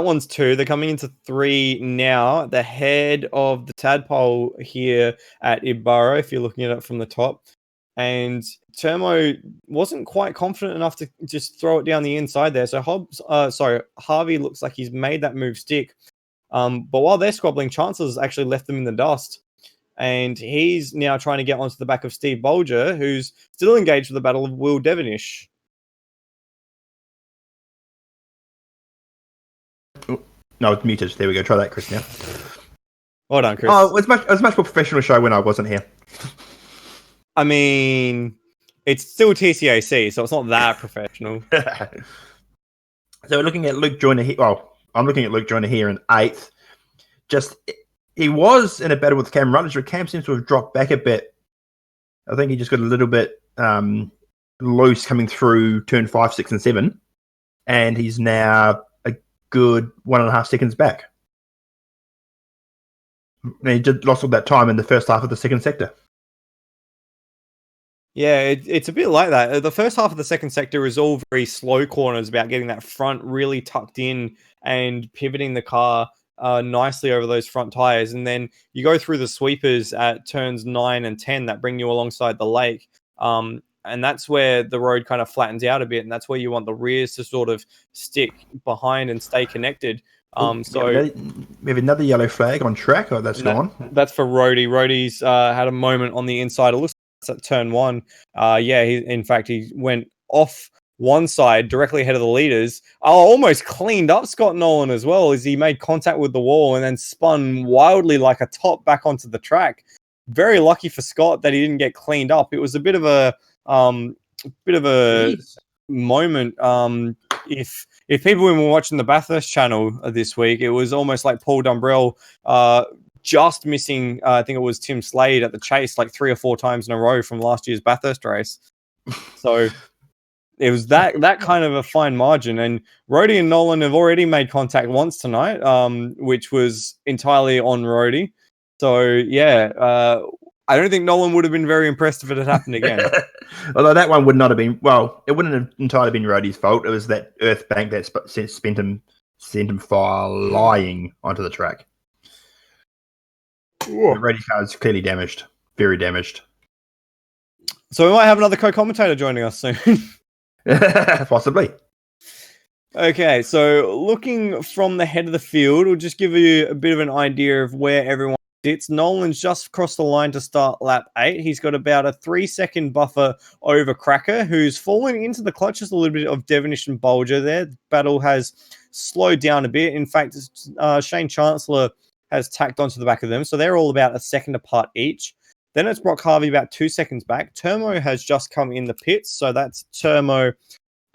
one's 2. They're coming into 3 now. The head of the tadpole here at Ibarra, if you're looking at it from the top. And Turmo wasn't quite confident enough to just throw it down the inside there. So Harvey looks like he's made that move stick. But while they're squabbling, Chancellor's actually left them in the dust. And he's now trying to get onto the back of Steve Bolger, who's still engaged with the battle of Will Devonish. No, it's muted. There we go. Try that, Chris, now. Well done, Chris. Oh, it was much more professional show when I wasn't here. I mean, it's still TCAC, so it's not that professional. So we're looking at Luke Joyner here. Well, I'm looking at Luke Joyner here in 8th. He was in a battle with Cam Rutledge, but Cam seems to have dropped back a bit. I think he just got a little bit loose coming through turn 5, 6, and 7. And he's now a good 1.5 seconds back. And he just lost all that time in the first half of the second sector. Yeah, it's a bit like that. The first half of the second sector is all very slow corners about getting that front really tucked in and pivoting the car nicely over those front tires. And then you go through the sweepers at turns 9 and 10 that bring you alongside the lake. And that's where the road kind of flattens out a bit. And that's where you want the rears to sort of stick behind and stay connected. So we have another yellow flag on track. Oh, that's gone. That's for Rhodey. Rhodey's had a moment on the inside. It looks like it's at turn 1. He went off one side directly ahead of the leaders. Almost cleaned up Scott Nolan as well as he made contact with the wall and then spun wildly like a top back onto the track. Very lucky for Scott that he didn't get cleaned up. It was a bit of a moment. If people were watching the Bathurst channel this week, it was almost like Paul Dumbrell just missing, I think it was Tim Slade at the chase like 3 or 4 times in a row from last year's Bathurst race. So it was that kind of a fine margin. And Rhodey and Nolan have already made contact once tonight, which was entirely on Rhodey. So, yeah, I don't think Nolan would have been very impressed if it had happened again. Although that one would not have been, well, it wouldn't have entirely been Rhodey's fault. It was that earth bank that sent him flying onto the track. The Rhodey car is clearly damaged. Very damaged. So we might have another co-commentator joining us soon. Possibly. Okay, so looking from the head of the field, we'll just give you a bit of an idea of where everyone sits. Nolan's just crossed the line to start lap 8. He's got about a 3-second buffer over Cracker, who's fallen into the clutches a little bit of Devonish and Bolger there. The battle has slowed down a bit. In fact, Shane Chancellor has tacked onto the back of them, so they're all about a second apart each. Then it's Brock Harvey about 2 seconds back. Turmo has just come in the pits, so that's Turmo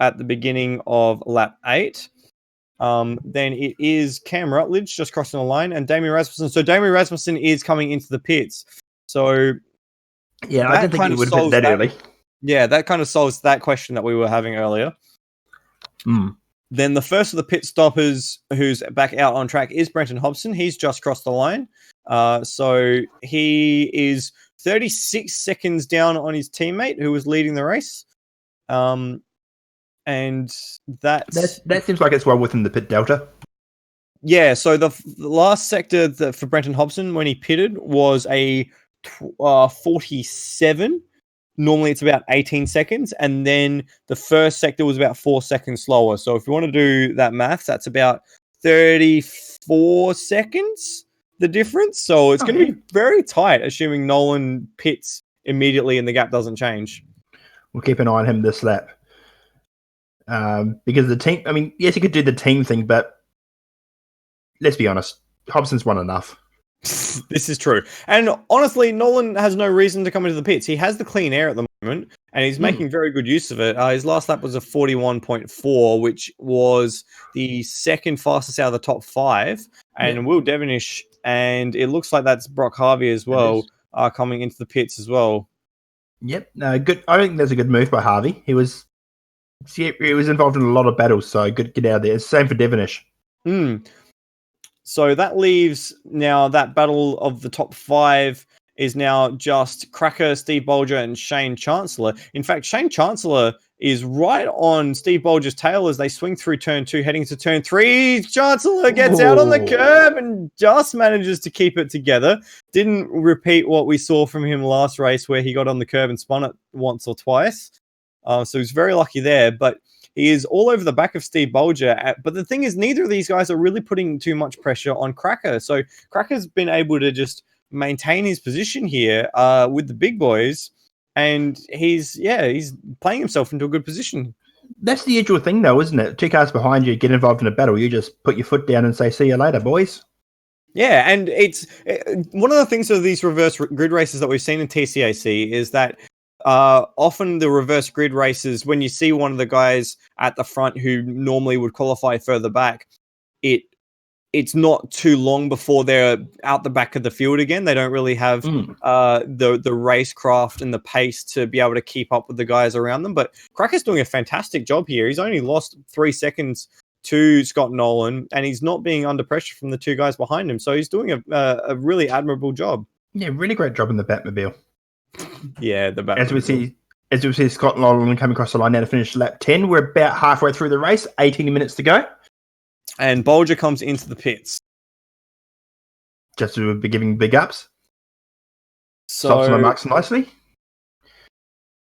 at the beginning of lap 8. Then it is Cam Rutledge just crossing the line, and Damien Rasmussen. So Damien Rasmussen is coming into the pits. So yeah, I didn't think he would have been that early. Yeah, that kind of solves that question that we were having earlier. Then the first of the pit stoppers who's back out on track is Brenton Hobson. He's just crossed the line. So he is 36 seconds down on his teammate who was leading the race. And that seems like it's well within the pit delta. Yeah, so the last sector for Brenton Hobson when he pitted was a 47. Normally it's about 18 seconds. And then the first sector was about 4 seconds slower. So if you want to do that math, that's about 34 seconds, the difference. So it's going to be very tight, assuming Nolan pits immediately and the gap doesn't change. We'll keep an eye on him this lap. Because the team, I mean, yes, he could do the team thing, but let's be honest, Hobson's won enough. This is true. And honestly, Nolan has no reason to come into the pits. He has the clean air at the moment, and he's making very good use of it. His last lap was a 41.4, which was the second fastest out of the top 5. And Will Devonish, and it looks like that's Brock Harvey as well, coming into the pits as well. Yep, good. I think that's a good move by Harvey. He was involved in a lot of battles, so good to get out of there. Same for Devonish. So that leaves now that battle of the top 5 is now just Cracker, Steve Bolger, and Shane Chancellor. In fact, Shane Chancellor is right on Steve Bolger's tail as they swing through turn 2, heading to turn 3. Chancellor gets out on the curb and just manages to keep it together. Didn't repeat what we saw from him last race where he got on the curb and spun it once or twice. So he's very lucky there, but he is all over the back of Steve Bolger. But the thing is, neither of these guys are really putting too much pressure on Cracker. So Cracker's been able to just maintain his position here with the big boys. And he's playing himself into a good position. That's the usual thing, though, isn't it? 2 cars behind you, get involved in a battle. You just put your foot down and say, see you later, boys. Yeah, and it's one of the things of these reverse grid races that we've seen in TCAC is that often the reverse grid races, when you see one of the guys at the front who normally would qualify further back, it's not too long before they're out the back of the field again. They don't really have the racecraft and the pace to be able to keep up with the guys around them. But Cracker's doing a fantastic job here. He's only lost 3 seconds to Scott Nolan, and he's not being under pressure from the 2 guys behind him. So he's doing a really admirable job. Yeah, really great job in the Batmobile. Yeah, the Batmobile. As we see Scott Nolan come across the line now to finish lap 10. We're about halfway through the race, 18 minutes to go. And Bolger comes into the pits. Just to be giving big ups. So my marks nicely.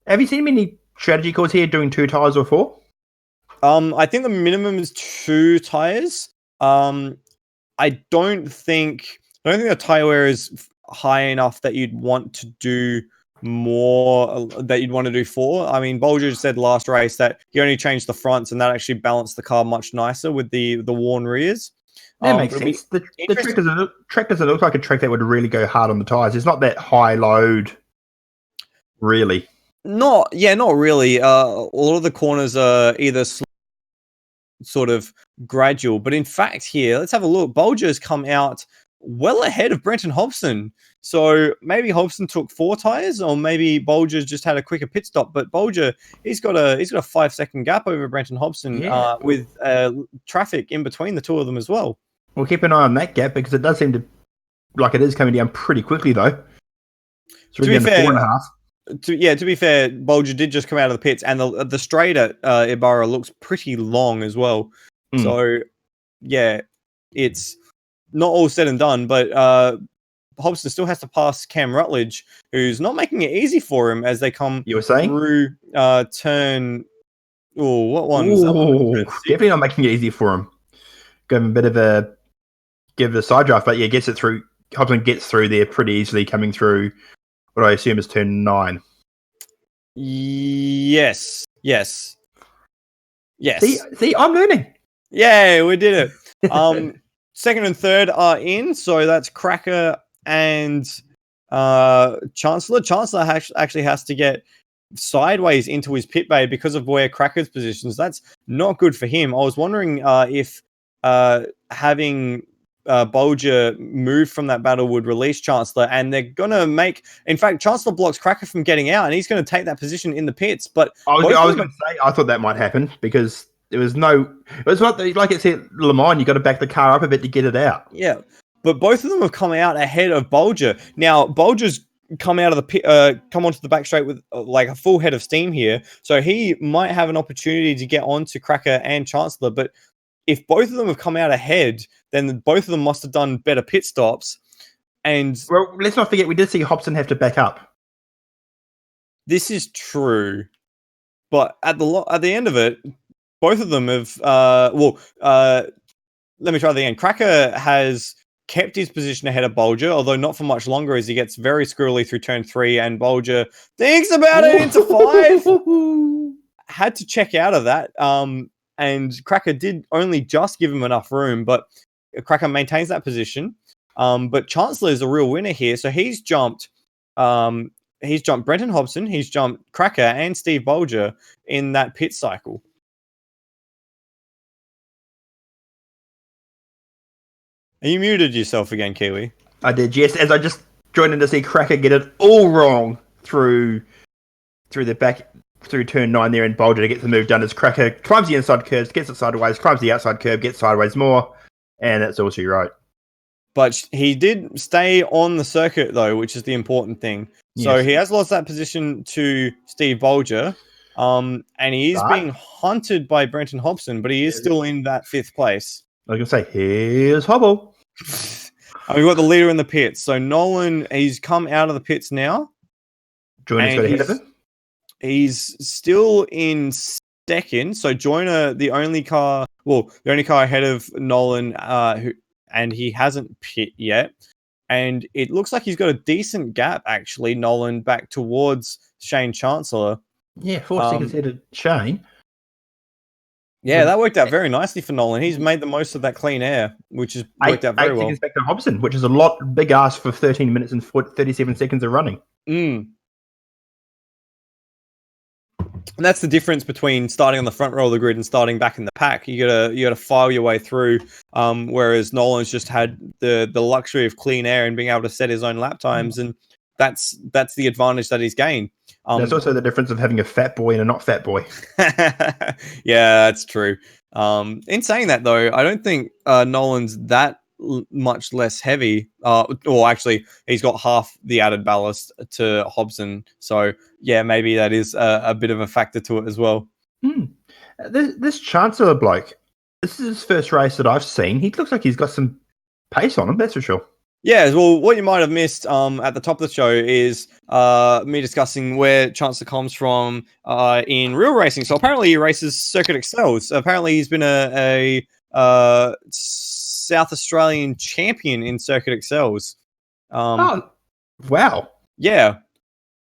Have you seen many strategy calls here doing 2 tyres or 4? I think the minimum is 2 tyres. I don't think the tyre wear is high enough that you'd want to do more, that you'd want to do 4. I mean, Bolger said last race that he only changed the fronts and that actually balanced the car much nicer with the worn rears. That makes sense. The track doesn't look like a track that would really go hard on the tyres. It's not that high load, really. Not really. A lot of the corners are either sort of gradual, but in fact here, let's have a look. Bolger's come out well ahead of Brenton Hobson. So maybe Hobson took 4 tyres, or maybe Bolger's just had a quicker pit stop. But Bolger, he's got a 5-second gap over Brenton Hobson with traffic in between the 2 of them as well. We'll keep an eye on that gap because it does seem to like it is coming down pretty quickly though. So to be fair, 4.5. To be fair, Bolger did just come out of the pits, and the straight at Ibarra looks pretty long as well. So yeah, it's not all said and done, but Hobson still has to pass Cam Rutledge, who's not making it easy for him as they come through turn. Oh, what one? Definitely not making it easy for him. Give him give it a side draft, but yeah, gets it through. Hobson gets through there pretty easily, coming through what I assume is turn 9. Yes. See, I'm learning. Yeah, we did it. Second and third are in, so that's Cracker and Chancellor. Chancellor actually has to get sideways into his pit bay because of where Cracker's positions. That's not good for him. I was wondering if having Bolger move from that battle would release Chancellor, and they're going to make... In fact, Chancellor blocks Cracker from getting out, and he's going to take that position in the pits. But I was going to say, I thought that might happen because... It was like it said, Le Mans, you got to back the car up a bit to get it out. Yeah, but both of them have come out ahead of Bolger. Now, Bolger's come out of the pit, come onto the back straight with like a full head of steam here. So he might have an opportunity to get onto Cracker and Chancellor. But if both of them have come out ahead, then both of them must have done better pit stops. And Well, let's not forget we did see Hobson have to back up. this is true, but at the end of it, both of them have. Let me try the end. Cracker has kept his position ahead of Bolger, although not for much longer, as he gets very squirrely through turn 3, and Bolger thinks about it into 5. Had to check out of that. And Cracker did only just give him enough room, but Cracker maintains that position. But Chancellor is a real winner here, so he's jumped. He's jumped Brenton Hobson, he's jumped Cracker and Steve Bolger in that pit cycle. You muted yourself again, Kiwi. I did, yes, as I just joined in to see Cracker get it all wrong through the back, through turn 9 there, and Bolger to get the move done as Cracker climbs the inside curves, gets it sideways, climbs the outside curve, gets sideways more, and that's all she wrote. But he did stay on the circuit, though, which is the important thing. So he has lost that position to Steve Bolger, and he is being hunted by Brenton Hobson, but he is still in that 5th place. I was going to say, here's Hobble. And we've got the leader in the pits. So Nolan, he's come out of the pits now. Joiner's got ahead of him. He's still in 2nd. So Joiner, the only car ahead of Nolan, and he hasn't pit yet. And it looks like he's got a decent gap, actually, Nolan, back towards Shane Chancellor. Yeah, 4 seconds ahead of Shane. Yeah, that worked out very nicely for Nolan. He's made the most of that clean air, which has worked out very 8 well. seconds back to Hobson, which is a lot big ass for 13 minutes and 37 seconds of running. And that's the difference between starting on the front row of the grid and starting back in the pack. You gotta file your way through. Whereas Nolan's just had the luxury of clean air and being able to set his own lap times, and that's the advantage that he's gained. There's also the difference of having a fat boy and a not fat boy. Yeah, that's true. In saying that, though, I don't think Nolan's that much less heavy. Or actually, he's got half the added ballast to Hobson. So, yeah, maybe that is a bit of a factor to it as well. This Chancellor bloke, this is his first race that I've seen. He looks like he's got some pace on him, that's for sure. Yeah, well, what you might have missed at the top of the show is me discussing where Chancellor comes from in real racing. So apparently he races Circuit Excels. Apparently he's been a South Australian champion in Circuit Excels. Oh, wow. Yeah.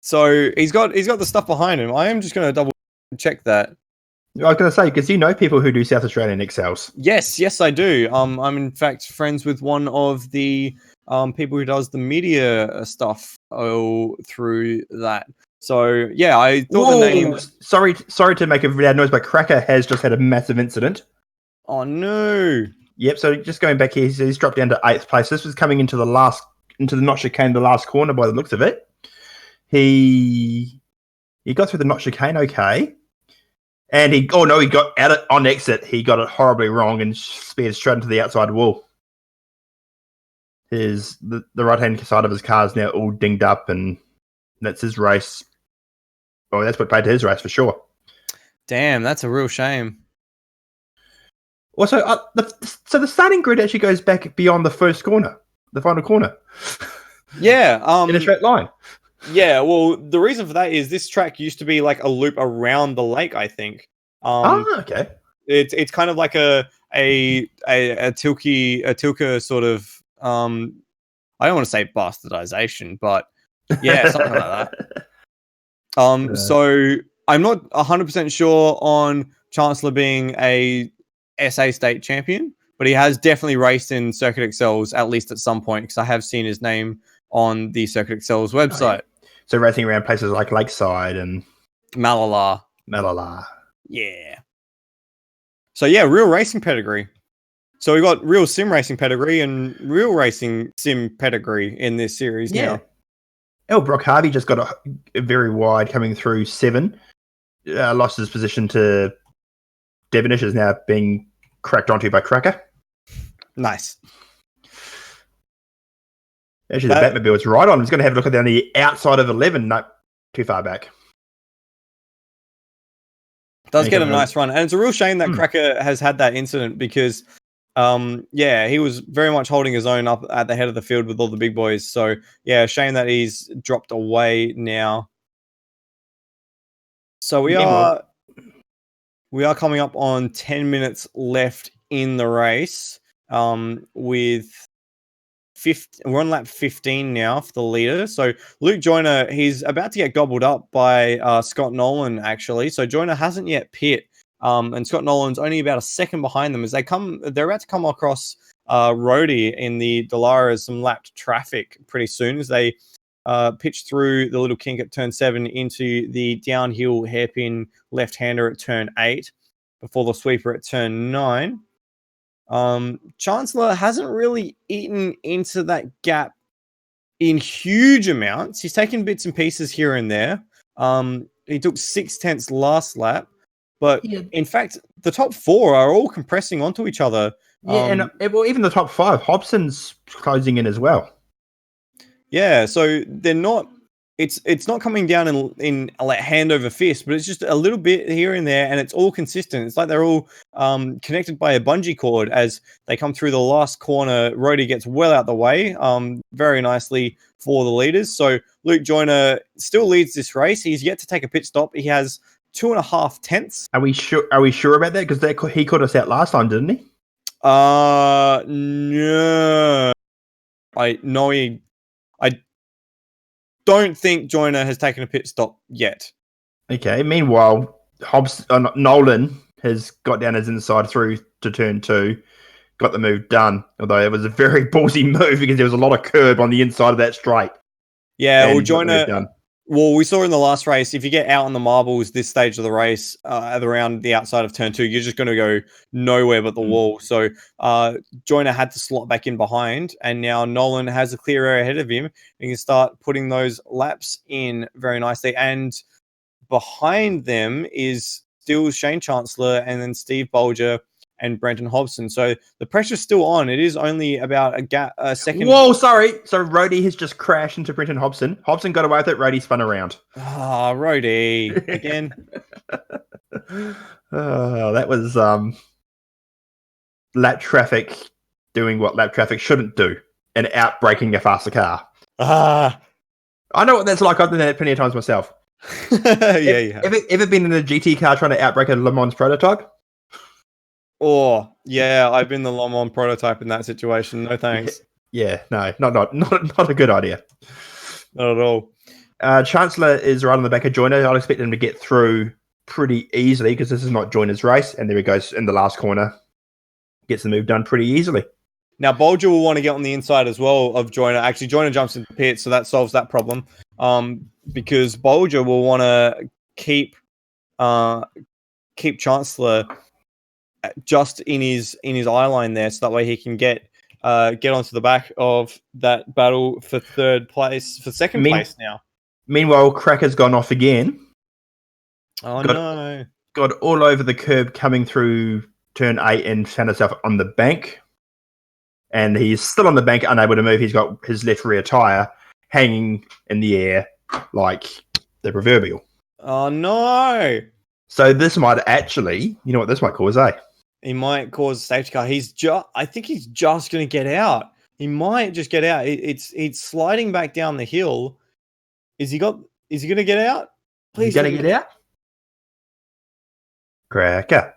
So he's got the stuff behind him. I am just going to double check that. I was going to say, because you know people who do South Australian Excels. Yes, I do. I'm in fact friends with one of the people who does the media stuff through that. So yeah, I thought the name. Sorry to make a loud noise, but Cracker has just had a massive incident. Oh no! Yep. So just going back here, he's dropped down to 8th place. This was coming into the not chicane, the last corner by the looks of it. He got through the not chicane okay. And he got out it on exit. He got it horribly wrong and speared straight into the outside wall. The right-hand side of his car is now all dinged up, and that's his race. Oh, that's what paid to his race for sure. Damn, that's a real shame. Also, so the starting grid actually goes back beyond the first corner, the final corner. Yeah, in a straight line. Yeah, well, the reason for that is this track used to be like a loop around the lake, I think. Okay. It's kind of like a Tilka sort of I don't want to say bastardization, but yeah, something like that. So I'm not 100% sure on Chancellor being a SA state champion, but he has definitely raced in Circuit Excels at least at some point, because I have seen his name on the Circuit Excels website. Oh, yeah. So racing around places like Lakeside and Malala. Yeah. So yeah, real racing pedigree. So we got real sim racing pedigree and real racing sim pedigree in this series now. Brock Harvey just got a very wide coming through 7. Lost his position to Devonish, is now being cracked onto by Cracker. Nice. Actually, the Batmobile is right on. I was going to have a look at the outside of 11. No, too far back. Does get a nice run. And it's a real shame that Cracker has had that incident because, he was very much holding his own up at the head of the field with all the big boys. So, yeah, shame that he's dropped away now. So we are coming up on 10 minutes left in the race with we're on lap 15 now for the leader. So Luke Joyner, he's about to get gobbled up by Scott Nolan, actually. So Joyner hasn't yet pit, and Scott Nolan's only about a second behind them as they're about to come across Rhodey in the Dallara as some lapped traffic pretty soon as they pitch through the little kink at turn 7 into the downhill hairpin left-hander at turn 8 before the sweeper at turn 9. Chancellor hasn't really eaten into that gap in huge amounts. He's taken bits and pieces here and there. He took 0.6 last lap, but in fact, the top 4 are all compressing onto each other. Yeah, even the top 5, Hobson's closing in as well. Yeah, so they're not. It's not coming down in like hand over fist, but it's just a little bit here and there, and it's all consistent. It's like they're all connected by a bungee cord as they come through the last corner. Rhodey gets well out the way, very nicely for the leaders. So Luke Joyner still leads this race. He's yet to take a pit stop. He has 2.5 tenths. Are we sure about that? Because he caught us out last time, didn't he? No. I don't think Joyner has taken a pit stop yet. Okay. Meanwhile, Nolan has got down his inside through to turn 2, got the move done. Although it was a very ballsy move because there was a lot of curb on the inside of that straight. Yeah, well, Joyner. Well, we saw in the last race, if you get out on the marbles this stage of the race, around the outside of turn 2, you're just going to go nowhere but the wall. So Joyner had to slot back in behind, and now Nolan has a clear area ahead of him. He can start putting those laps in very nicely. And behind them is still Shane Chancellor and then Steve Bolger and Brenton Hobson. So the pressure's still on. It is only about a second. Whoa, sorry. So Rhodey has just crashed into Brenton Hobson. Hobson got away with it. Rhodey spun around. Ah, Rhodey again. That was lap traffic doing what lap traffic shouldn't do and outbraking a faster car. I know what that's like. I've done that plenty of times myself. Yeah. Ever been in a GT car trying to outbrake a Le Mans prototype? Oh, yeah, I've been the Le Mans prototype in that situation. No thanks. Yeah, no, not a good idea. Not at all. Chancellor is right on the back of Joyner. I'd expect him to get through pretty easily because this is not Joyner's race. And there he goes in the last corner. Gets the move done pretty easily. Now, Bolger will want to get on the inside as well of Joyner. Actually, Joyner jumps into the pit, so that solves that problem. Because Bolger will want to keep Chancellor just in his eye line there, so that way he can get onto the back of that battle for second place now. Meanwhile, Cracker's gone off again. Oh no! Got all over the curb coming through turn 8 and found himself on the bank. And he's still on the bank, unable to move. He's got his left rear tyre hanging in the air like the proverbial. Oh no! So this might actually, you know what this might cause, eh? He might cause a safety car. I think he's just going to get out. He might just get out. It's sliding back down the hill. Is he going to get out? Please. He's going to get out? Cracker.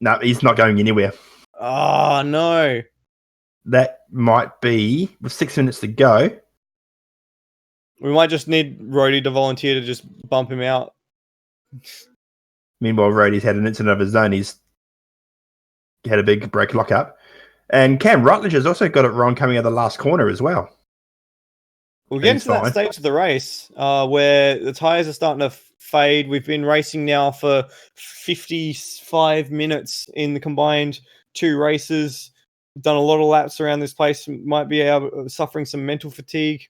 No, he's not going anywhere. Oh, no. That might be, with 6 minutes to go. We might just need Rhodey to volunteer to just bump him out. Meanwhile, Rhodey's had an incident of his own. He's had a big brake lock-up. And Cam Rutledge has also got it wrong coming out of the last corner as well. We'll get into that stage of the race where the tyres are starting to fade. We've been racing now for 55 minutes in the combined 2 races. Done a lot of laps around this place. Might be suffering some mental fatigue.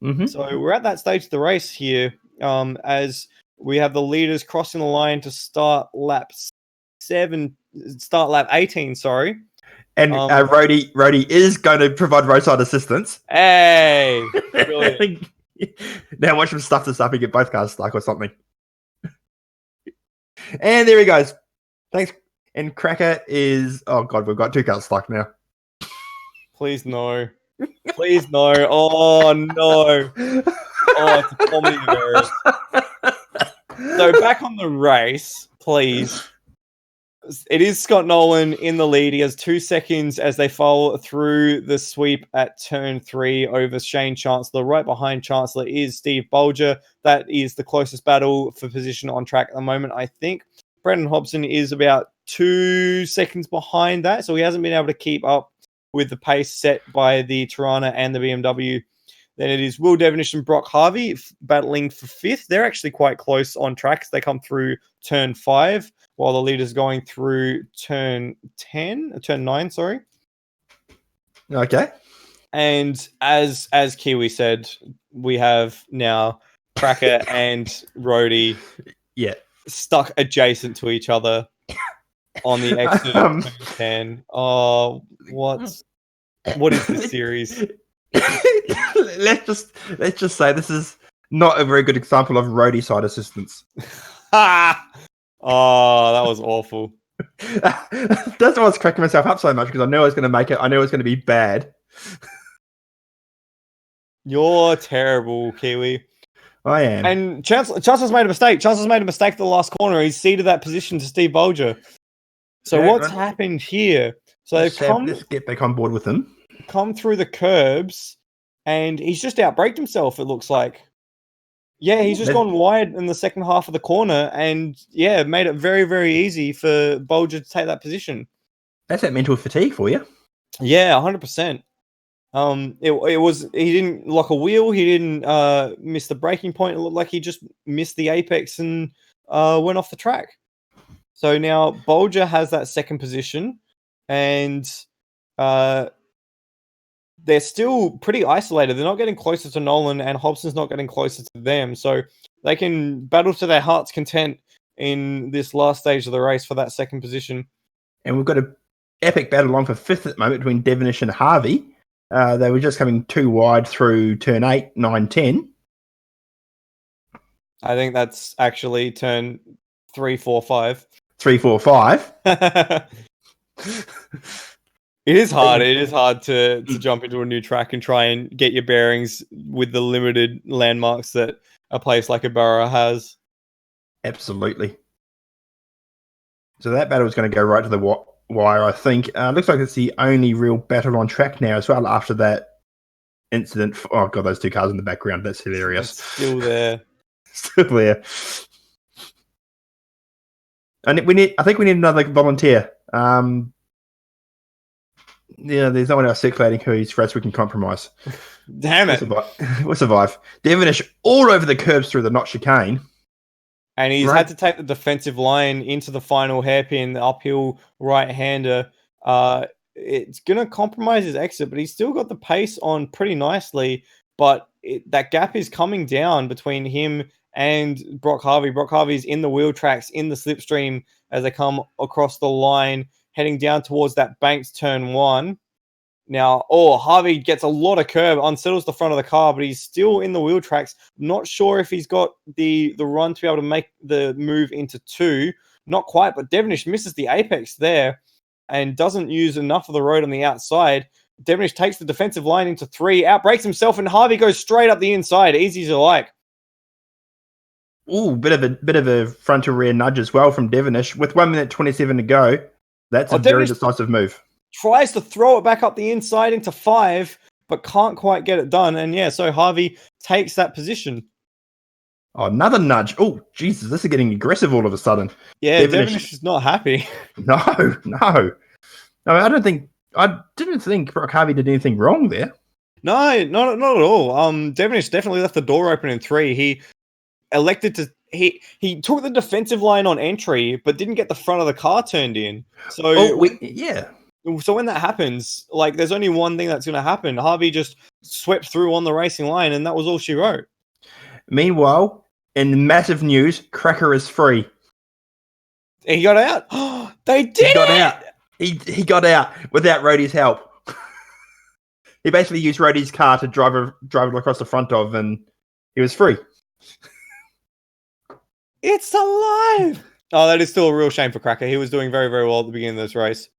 Mm-hmm. So we're at that stage of the race here as we have the leaders crossing the line to start lap start lap 18, sorry. And Rhodey is going to provide roadside assistance. Hey, brilliant. Now watch him stuff this up and get both cars stuck or something. And there he goes. Thanks. And Cracker is... Oh, God, we've got 2 cars stuck now. Please no. Please no. Oh, no. Oh, it's a comedy of errors. So back on the race, please. It is Scott Nolan in the lead. He has 2 seconds as they fall through the sweep at turn 3 over Shane Chancellor. Right behind Chancellor is Steve Bolger. That is the closest battle for position on track at the moment, I think. Brendan Hobson is about 2 seconds behind that, so he hasn't been able to keep up with the pace set by the Tirana and the BMW. Then it is Will Devonish and Brock Harvey battling for 5th. They're actually quite close on track. They come through turn 5, while the leader's going through turn 9, sorry. Okay. And as Kiwi said, we have now Cracker and Rhodey stuck adjacent to each other on the exit of turn 10. Oh, what is this series? let's just say this is not a very good example of Rhodey side assistance. Oh, that was awful. That's why I was cracking myself up so much, because I knew I was going to make it. I knew it was going to be bad. You're terrible, Kiwi. I am. And Chancellor's made a mistake. Chancellor's made a mistake at the last corner. He's ceded that position to Steve Bolger. So what's happened here? So let's get back on board with him. Come through the curbs, and he's just outbraked himself, it looks like. Yeah, he's just gone wide in the second half of the corner, and made it very, very easy for Bolger to take that position. That's that mental fatigue for you. Yeah, 100%. He didn't lock a wheel, he didn't miss the braking point. It looked like he just missed the apex and went off the track. So now Bolger has that second position, and they're still pretty isolated. They're not getting closer to Nolan, and Hobson's not getting closer to them. So they can battle to their heart's content in this last stage of the race for that second position. And we've got an epic battle on for 5th at the moment between Devonish and Harvey. They were just coming 2 wide through turn 8, 9, 10. I think that's actually turn 3, 4, 5. 3, 4, 5. It is hard. It is hard to jump into a new track and try and get your bearings with the limited landmarks that a place like Ibarra has. Absolutely. So that battle is going to go right to the wire, I think. Looks like it's the only real battle on track now as well after that incident. Oh, God, those 2 cars in the background. That's hilarious. It's still there. Still there. And I think we need another volunteer. There's no one else circulating whose race we can compromise. Damn it. We'll survive. Devonish all over the curbs through the not chicane. And he's had to take the defensive line into the final hairpin, the uphill right-hander. It's going to compromise his exit, but he's still got the pace on pretty nicely. But that gap is coming down between him and Brock Harvey. Brock Harvey's in the wheel tracks, in the slipstream as they come across the line, heading down towards that Banks turn 1. Now, Harvey gets a lot of curb, unsettles the front of the car, but he's still in the wheel tracks. Not sure if he's got the run to be able to make the move into 2. Not quite, but Devonish misses the apex there and doesn't use enough of the road on the outside. Devonish takes the defensive line into 3, outbrakes himself, and Harvey goes straight up the inside. Easy as you like. Ooh, bit of a front to rear nudge as well from Devonish. With 1 minute 27 to go, that's a very decisive move. Tries to throw it back up the inside into 5, but can't quite get it done. And so Harvey takes that position. Oh, another nudge. Oh, Jesus, this is getting aggressive all of a sudden. Yeah, Devonish is not happy. No. I didn't think Brock Harvey did anything wrong there. No, not at all. Devonish definitely left the door open in 3. He elected to... He took the defensive line on entry, but didn't get the front of the car turned in. So So when that happens, there's only one thing that's going to happen. Harvey just swept through on the racing line, and that was all she wrote. Meanwhile, in massive news, Cracker is free. He got out. They did He got it! out. He got out without Rhodey's help. He basically used Rhodey's car to drive it across the front of, and he was free. It's alive! Oh, that is still a real shame for Cracker. He was doing very, very well at the beginning of this race.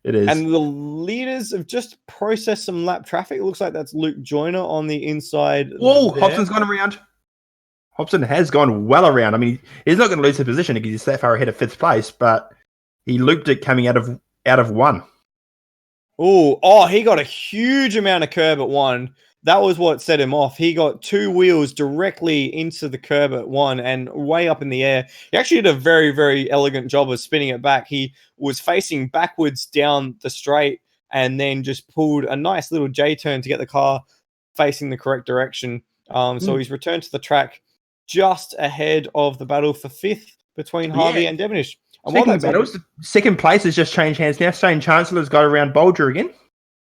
It is. And the leaders have just processed some lap traffic. It looks like that's Luke Joyner on the inside. Whoa, there. Hobson's gone around. Hobson has gone well around. I mean, he's not going to lose his position because he's that far ahead of 5th place, but he looped it coming out of 1. Oh, he got a huge amount of curb at 1. That was what set him off. He got 2 wheels directly into the curb at 1 and way up in the air. He actually did a very, very elegant job of spinning it back. He was facing backwards down the straight and then just pulled a nice little J-turn to get the car facing the correct direction. So he's returned to the track just ahead of the battle for 5th between Harvey and Devonish. And second place has just changed hands now. Shane Chancellor's got around Bolger again.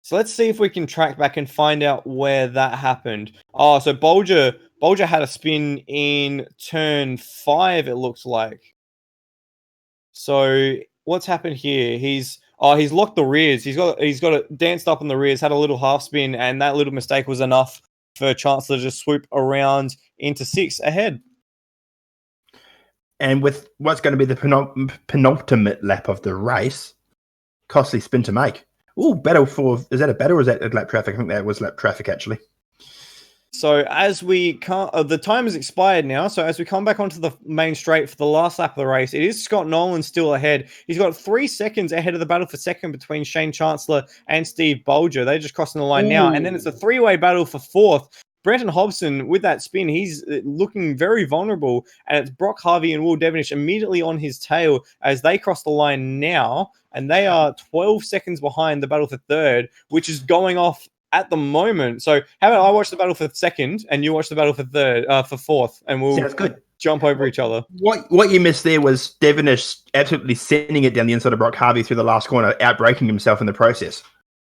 So let's see if we can track back and find out where that happened. Oh, so Bolger had a spin in turn 5, it looks like. So what's happened here? He's locked the rears. He's got it danced up on the rears, had a little half spin, and that little mistake was enough for Chancellor to swoop around into 6 ahead. And with what's going to be the penultimate lap of the race, costly spin to make. Oh, battle for... Is that a battle or is that lap traffic? I think that was lap traffic, actually. So as we come... the time has expired now, so as we come back onto the main straight for the last lap of the race, it is Scott Nolan still ahead. He's got 3 seconds ahead of the battle for second between Shane Chancellor and Steve Bolger. They're just crossing the line now. And then it's a 3-way battle for 4th. Brenton Hobson, with that spin, he's looking very vulnerable, and it's Brock Harvey and Will Devonish immediately on his tail as they cross the line now, and they are 12 seconds behind the battle for 3rd, which is going off at the moment. So how about I watch the battle for 2nd, and you watch the battle for 4th, and we'll jump over each other. What you missed there was Devonish absolutely sending it down the inside of Brock Harvey through the last corner, outbraking himself in the process.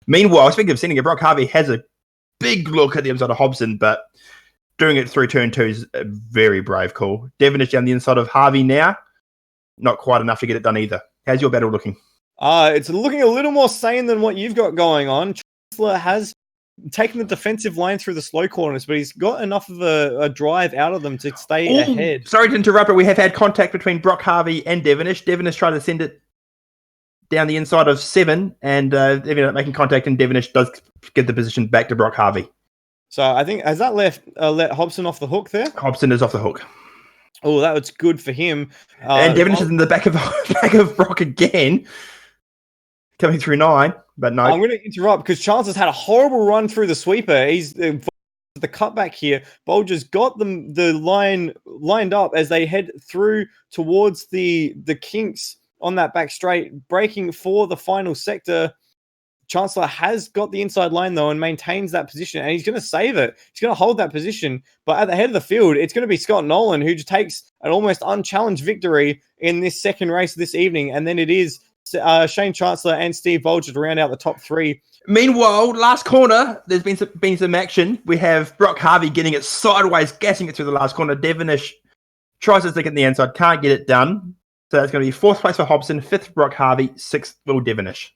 Meanwhile, speaking of sending it, Brock Harvey has a big look at the inside of Hobson, but doing it through turn 2 is a very brave call. Devonish down the inside of Harvey now. Not quite enough to get it done either. How's your battle looking? It's looking a little more sane than what you've got going on. Chancellor has taken the defensive line through the slow corners, but he's got enough of a drive out of them to stay ahead. Sorry to interrupt, but we have had contact between Brock Harvey and Devonish. Devonish tried to send it down the inside of 7, and they ended up making contact, and Devonish does get the position back to Brock Harvey. So I think, has that let Hobson off the hook there? Hobson is off the hook. Oh, that was good for him. And Devonish is in the back of Brock again, coming through 9, but no. I'm going to interrupt because Charles has had a horrible run through the sweeper. He's the cutback here. Bolger's got the line lined up as they head through towards the kinks on that back straight, braking for the final sector. Chancellor has got the inside line, though, and maintains that position, and he's going to save it. He's going to hold that position, but at the head of the field, it's going to be Scott Nolan, who just takes an almost unchallenged victory in this second race this evening, and then it is Shane Chancellor and Steve Bolger to round out the top 3. Meanwhile, last corner, there's been some action. We have Brock Harvey getting it sideways, gassing it through the last corner. Devonish tries to stick it in the inside, can't get it done. So that's going to be 4th place for Hobson, 5th Brock Harvey, 6th Will Devonish.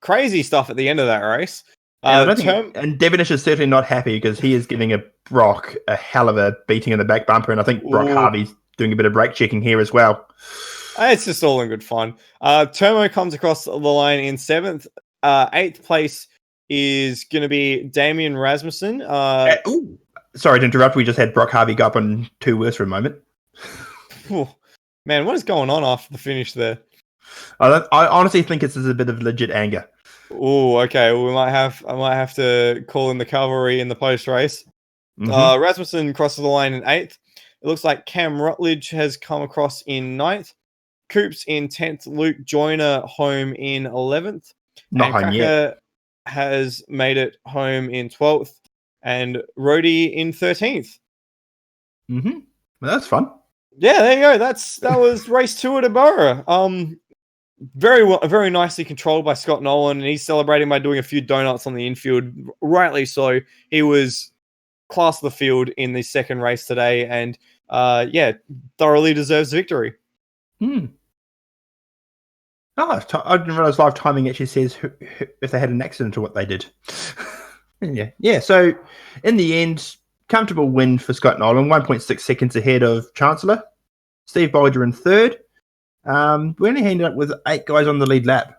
Crazy stuff at the end of that race. And Devonish is certainly not happy because he is giving a Brock a hell of a beating in the back bumper, and I think Brock Harvey's doing a bit of brake checking here as well. It's just all in good fun. Termo comes across the line in 7th. 8th place is going to be Damien Rasmussen. Sorry to interrupt. We just had Brock Harvey go up on 2 wheels for a moment. Man, what is going on after the finish there? I honestly think it's a bit of legit anger. Oh, okay. Well, I might have to call in the cavalry in the post race. Mm-hmm. Rasmussen crosses the line in 8th. It looks like Cam Rutledge has come across in 9th. Coops in 10th. Luke Joyner home in 11th. Not home yet. Has made it home in 12th. And Rhodey in 13th. Mm-hmm. Well, that's fun. Yeah, there you go. That was race 2 at Ibarra. Very nicely controlled by Scott Nolan, and he's celebrating by doing a few donuts on the infield. Rightly so. He was class of the field in the second race today, and thoroughly deserves victory. Hmm. Oh, I didn't realize live timing actually says if they had an accident or what they did. Yeah. So in the end, comfortable win for Scott Nolan, 1.6 seconds ahead of Chancellor. Steve Bolger in third. We only ended up with 8 guys on the lead lap.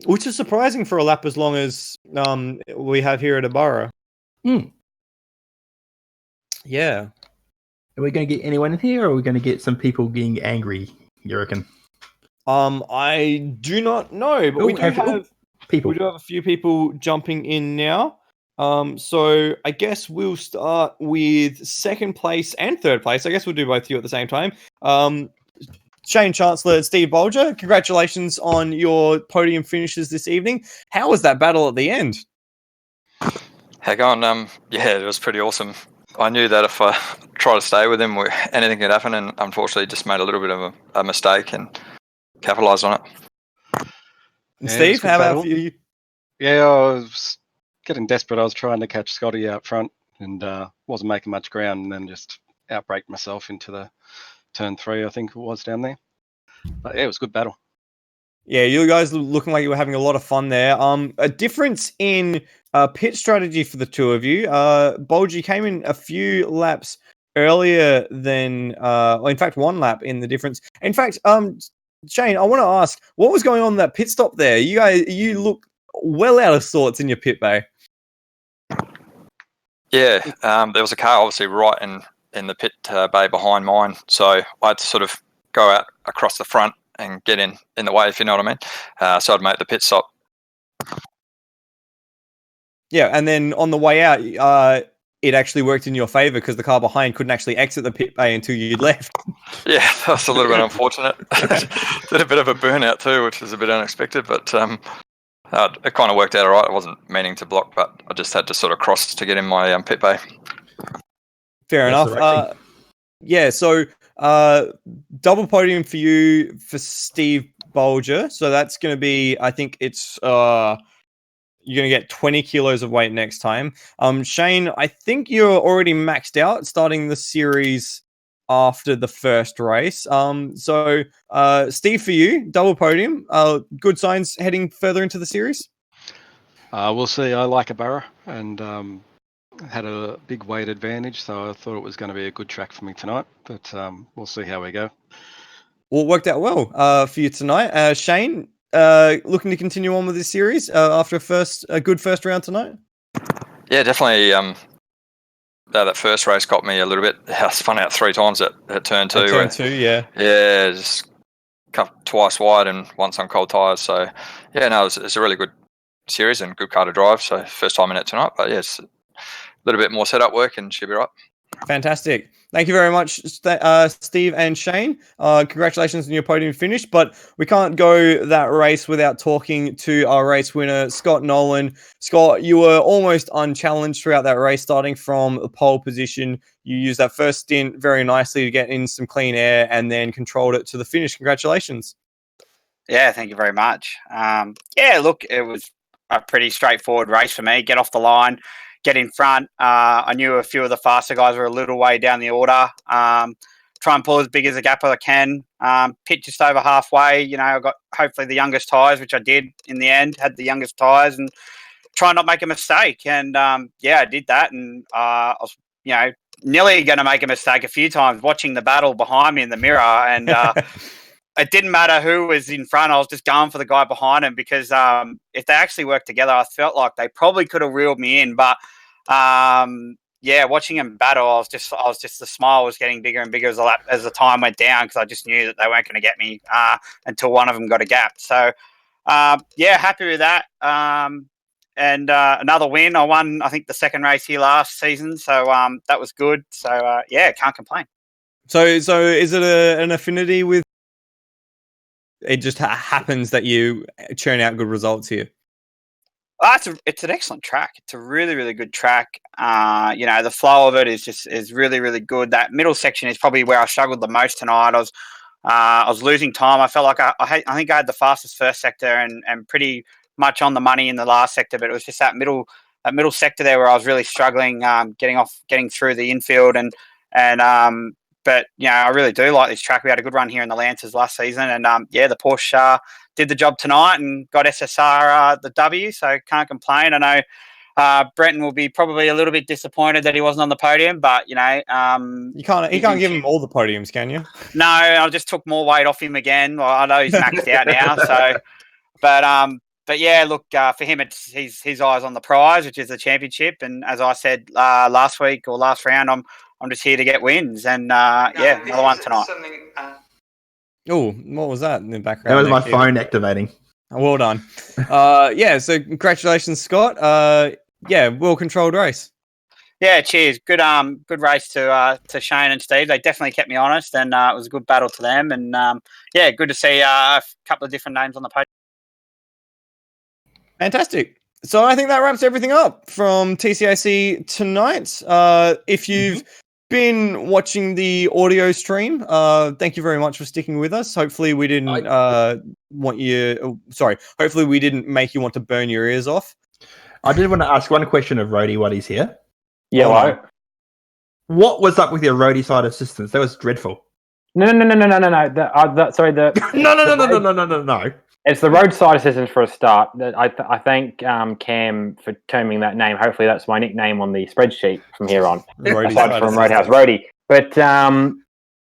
Which is surprising for a lap as long as we have here at Ibarra. Yeah. Are we going to get anyone in here, or are we going to get some people getting angry, you reckon? I do not know, but we do have people. We do have a few people jumping in now. So I guess we'll start with second place and third place. I guess we'll do both of you at the same time. Shane Chancellor, Steve Bolger, congratulations on your podium finishes this evening. How was that battle at the end? Heck on. It was pretty awesome. I knew that if I tried to stay with him, anything could happen, and unfortunately just made a little bit of a mistake and capitalised on it. And Steve, how about for you? Yeah, I was getting desperate. I was trying to catch Scotty out front and wasn't making much ground, and then just outbraked myself into the turn 3, I think it was down there. But yeah, it was a good battle. Yeah, you guys looking like you were having a lot of fun there. A difference in pit strategy for the two of you. Bolgy came in a few laps earlier than, in fact, 1 lap in the difference. In fact, Shane, I want to ask, what was going on in that pit stop there? You look well out of sorts in your pit bay. Yeah, there was a car obviously right in the pit bay behind mine, so I had to sort of go out across the front and get in the way, if you know what I mean. So I'd make the pit stop. Yeah, and then on the way out, it actually worked in your favour because the car behind couldn't actually exit the pit bay until you left. Yeah, that was a little bit unfortunate. Did a bit of a burnout too, which was a bit unexpected, but it kind of worked out all right. I wasn't meaning to block, but I just had to sort of cross to get in my pit bay. Fair enough. So double podium for you for Steve Bolger. So that's going to be, I think it's you're going to get 20 kilos of weight next time. Shane, I think you're already maxed out starting the series after the first race. So Steve, for you, double podium. Good signs heading further into the series? We'll see. I like Ibarra and had a big weight advantage, so I thought it was going to be a good track for me tonight, but we'll see how we go. Well, it worked out well for you tonight. Shane, looking to continue on with this series after a good first round tonight? Yeah, definitely. That first race got me a little bit. I spun out 3 times at turn 2. Turn 2, yeah. Yeah, just cut twice wide and once on cold tyres. So, yeah, no, it's a really good series and good car to drive. So, first time in it tonight. But, yeah, it's a little bit more setup work and should be right. Fantastic. Thank you very much, Steve and Shane. Congratulations on your podium finish, but we can't go that race without talking to our race winner, Scott Nolan. Scott, you were almost unchallenged throughout that race, starting from the pole position. You used that first stint very nicely to get in some clean air and then controlled it to the finish. Congratulations. Yeah, thank you very much. Look, it was a pretty straightforward race for me. Get off the line, get in front. I knew a few of the faster guys were a little way down the order. Try and pull as big as a gap as I can. Pit just over halfway. I got hopefully the youngest tyres, which I did in the end. Had the youngest tyres and try not make a mistake. And I did that. And I was, nearly going to make a mistake a few times watching the battle behind me in the mirror. And it didn't matter who was in front. I was just going for the guy behind him because if they actually worked together, I felt like they probably could have reeled me in. But watching him battle, I was just the smile was getting bigger and bigger as the time went down because I just knew that they weren't going to get me until one of them got a gap. So happy with that. And another win. I won, I think, the second race here last season. So that was good. So can't complain. So is it an affinity with? It just happens that you churn out good results here. It's an excellent track. It's a really, really good track. The flow of it is really, really good. That middle section is probably where I struggled the most tonight. I was losing time. I felt like I think I had the fastest first sector and pretty much on the money in the last sector, but it was just that middle sector there where I was really struggling, getting through the infield and And but I really do like this track. We had a good run here in the Lancers last season, and the Porsche did the job tonight and got SSR the W. So can't complain. I know. Brenton will be probably a little bit disappointed that he wasn't on the podium, but you can't give him all the podiums, can you? No, I just took more weight off him again. Well, I know he's maxed out now, so but yeah, look, for him, it's his eyes on the prize, which is the championship. And as I said last week or last round, I'm just here to get wins, and another one tonight. Oh, what was that in the background? That was my phone activating. Well done. So congratulations, Scott. Well-controlled race. Yeah, cheers. Good race to Shane and Steve. They definitely kept me honest, and it was a good battle to them. And good to see a couple of different names on the podium. Fantastic. So I think that wraps everything up from TCAC tonight. If you've been watching the audio stream, thank you very much for sticking with us. Hopefully we didn't hopefully we didn't make you want to burn your ears off. I did want to ask one question of Rhodey while he's here. Yeah, what was up with your Rhodey side assistance? That was dreadful. No. Sorry, No. It's the roadside assistance for a start. I thank Cam for terming that name. Hopefully that's my nickname on the spreadsheet from here on. Aside from Roadhouse Rhodey. But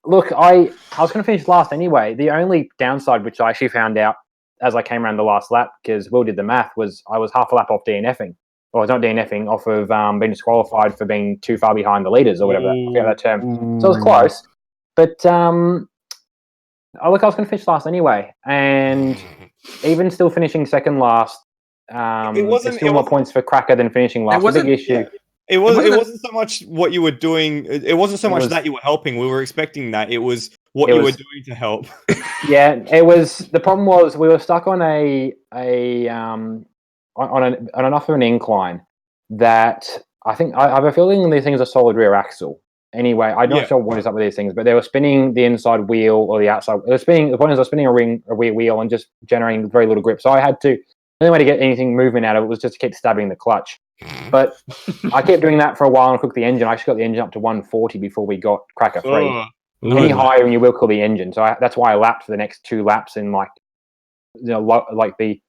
look, I was going to finish last anyway. The only downside, which I actually found out as I came around the last lap, because Will did the math, was I was half a lap off DNFing. Or not DNFing, off of being disqualified for being too far behind the leaders or whatever. I forget that term. So it was close. But I was going to finish last anyway. And even still finishing second last, there's still more points for Cracker than finishing last. It's a big issue. It wasn't so much what you were doing. It wasn't so much that you were helping. We were expecting that. It was what you were doing to help. Yeah, it was. The problem was we were stuck on on enough of an incline that I think I have a feeling these things are solid rear axle. Anyway, I'm not sure what is up with these things, but they were spinning the inside wheel or the outside. The point is, they're spinning a rear wheel and just generating very little grip. So I had to. The only way to get anything movement out of it was just to keep stabbing the clutch. But I kept doing that for a while and cooked the engine. I actually got the engine up to 140 before we got Cracker free. Any higher and you will cool the engine. So that's why I lapped for the next 2 laps in the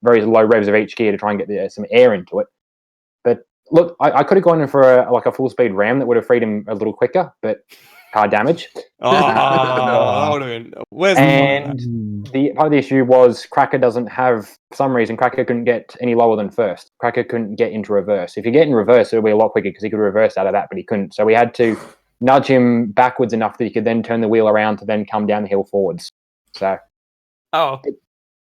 very low revs of each gear to try and get some air into it. But look, I could have gone in for a full speed ram that would have freed him a little quicker, but car damage. That would have been. The part of the issue was Cracker doesn't have, for some reason, Cracker couldn't get any lower than first. Cracker couldn't get into reverse. If you get in reverse, it'll be a lot quicker because he could reverse out of that, but he couldn't. So we had to nudge him backwards enough that he could then turn the wheel around to then come down the hill forwards. So. It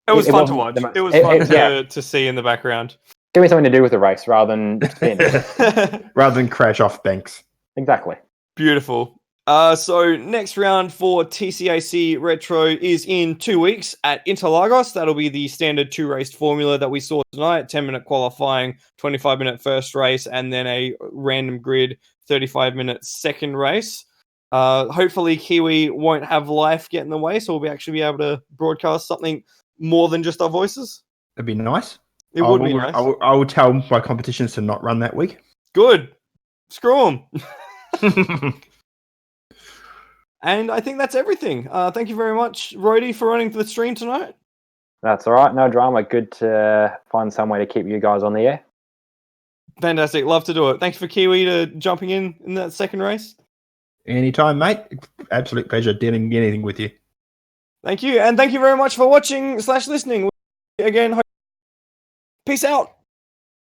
was fun to watch. It was fun to see in the background. Give me something to do with the race rather than spin. Rather than crash off banks. Exactly. Beautiful. So next round for TCAC Retro is in 2 weeks at Interlagos. That'll be the standard 2-race formula that we saw tonight. 10-minute qualifying, 25-minute first race, and then a random grid 35-minute second race. Hopefully Kiwi won't have life get in the way, so we'll actually be able to broadcast something more than just our voices. That'd be nice. It would be nice. I will tell my competitions to not run that week. Good. Screw them. And I think that's everything. Thank you very much, Rhodey, for running the stream tonight. That's all right. No drama. Good to find some way to keep you guys on the air. Fantastic. Love to do it. Thanks for Kiwi to jumping in that second race. Anytime, mate. Absolute pleasure doing anything with you. Thank you. And thank you very much for watching / listening. Again, peace out.